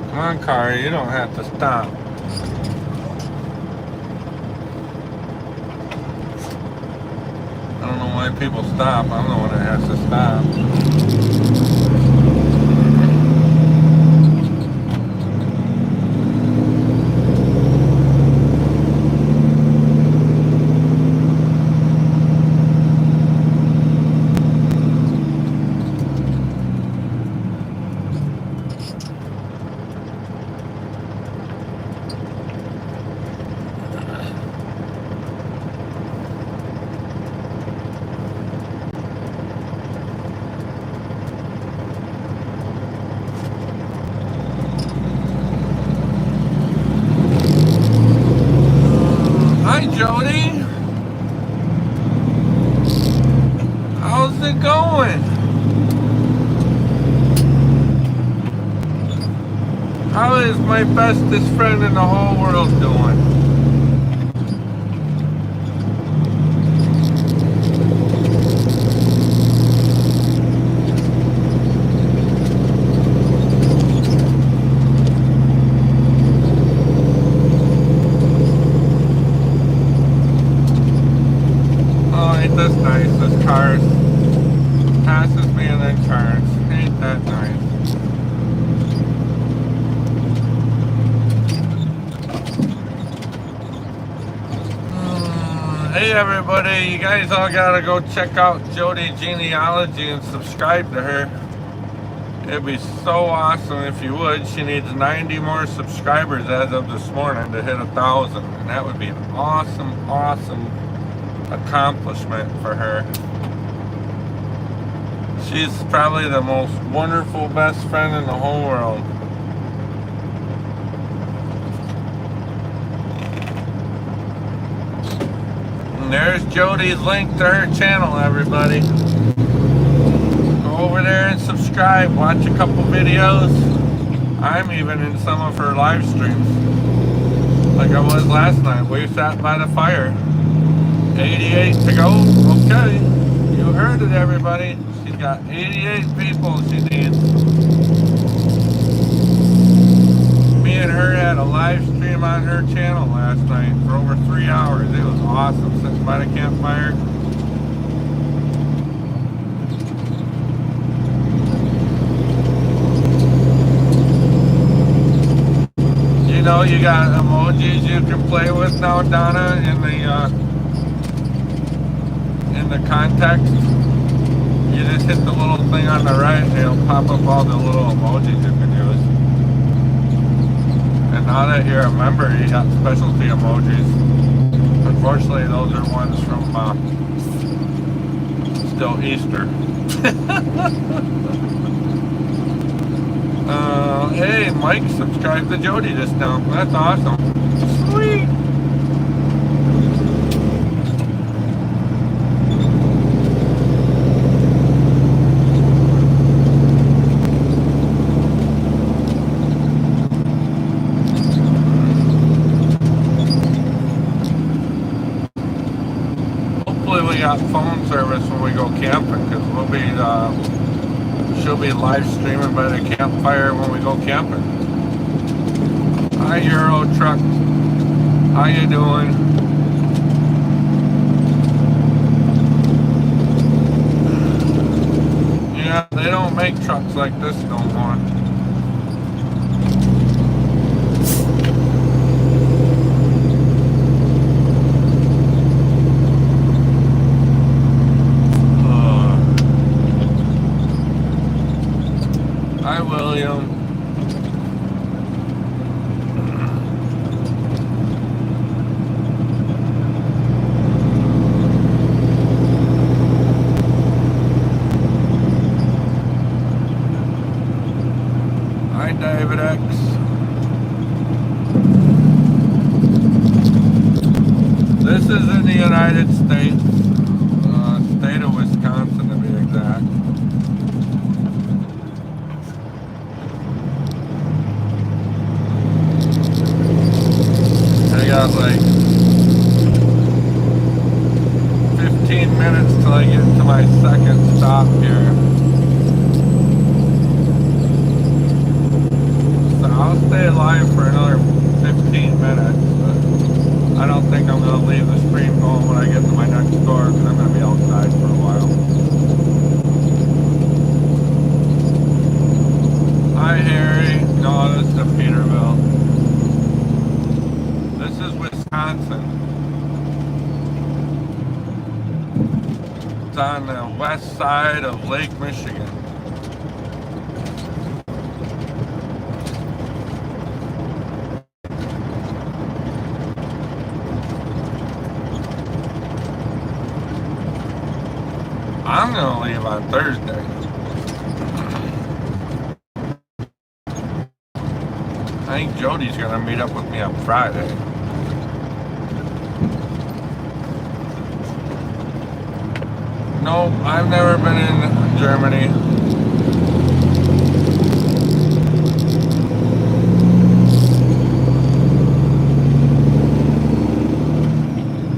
Come on, car, you don't have to stop. I don't know why people stop. I'm the one that has to stop. Jody, how's it going? How is my bestest friend in the whole world doing? That's nice. This car passes me and then turns. Ain't that nice? Hey everybody, you guys all gotta go check out Jody Genealogy and subscribe to her. It'd be so awesome if you would. She needs 90 more subscribers as of this morning to hit 1,000, and that would be an awesome accomplishment for her. She's probably the most wonderful best friend in the whole world. And there's Jody's link to her channel, everybody. Go over there and subscribe, watch a couple videos. I'm even in some of her live streams, like I was last night. We sat by the fire. 88 to go. Okay, you heard it, everybody. She's got 88 people she needs. Me and her had a live stream on her channel last night for over 3 hours. It was awesome, sitting by the campfire. know you got emojis you can play with now, Donna, in the context. You just hit the little thing on the right and it'll pop up all the little emojis you can use. And now that you're a member, you got specialty emojis. Unfortunately, those are ones from still Easter. Hey, Mike subscribed to Jody just now. That's awesome. Sweet. Hopefully we got phone service when we go camping, because she'll be live streaming by the campfire when we go camping. Hi Euro Truck, how you doing? Yeah, they don't make trucks like this no more. Hi William. Hi David X. This is in the United States, state of Wisconsin to be exact. I got like 15 minutes till I get to my second stop here. So I'll stay alive for another 15 minutes, but I don't think I'm going to leave the stream going when I get to my next door, because I'm going to be outside for a while. Hi Harry. No, this is Peterbilt. This is Wisconsin. It's on the west side of Lake Michigan. I'm gonna leave on Thursday. I think Jody's gonna meet up with me on Friday. No, I've never been in Germany.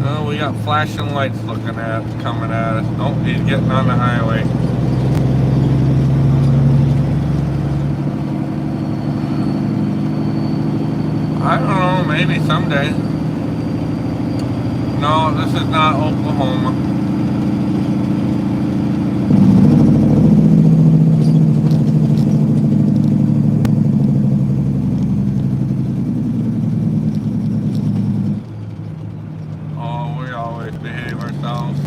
Oh, we got flashing lights coming at us. Oh, he's getting on the highway. I don't know, maybe someday. No, this is not Oklahoma. Behave ourselves.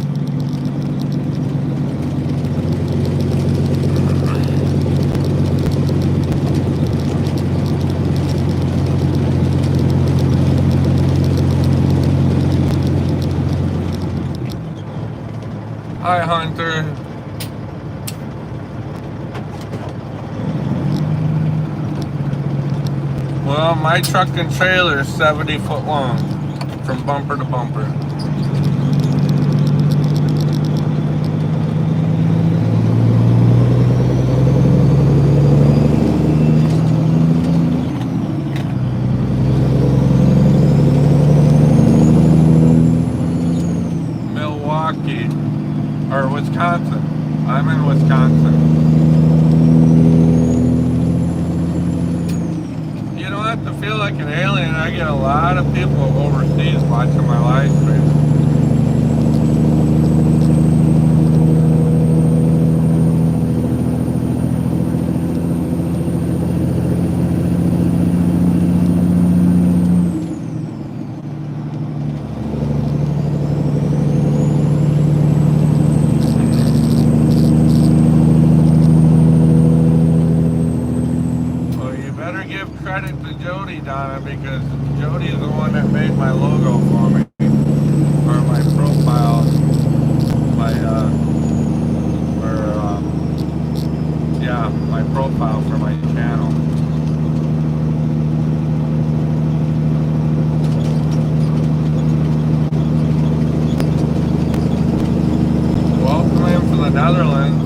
Hi Hunter. Well, my truck and trailer is 70 foot long from bumper to bumper. Or Wisconsin. I'm in Wisconsin. You don't have to feel like an alien. I get a lot of people overseas watching my live stream. made my logo for me, or my profile, my my profile for my channel. Welcome in from the Netherlands.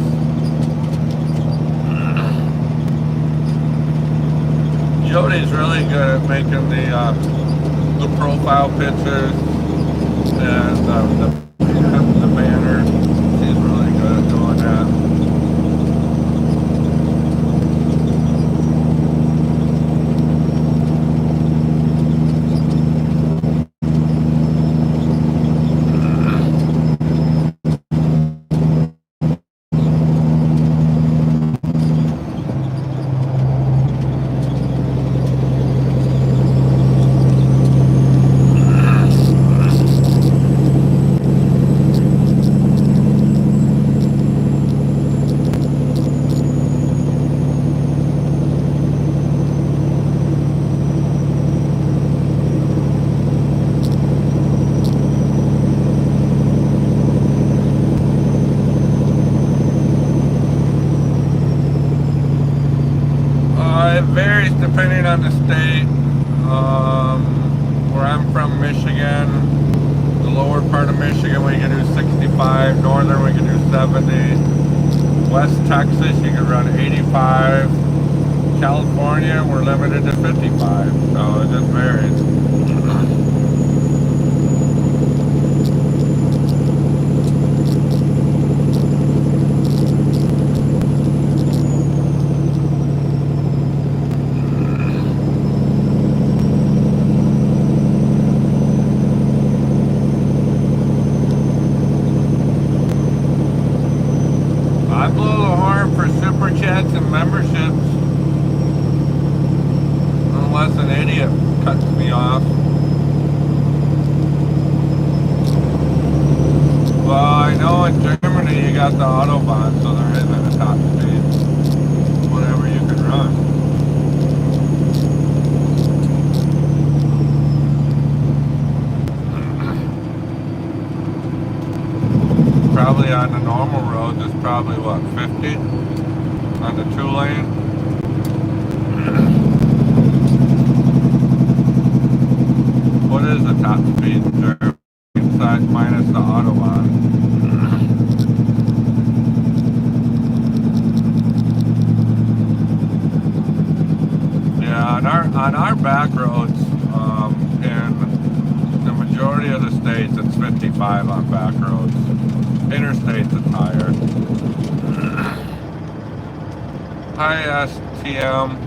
Jody's really good at making the profile pictures and the banner. She's really good at doing that. It varies depending on the state. Where I'm from, Michigan, the lower part of Michigan, we can do 65. Northern, we can do 70. West Texas, you can run 85. California, we're limited to 55. So it just varies. I blow the horn for super chats and memberships unless an idiot cuts me off. Well, I know in Germany you got the Autobahn, so there isn't a top speed. Whatever you can run. Probably on the normal roads it's probably what, 50 on the 2-lane. What is the top speed there inside minus the Autobahn? Yeah, on our back roads in the majority of the states it's 55 on back roads. Interstates it's higher. Hi STM.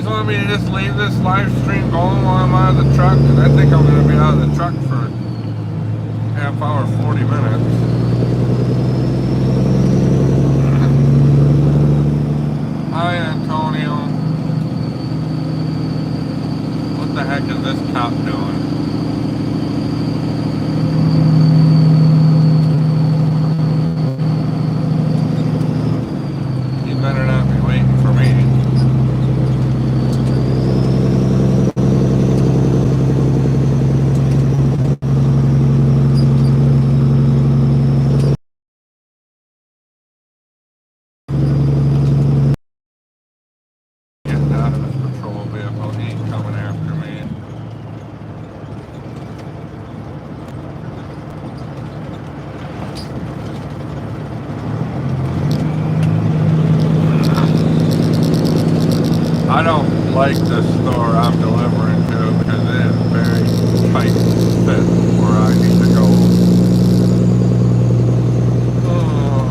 Want me to just leave this live stream going while I'm out of the truck? Because I think I'm going to be out of the truck for half hour, 40 minutes. Hi Antonio. What the heck is this cop doing? He better not be waiting for me. like this store I'm delivering to because it is very tight fit where I need to go. Oh.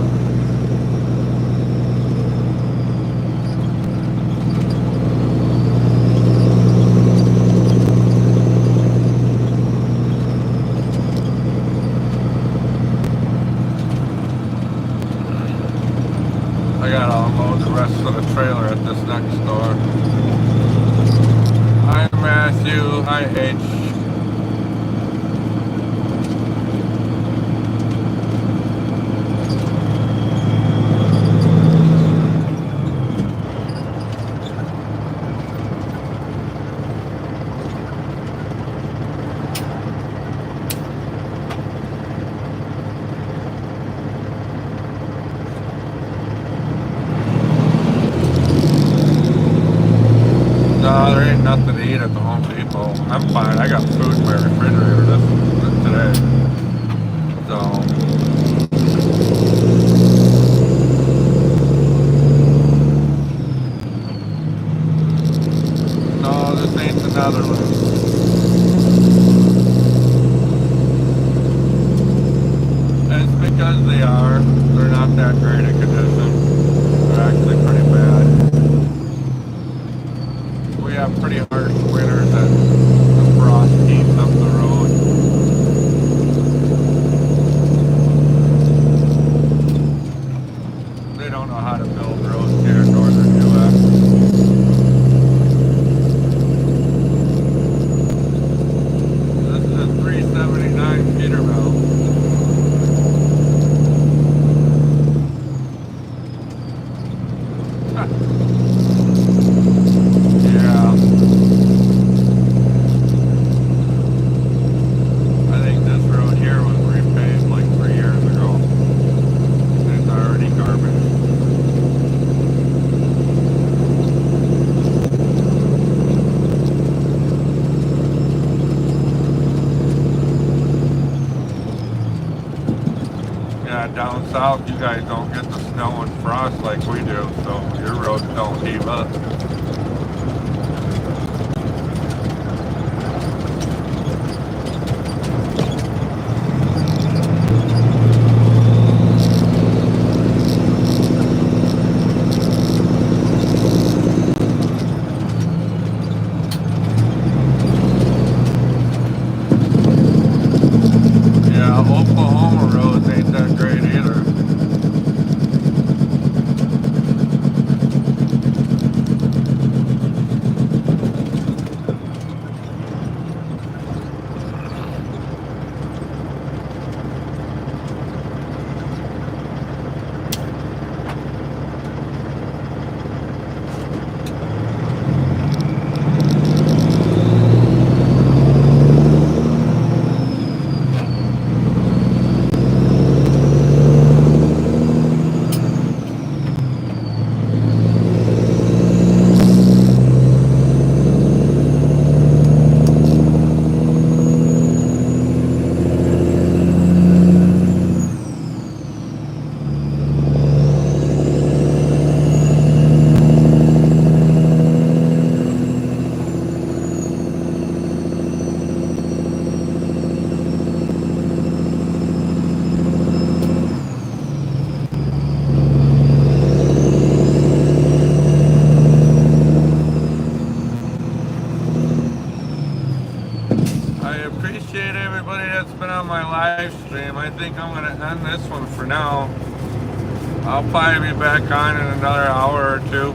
I gotta unload the rest of the trailer at this next store. Hi Matthew, hi H. No, there ain't nothing to eat at the Home Depot. I'm fine. I got food in my refrigerator today. So, no, this ain't the Netherlands. And it's because they're not that great a condition. They're actually pretty bad. We have pretty harsh winters that the frost eats up the road. They don't know how to build roads here in northern U.S. This is a 379 Peterbilt. Yeah. I think this road here was repaved like 3 years ago. It's already garbage. Yeah, down south you guys don't get the snow and frost like we do, so your roads don't heave up. Yeah, Oklahoma roads ain't that great either. I appreciate everybody that's been on my live stream. I think I'm going to end this one for now. I'll probably be back on in another hour or two.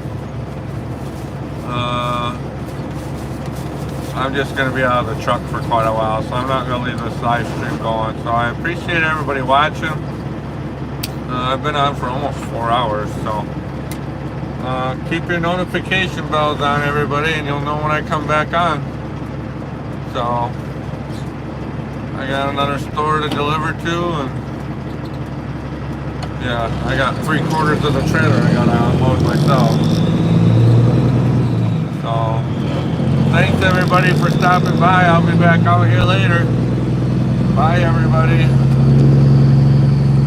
I'm just going to be out of the truck for quite a while, so I'm not going to leave this live stream going. So I appreciate everybody watching. I've been on for almost 4 hours, so keep your notification bells on, everybody, and you'll know when I come back on. So I got another store to deliver to, and yeah, I got 3/4 of the trailer I gotta unload myself. So thanks everybody for stopping by. I'll be back out here later. Bye everybody.